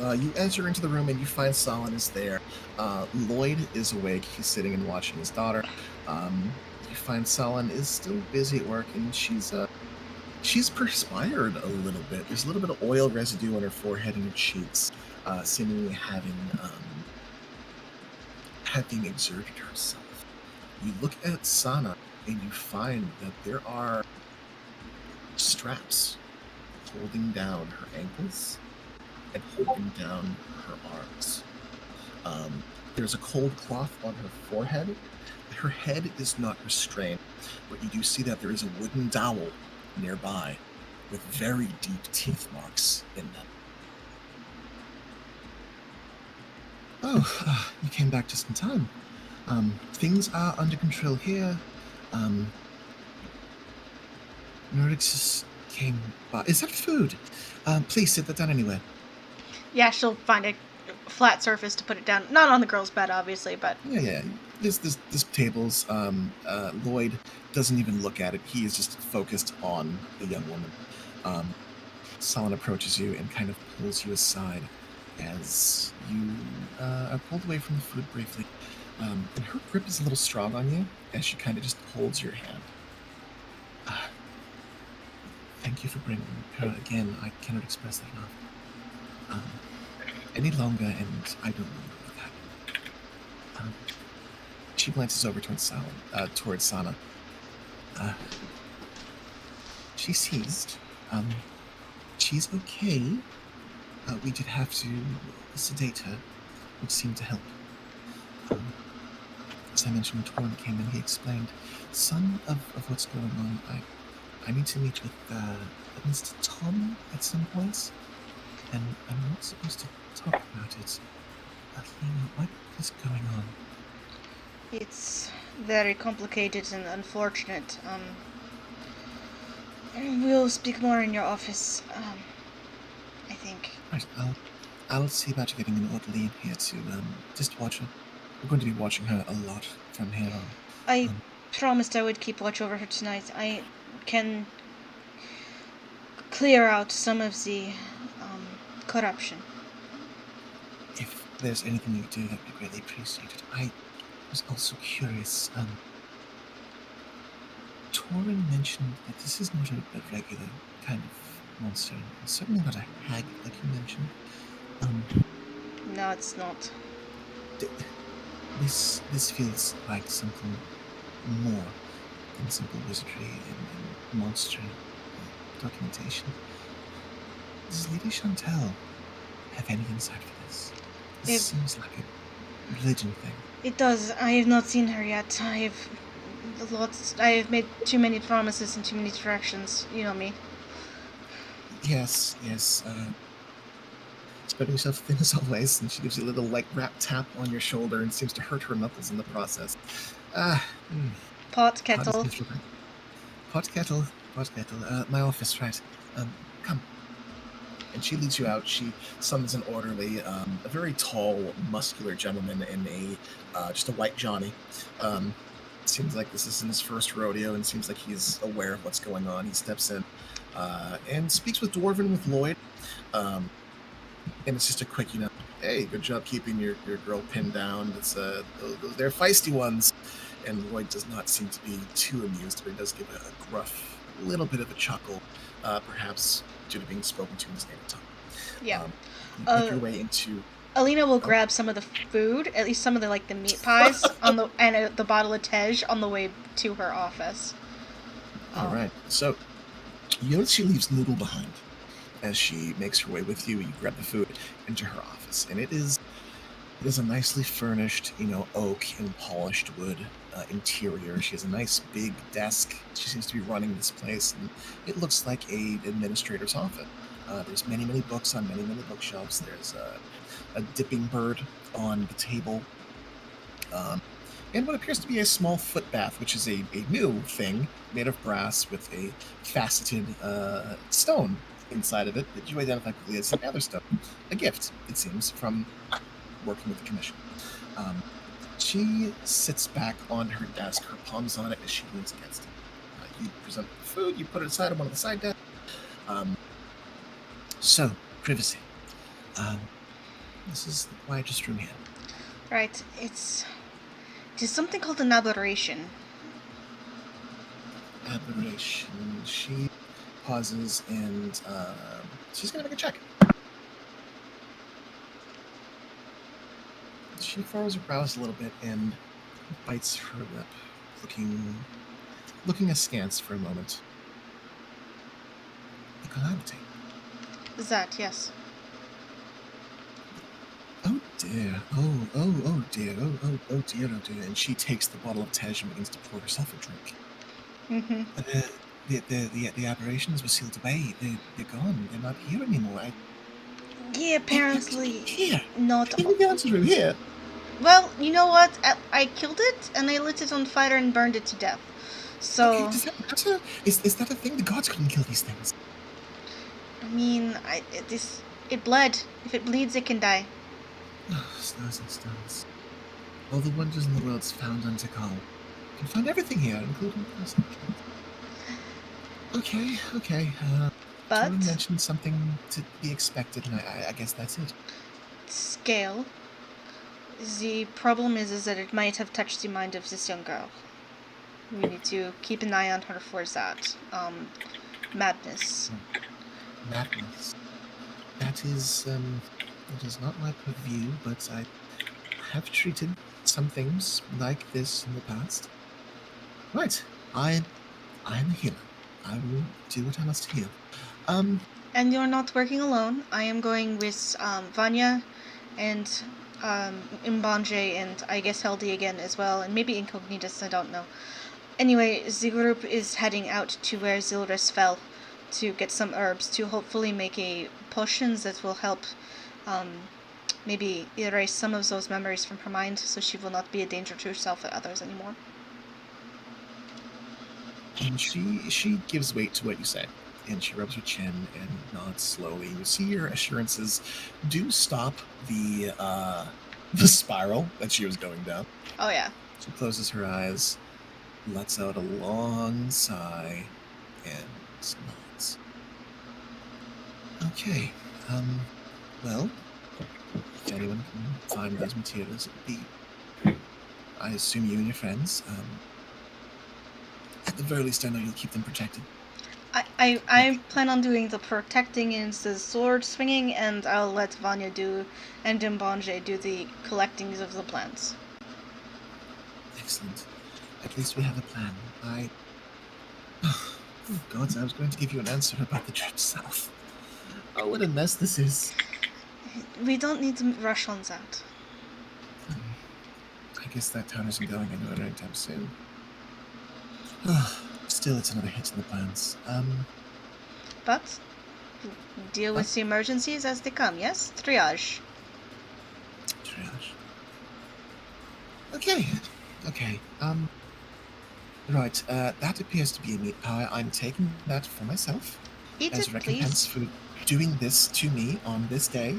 You enter into the room and you find Solon is there. Lloyd is awake. He's sitting and watching his daughter. You find Solon is still busy at work, and she's perspired a little bit. There's a little bit of oil residue on her forehead and her cheeks, seemingly having exerted herself. You look at Sana and you find that there are straps holding down her ankles and holding down her arms. There's a cold cloth on her forehead. Her head is not restrained, but you do see that there is a wooden dowel nearby with very deep teeth marks in them. Oh, you came back just in time. Things are under control here. Nordix came by. Is that food? Please sit that down anywhere. Yeah, she'll find a flat surface to put it down. Not on the girl's bed, obviously, but Yeah. This tables. Lloyd doesn't even look at it. He is just focused on the young woman. Solon approaches you and kind of pulls you aside as you are pulled away from the food briefly. And her grip is a little strong on you as she kind of just holds your hand. Thank you for bringing her again. I cannot express that enough. Any longer, and I don't know what happened. She glances over towards Sana. She seized. She's okay. We did have to sedate her, which seemed to help. As I mentioned, when Torn came in, he explained some of what's going on. I need to meet with Mr. Tom at some point, and I'm not supposed to talk about it. Athena, what is going on? it's very complicated and unfortunate. We'll speak more in your office, I think. Right, I'll see about you getting an orderly in here to just watch her. We're going to be watching her a lot from here on. I promised I would keep watch over her tonight. I can clear out some of the corruption. If there's anything you do, that'd be greatly appreciated. I was also curious. Torin mentioned that this is not a regular kind of monster, and certainly not a hag like you mentioned. No, it's not. This feels like something more than simple wizardry and monster documentation. Does Lady Chantel have any insight for this? This seems like a religion thing. It does. I have not seen her yet. I have made too many promises in too many directions. You know me. Yes. Spreading yourself thin as always, and she gives you a little rap tap on your shoulder and seems to hurt her knuckles in the process. Pot kettle. Pot kettle. My office, right? Come. And she leads you out. She summons an orderly, a very tall, muscular gentleman in just a white Johnny. Seems like this isn't his first rodeo, and seems like he's aware of what's going on. He steps in and speaks with Dwarven with Lloyd. And it's just a quick, hey, good job keeping your girl pinned down. It's they're feisty ones. And Lloyd does not seem to be too amused, but he does give a gruff, little bit of a chuckle, perhaps due to being spoken to in his native tongue. Yeah. You make your way into. Alina will grab some of the food, at least some of the meat pies, and the bottle of Tej on the way to her office. All right. So you notice she leaves Noodle behind. As she makes her way with you, you grab the food into her office, and it is a nicely furnished, oak and polished wood interior. She has a nice big desk. She seems to be running this place, and it looks like a administrator's office. There's many books on many bookshelves. There's a dipping bird on the table, and what appears to be a small foot bath, which is a new thing made of brass with a faceted stone inside of it that you identify quickly as another stone. A gift, it seems, from working with the commission. She sits back on her desk, her palms on it as she leans against it. You present the food, you put it aside on one of the side desks. So, privacy. This is the quietest room here. Right, it is something called an aberration. Aberration. She pauses and she's going to make a check. She furrows her brows a little bit and bites her lip, looking askance for a moment. A calamity. That, yes. Oh dear. Oh dear. Oh dear. Oh dear. And she takes the bottle of Tej and begins to pour herself a drink. The apparitions were sealed away. They're gone. They're not here anymore. Yeah, apparently Here. not. In the answer room here. Well, you know what? I killed it and I lit it on fire and burned it to death. So, Okay, does that matter? Is that a thing? The gods couldn't kill these things. I mean, it bled. If it bleeds, it can die. Stars and stones. All the wonders in the world's found on Tikal. You can find everything here, including us. Okay. But Someone mentioned something to be expected, and I guess that's it. scale. The problem is that it might have touched the mind of this young girl. We need to keep an eye on her for that. Madness. Madness. That is not my purview, but I have treated some things like this in the past. Right. I'm a healer. I will do what I must to heal. And you're not working alone. I am going with Vanya and Mbanje and I guess Heldi again as well, and maybe Incognitus, I don't know. Anyway, the group is heading out to where Zilris fell to get some herbs to hopefully make a potion that will help maybe erase some of those memories from her mind so she will not be a danger to herself and others anymore. And she gives weight to what you say, and she rubs her chin and nods slowly. You see her assurances do stop the spiral that she was going down. Oh yeah. She closes her eyes, lets out a long sigh, and nods. Okay, well, if anyone can find those materials, it would be, I assume, you and your friends. At the very least, I know you'll keep them protected. I plan on doing the protecting and the sword swinging, and I'll let Vanya and Mbanje do the collectings of the plants. Excellent. At least we have a plan. Oh, God, I was going to give you an answer about the trip south. Oh, what a mess this is. We don't need to rush on that. I guess that town isn't going anywhere anytime soon. Still, it's another hit in the plans. But deal with the emergencies as they come, yes? Triage. Okay. Right, that appears to be a meat pie. I'm taking that for myself. Eat as it, recompense please. for doing this to me on this day.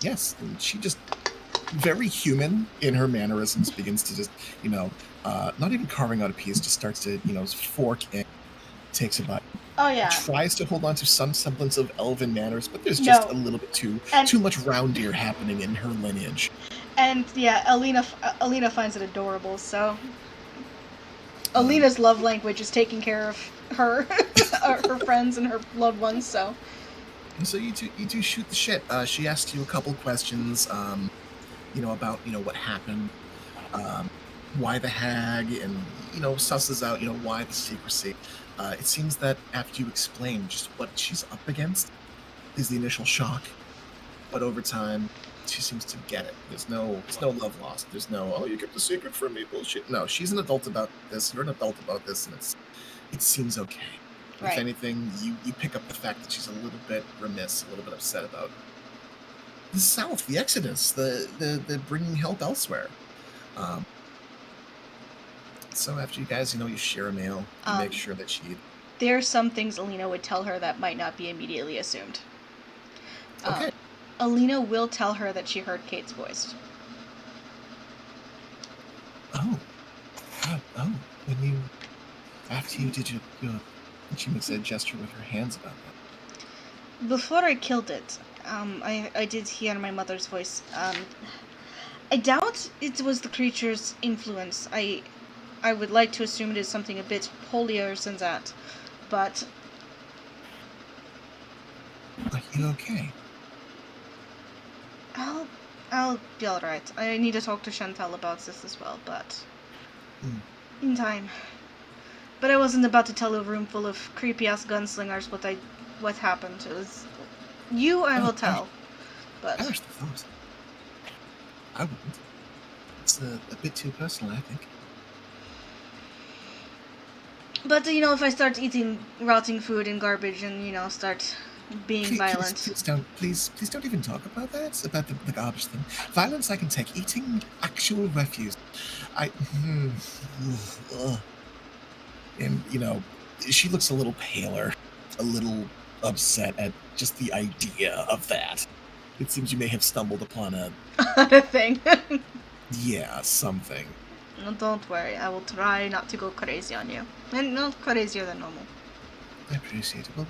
Yes, she just very human in her mannerisms begins to just, not even carving out a piece, just starts to, fork in, takes a bite. Oh yeah. Tries to hold on to some semblance of elven manners, but there's just a little bit too much round-ear happening in her lineage. And yeah, Alina finds it adorable, so Alina's love language is taking care of her her friends and her loved ones, so. And so you two shoot the shit. She asked you a couple questions, about, what happened, why the hag, and, susses out, why the secrecy. It seems that after you explain just what she's up against is the initial shock, but over time, she seems to get it. There's no love lost. There's no, oh, you kept the secret from me bullshit. No, she's an adult about this. You're an adult about this, and it seems okay. Right. If anything, you pick up the fact that she's a little bit remiss, a little bit upset about the South, the Exodus, the bringing help elsewhere. So after you guys, you share a meal, you make sure that she... There are some things Alina would tell her that might not be immediately assumed. Okay. Alina will tell her that she heard Kate's voice. Oh. After you did your she makes a gesture with her hands about that. Before I killed it, I did hear my mother's voice. I doubt it was the creature's influence. I would like to assume it is something a bit holier than that, but... Are you okay? I'll be alright. I need to talk to Chantal about this as well, but... in time. But I wasn't about to tell a room full of creepy-ass gunslingers what I what happened. It was you. I will tell, but Perish the thought. I wouldn't. It's a bit too personal, I think. But if I start eating rotting food and garbage and start being violent. Please don't even talk about that. About the garbage thing. Violence I can take. Eating actual refuse, and she looks a little paler, a little upset at just the idea of that. It seems you may have stumbled upon a thing. Something. No, don't worry. I will try not to go crazy on you, and not crazier than normal. I appreciate it. Well,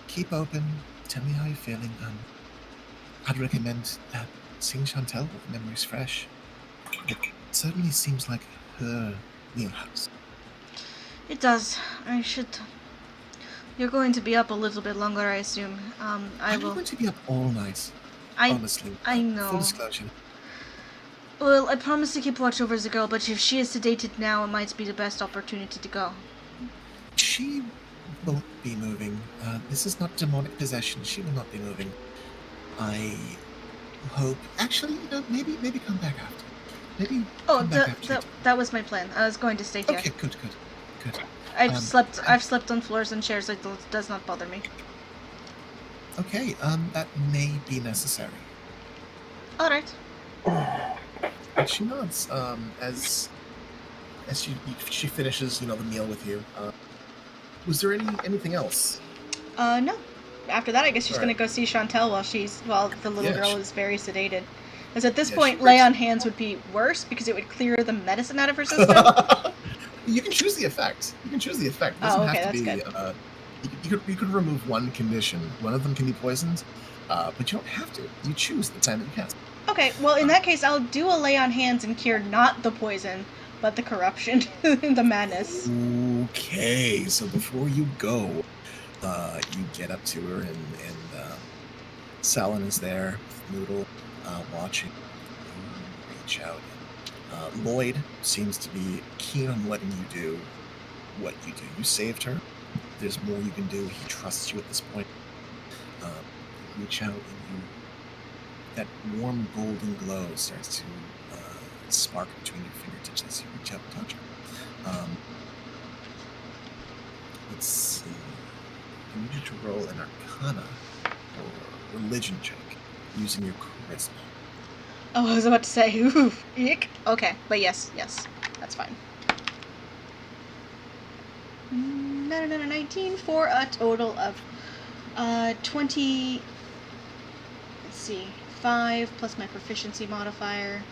keep open. Tell me how you're feeling. I'd recommend seeing Chantel with memories fresh. It certainly seems like her wheelhouse. It does. I should. You're going to be up a little bit longer, I assume. I'm will. going to be up all night. Honestly. I know. Full disclosure. Well, I promise to keep watch over the girl, but if she is sedated now, it might be the best opportunity to go. She won't be moving. This is not demonic possession. She will not be moving. I hope. Actually, maybe come back after. Maybe. That was my plan. I was going to stay here. Okay, good. I've slept on floors and chairs. It does not bother me. Okay. That may be necessary. All right. And she nods. As she finishes, the meal with you. Was there anything else? No. After that, I guess she's All going right. to go see Chantel while the little girl is very sedated. Because at this point, she lay breaks- on hands would be worse because it would clear the medicine out of her system. You can choose the effect. It doesn't okay, have to that's be. You could remove one condition. One of them can be poisoned, but you don't have to. You choose the time that you cast. Okay, well, in that case, I'll do a lay on hands and cure not the poison, but the corruption, the madness. Okay, so before you go, you get up to her, and Salin is there with Noodle, watching. You reach out. Lloyd seems to be keen on letting you do what you do. You saved her. There's more you can do. He trusts you at this point. You reach out, and that warm golden glow starts to spark between your fingertips as you reach out and touch her. Let's see. I need you to roll an Arcana or religion check using your charisma. Oh, I was about to say, ooh, ick. Okay, but yes, that's fine. 19 for a total of 20. Let's see, 5 plus my proficiency modifier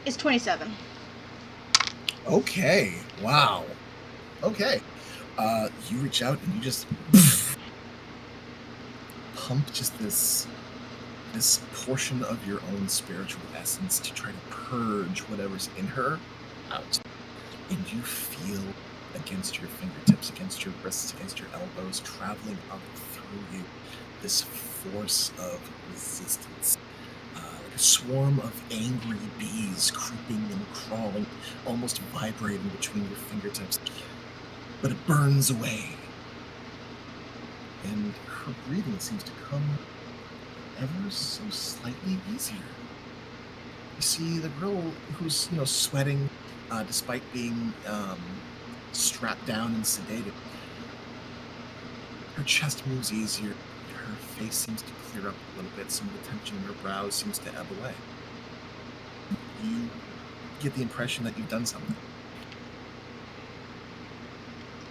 is 27. Okay. Wow. Okay. You reach out and you just pump just this portion of your own spiritual essence to try to purge whatever's in her out. And you feel against your fingertips, against your wrists, against your elbows, traveling up through you, this force of resistance. Like a swarm of angry bees creeping and crawling, almost vibrating between your fingertips. But it burns away. And her breathing seems to come ever so slightly easier. You see the girl who's, sweating, despite being strapped down and sedated. Her chest moves easier. Her face seems to clear up a little bit. Some of the tension in her brows seems to ebb away. You get the impression that you've done something.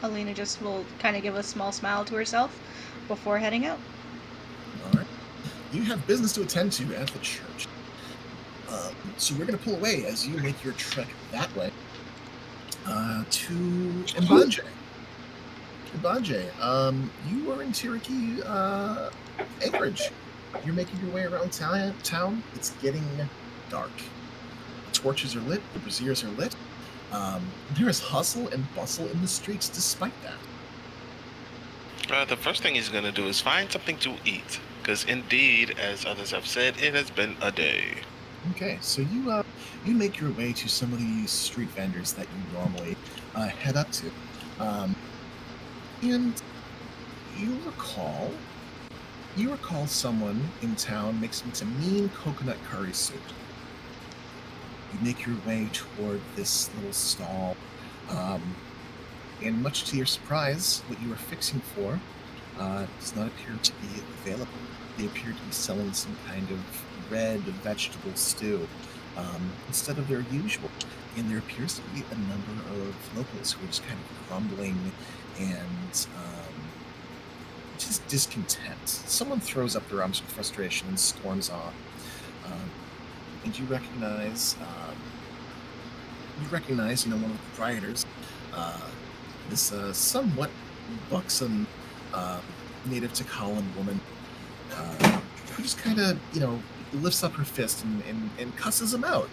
Alina just will kind of give a small smile to herself before heading out. All right. You have business to attend to at the church. So we're going to pull away as you make your trek that way to Mbanje. Mbanje, you are in Tiriki Anchorage. You're making your way around town. It's getting dark. The torches are lit. The braziers are lit. There is hustle and bustle in the streets despite that. The first thing he's going to do is find something to eat. Because indeed, as others have said, it has been a day. Okay, so you make your way to some of these street vendors that you normally head up to. And you recall someone in town makes a mean coconut curry soup. You make your way toward this little stall, and much to your surprise, what you were fixing for does not appear to be available. They appear to be selling some kind of red vegetable stew instead of their usual. And there appears to be a number of locals who are just kind of grumbling and just discontent. Someone throws up their arms with frustration and storms off. And you recognize, one of the proprietors, this somewhat buxom native Takalan woman, who just kind of, lifts up her fist and cusses him out.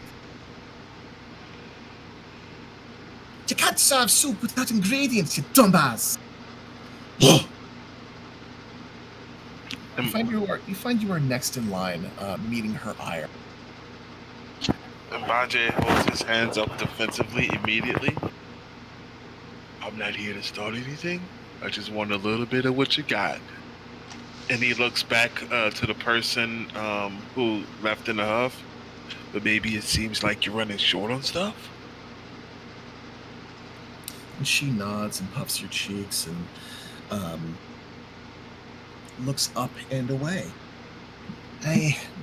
You can't serve soup without ingredients, you dumbass! You find you are next in line, meeting her ire. And Bajay holds his hands up defensively immediately. I'm not here to start anything. I just want a little bit of what you got. And he looks back to the person who left in a huff. But maybe it seems like you're running short on stuff? And she nods and puffs her cheeks and looks up and away.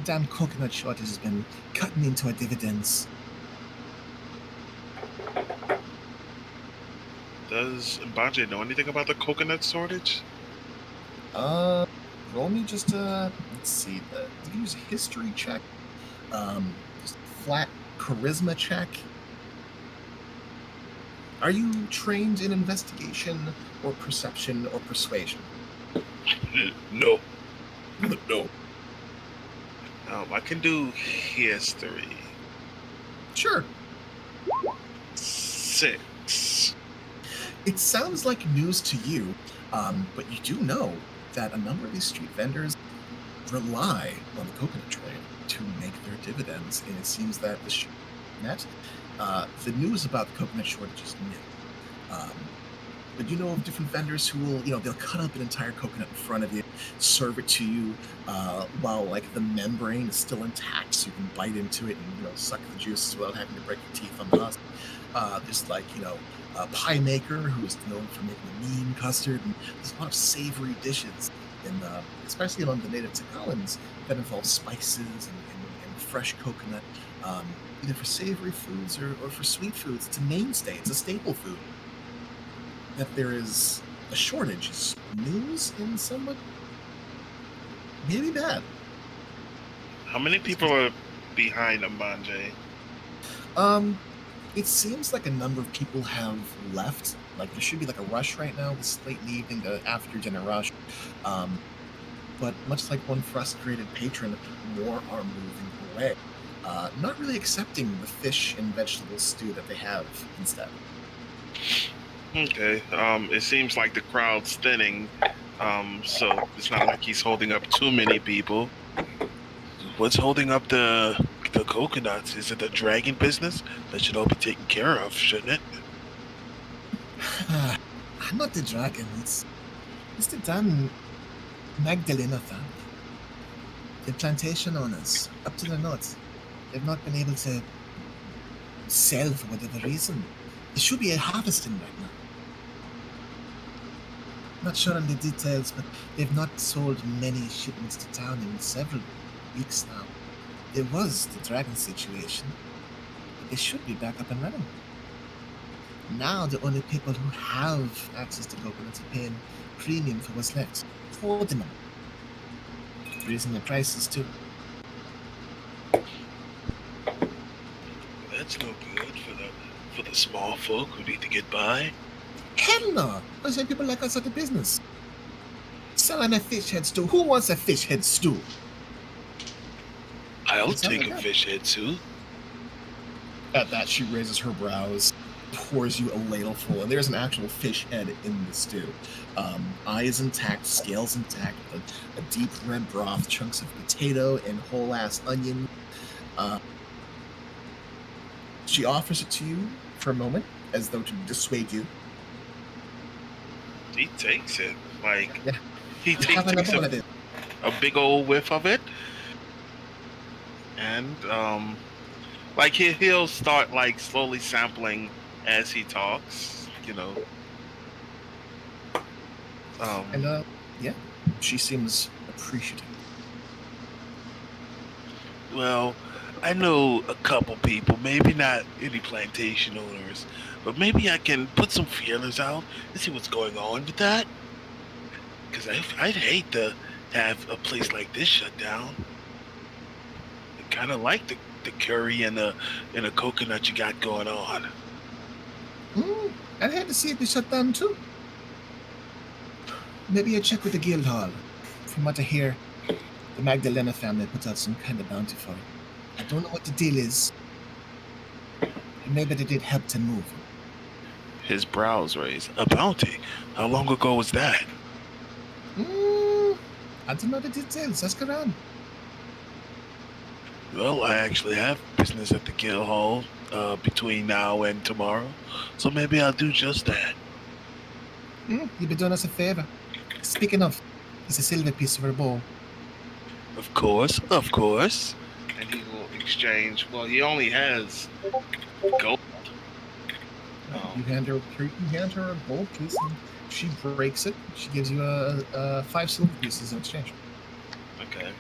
Damn coconut shortage has been cutting into our dividends. Does Mbanje know anything about the coconut shortage? Roll me just let's see, did you use a history check? Just a flat charisma check. Are you trained in investigation or perception or persuasion? No. No. I can do history. Sure. 6. It sounds like news to you, but you do know that a number of these street vendors rely on the coconut trade to make their dividends, and it seems that the news about the coconut shortage is new. But you know of different vendors who will, they'll cut up an entire coconut in front of you, serve it to you while like the membrane is still intact, so you can bite into it and suck the juices without having to break your teeth on the husk. There's like a pie maker who is known for making a mean custard, and there's a lot of savory dishes, and especially among the native Takalans that involve spices and fresh coconut, either for savory foods or for sweet foods. It's a mainstay. It's a staple food. That there is a shortage is news and somewhat maybe bad. How many people are behind Mbanje? It seems like a number of people have left. Like there should be like a rush right now, this late in the evening, the after dinner rush. But much like one frustrated patron, more are moving away. Not really accepting the fish and vegetable stew that they have instead. Okay. It seems like the crowd's thinning. So it's not like he's holding up too many people. What's holding up the coconuts? Is it the dragon business? That should all be taken care of, shouldn't it? I'm not the dragon. It's the damn Magdalena family. The plantation owners, up to the north, they've not been able to sell for whatever reason. There should be a harvesting right now. Not sure on the details, but they've not sold many shipments to town in several weeks now. There was the dragon situation, but they should be back up and running. Now the only people who have access to coconuts are paying premium for what's left, hoarding them, raising the prices too. That's no good for the small folk who need to get by. Hell no! I send people like us out of business. Selling a fish head stew. Who wants a fish head stew? I'll It's not take like a that. fish head too. At that, she raises her brows, pours you a ladleful, and there's an actual fish head in the stew. Eyes intact, scales intact, a deep red broth, chunks of potato, and whole-ass onion. She offers it to you for a moment, as though to dissuade you. He takes it. Like, Yeah. he Have takes another one of it. a big old whiff of it. And, like, he'll start, like, slowly sampling as he talks, you know. And yeah, she seems appreciative. Well, I know a couple people, maybe not any plantation owners, but maybe I can put some feelers out and see what's going on with that. Because I'd hate to have a place like this shut down. I kind of like the curry and the coconut you got going on. I'd hate to see it be shut down too. Maybe a check with the guild hall. From what I hear, the Magdalena family puts out some kind of bounty for it. I don't know what the deal is. Maybe they did help to move. His brows raised. A bounty? How long ago was that? I don't know the details. Ask around. Well, I actually have business at the guild hall between now and tomorrow, so maybe I'll do just that. You've been doing us a favor. Speaking of, it's a silver piece for a bowl. Of course, of course. And he will exchange. Well, he only has gold. You hand her a gold piece, and she breaks it. She gives you a 5 silver pieces in exchange. Okay.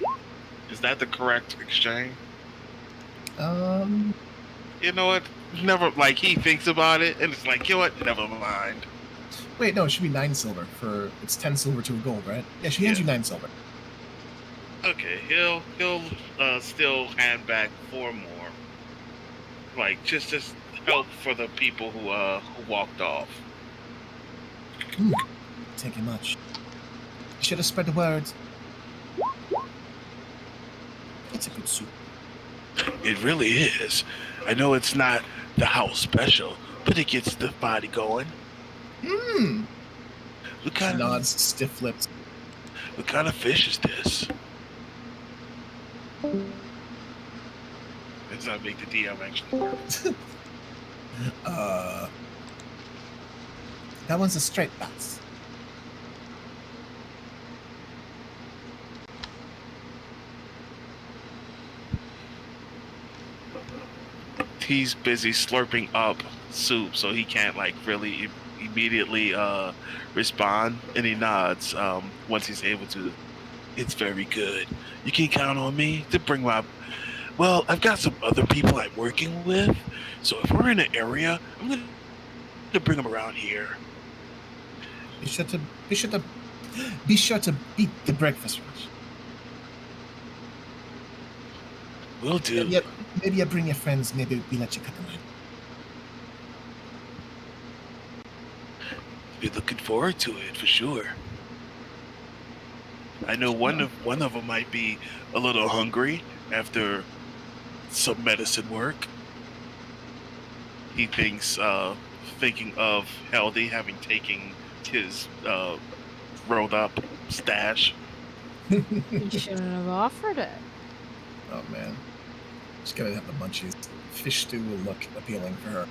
Is that the correct exchange? You know what? Never. Like, he thinks about it, and it's like, you know what? Never mind. Wait, no, it should be 9 silver for it's 10 silver to a gold, right? Yeah, she hands you 9 silver. Okay, he'll still hand back 4 more. Like, just help for the people who walked off. Thank you much. You should have spread the word. It's a good soup. It really is. I know it's not the house special, but it gets the body going. What kind nods, stiff lips. What kind of fish is this? Does that make the DM actually? That one's a straight bass. He's busy slurping up soup, so he can't like really immediately respond, and he nods once he's able to. It's very good. You can count on me to bring my. Well, I've got some other people I'm working with, so if we're in an area, I'm gonna bring them around here. Be sure to beat the breakfast rush. Will do. Maybe you bring your friends. Maybe we let you cut the line. Be looking forward to it for sure. I know one of them might be a little hungry after some medicine work. He thinks, thinking of Heldy having taken his rolled up stash. You shouldn't have offered it. Oh man, she's gonna have the munchies. Fish stew will look appealing for her.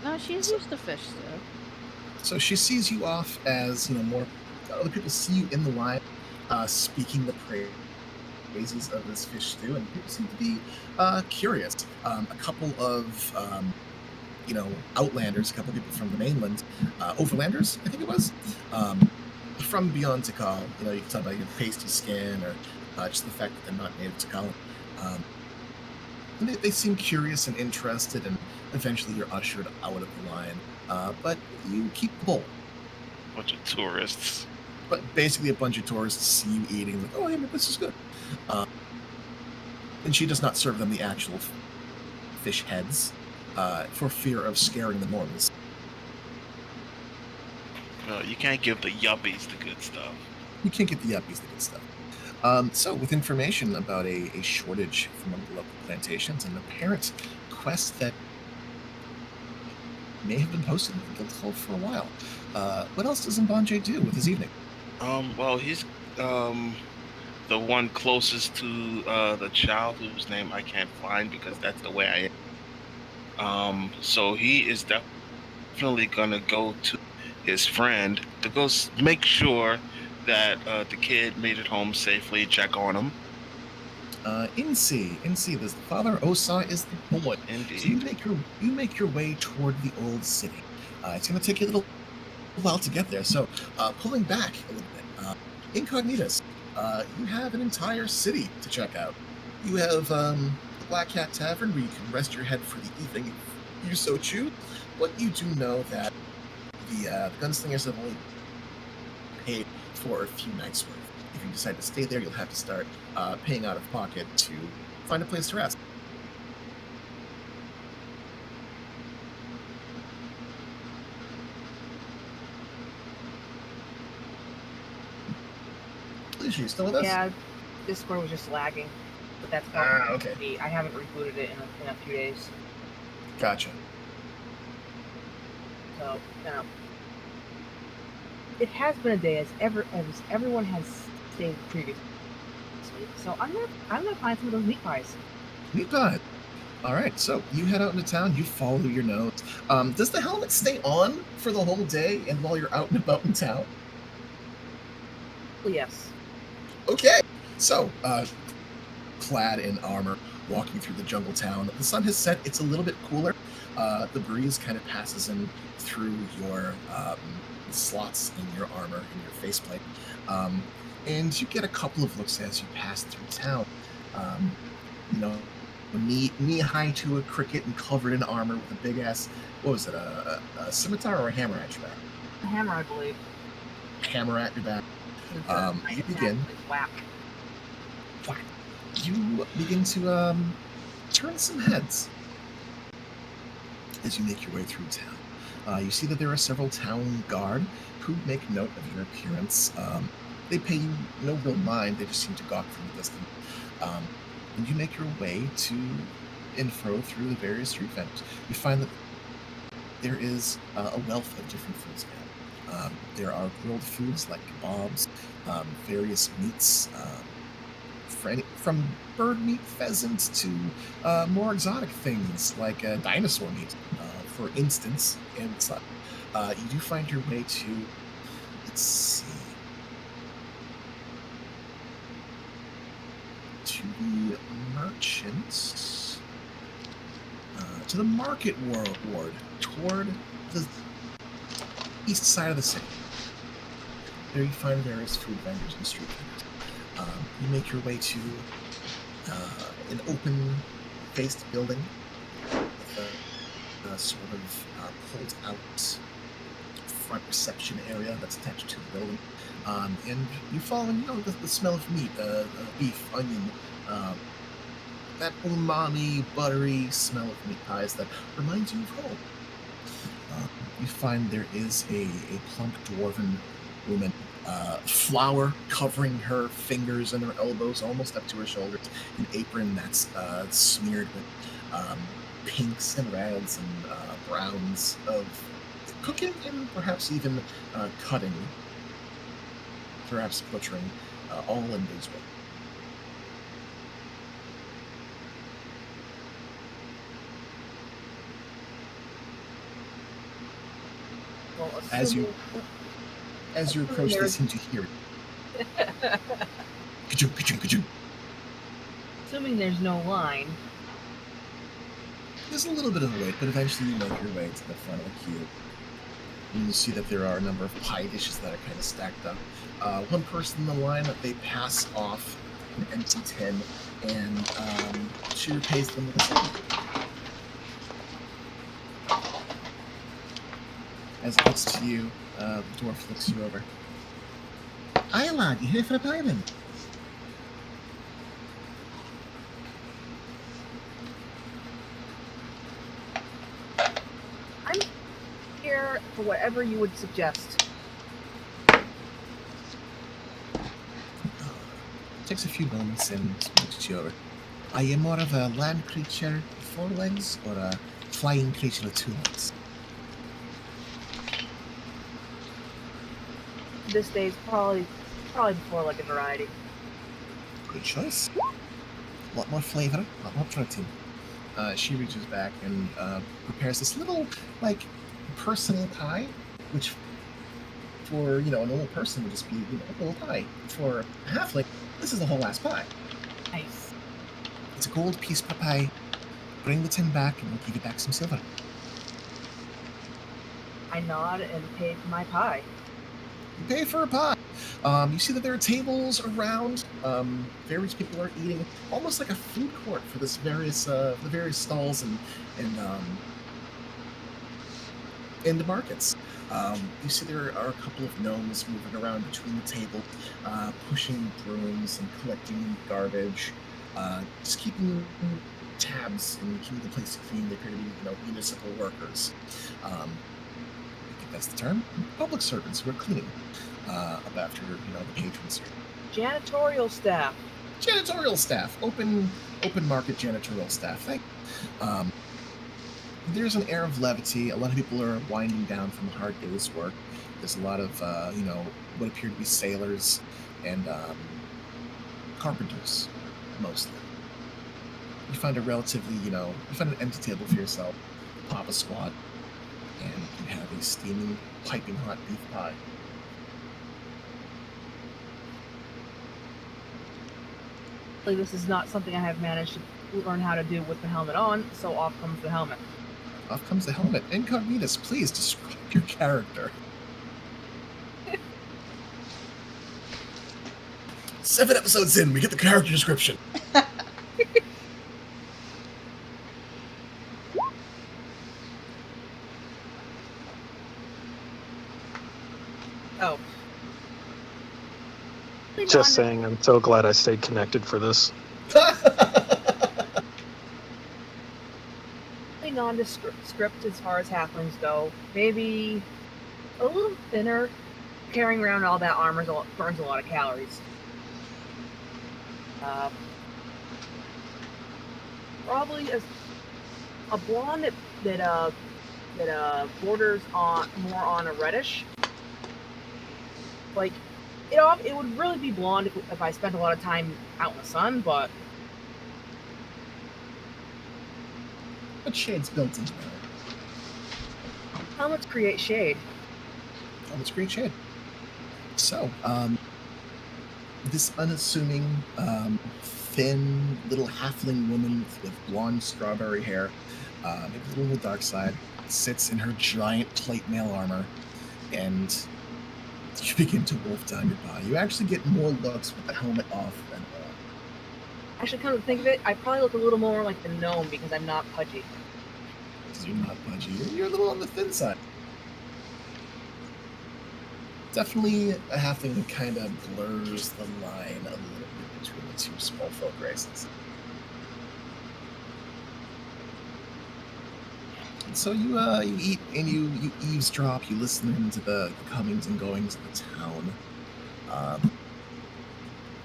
No, she's used to fish stew. So she sees you off as more. Other people see you in the line, speaking the praises of this fish stew, and people seem to be curious. A couple of outlanders, a couple of people from the mainland, overlanders, I think it was, from beyond Tikal. You can talk about your pasty skin or just the fact that they're not native Tikal. They seem curious and interested, and eventually you're ushered out of the line. But you keep the bowl. Bunch of tourists. But basically a bunch of tourists see you eating, like, oh, yeah, this is good. And she does not serve them the actual fish heads for fear of scaring the Mormons. You can't give the yuppies the good stuff. You can't get the yuppies the good stuff. So, with information about a shortage from one of the local plantations and an apparent quest that may have been posted in the Guild Hall for a while, what else does Mbanje do with his evening? Well, he's the one closest to the child whose name I can't find because that's the way I am. So he is definitely gonna go to his friend to go make sure that the kid made it home safely, check on him. Incy, the father Osa is the boy. So you Indeed. make your way toward the old city. It's going to take you a little while to get there. So, pulling back a little bit, Incognitus, you have an entire city to check out. You have the Black Cat Tavern, where you can rest your head for the evening if you so choose. But you do know that the Gunslingers have only paid for a few nights' worth. If you decide to stay there, you'll have to start paying out of pocket to find a place to rest. Alicia, you still with us? Yeah, Discord was just lagging, but that's okay. I haven't rebooted it in a few days, Gotcha. so it has been a day as everyone has stayed previously. So I'm gonna find some of those meat pies. Meat pie. All right, so you head out into town. You follow your nose. Does the helmet stay on for the whole day and while you're out and about in town? Yes. Okay. So, clad in armor, walking through the jungle town. The sun has set. It's a little bit cooler. The breeze kind of passes in through your slots in your armor, in your faceplate. And you get a couple of looks as you pass through town. Knee high to a cricket and covered in armor with a big ass, what was it, a scimitar or a hammer at your back? A hammer, I believe. Hammer at your back. You begin. Whack. You begin to turn some heads as you make your way through town. You see that there are several town guard who make note of your appearance. They pay you no real mind. They just seem to gawk from the distance. And you make your way to and fro through the various street vendors. You find that there is a wealth of different foods now. There are grilled foods like kebabs, various meats, from bird meat, pheasant, to more exotic things like dinosaur meat, for instance. And you do find your way to, let's see, to the merchants, to the market ward, toward the east side of the city. There you find various food vendors and street vendors. You make your way to an open-faced building with a sort of pulled-out front reception area that's attached to the building. And you follow, the smell of meat, beef, onion, that umami, buttery smell of meat pies that reminds you of home. You find there is a plump dwarven woman, flour covering her fingers and her elbows almost up to her shoulders, an apron that's smeared with pinks and reds and browns of cooking and perhaps even cutting, perhaps butchering, all in day's work. Well, As you approach, they seem to hear it. Ka-choo, ka-choo, ka-choo. Assuming there's no line. There's a little bit of a wait, but eventually you make your way to the front of the queue. And you see that there are a number of pie dishes that are kind of stacked up. One person in the line, they pass off an empty tin, and she repays them with a silver. As it gets to you, the dwarf looks you over. Aye, lad, you here for a pie then? I'm here for whatever you would suggest. Takes a few moments and looks you over. Are you more of a land creature with 4 legs or a flying creature with 2 legs? This day's probably before like a variety. Good choice. A lot more flavor, a lot more protein. She reaches back and prepares this little, personal pie, which for, a normal person would just be, a little pie. For a halfling, this is the whole ass pie. Nice. It's a gold piece per pie. Bring the 10 back, and we'll give you back some silver. I nod and pay for my pie. You pay for a pie. You see that there are tables around. Various people are eating, almost like a food court for this the various stalls and the markets. You see there are a couple of gnomes moving around between the table, pushing brooms and collecting garbage, just keeping tabs and keeping the place clean. They appear to be, municipal workers. I think that's the term. Public servants who are cleaning up after, the patrons here. Janitorial staff. Janitorial staff. Open market janitorial staff. There's an air of levity. A lot of people are winding down from a hard day's work. There's a lot of, what appear to be sailors and carpenters, mostly. You find a relatively, you find an empty table for yourself, pop a squat, and you have a steaming, piping hot beef pie. This is not something I have managed to learn how to do with the helmet on, so off comes the helmet. Off comes the helmet. Incognitus, please describe your character. 7 episodes in, we get the character description. Oh. Just saying, I'm so glad I stayed connected for this. Nondescript as far as halflings go. Maybe a little thinner. Carrying around all that armor burns a lot of calories. Probably a blonde that borders on more on a reddish. Like, it would really be blonde if I spent a lot of time out in the sun, but shade's built into it. helmets create shade. Helmets create shade. So, this unassuming, thin little halfling woman with blonde strawberry hair, maybe a little on the dark side, sits in her giant plate mail armor, and you begin to wolf down your pie. You actually get more looks with the helmet off than on. Actually, come to think of it, I probably look a little more like the gnome because I'm not pudgy. Because you're not pudgy. You're a little on the thin side. Definitely a halfling that kind of blurs the line a little bit between the two small folk races. And so you eat and you eavesdrop. You listen into the comings and goings of the town.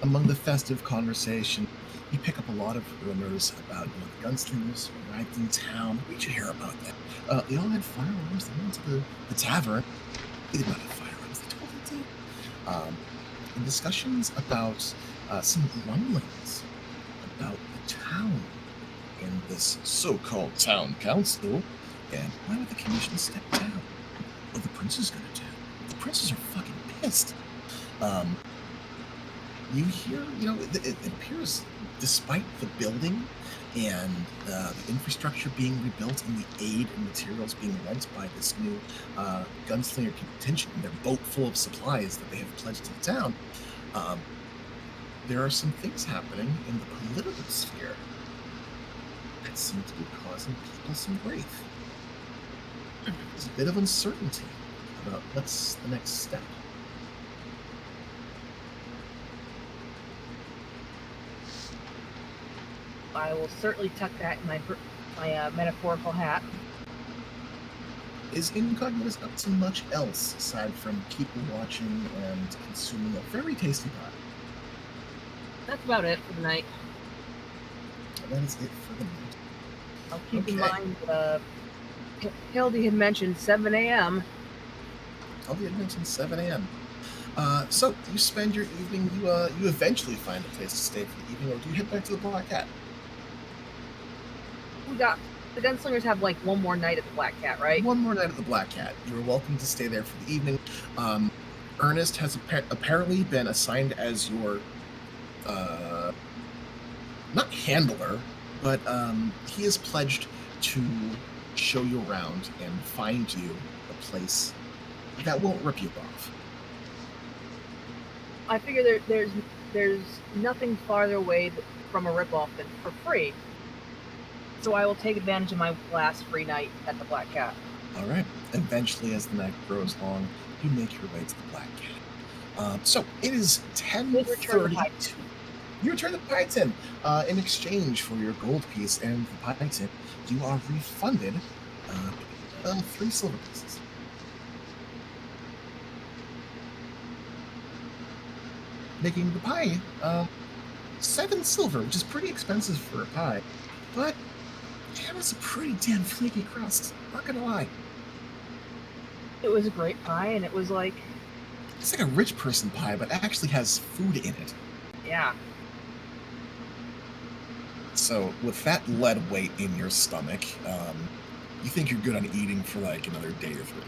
Among the festive conversation, you pick up a lot of rumors about the Gunslingers who arrived in town. We should hear about that. They all had firearms. They went to the tavern. They did not have firearms. They totally did. And discussions about some rumblings about the town and this so-called town council. And why would the commission step down? Well, the prince is going to do. The princes are fucking pissed. You hear, it appears, despite the building and the infrastructure being rebuilt and the aid and materials being lent by this new gunslinger contingent and their boat full of supplies that they have pledged to the town, there are some things happening in the political sphere that seem to be causing people some grief. There's a bit of uncertainty about what's the next step. I will certainly tuck that in my metaphorical hat. Is Incognitus up to much else aside from keeping watching and consuming a very tasty pie? That's about it for the night. And that is it for the night. I'll keep in mind, Hildy had mentioned 7 a.m. Hildy had mentioned 7 a.m. So you spend your evening. You eventually find a place to stay for the evening, or do you head back to the Black Cat? The Gunslingers have like one more night at the Black Cat, right? One more night at the Black Cat. You're welcome to stay there for the evening. Ernest has apparently been assigned as your, not handler, but he is pledged to show you around and find you a place that won't rip you off. I figure there's nothing farther away from a ripoff than for free. So I will take advantage of my last free night at the Black Cat. All right. Eventually, as the night grows long, you make your way to the Black Cat. So it is Good return to 10:32. You return the Python. In exchange for your gold piece and the Python, you are refunded 3 silver pieces. Making the pie 7 silver, which is pretty expensive for a pie, but it was a pretty damn flaky crust. Not gonna lie. It was a great pie, and it was like, It's like a rich person pie, but actually has food in it. yeah. So with that lead weight in your stomach, you think you're good on eating for like another day or 3.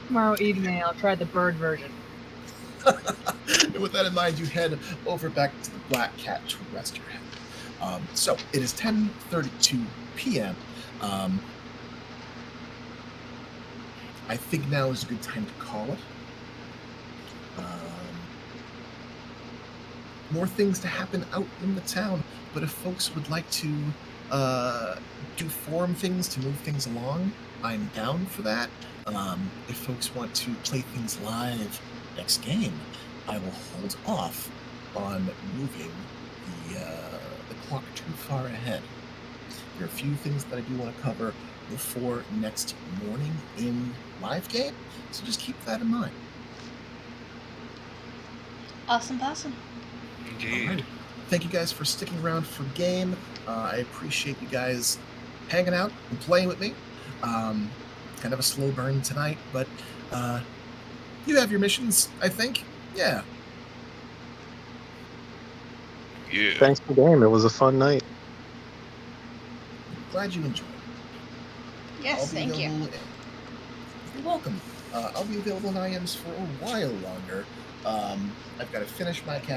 Tomorrow evening, I'll try the bird version. And with that in mind, you head over back to the Black Cat to rest your head. So it is 10:32 p.m. I think now is a good time to call it. More things to happen out in the town, but if folks would like to do forum things to move things along, I'm down for that. If folks want to play things live next game, I will hold off on moving the clock too far ahead. There are a few things that I do want to cover before next morning in live game, so just keep that in mind. Awesome, awesome. Indeed. Alright. Thank you guys for sticking around for game. I appreciate you guys hanging out and playing with me. Kind of a slow burn tonight, but you have your missions, I think. Yeah. Yeah. Thanks for the game. It was a fun night. Glad you enjoyed. Yes, thank you. You're welcome. I'll be available in IMs for a while longer. I've got to finish my cafe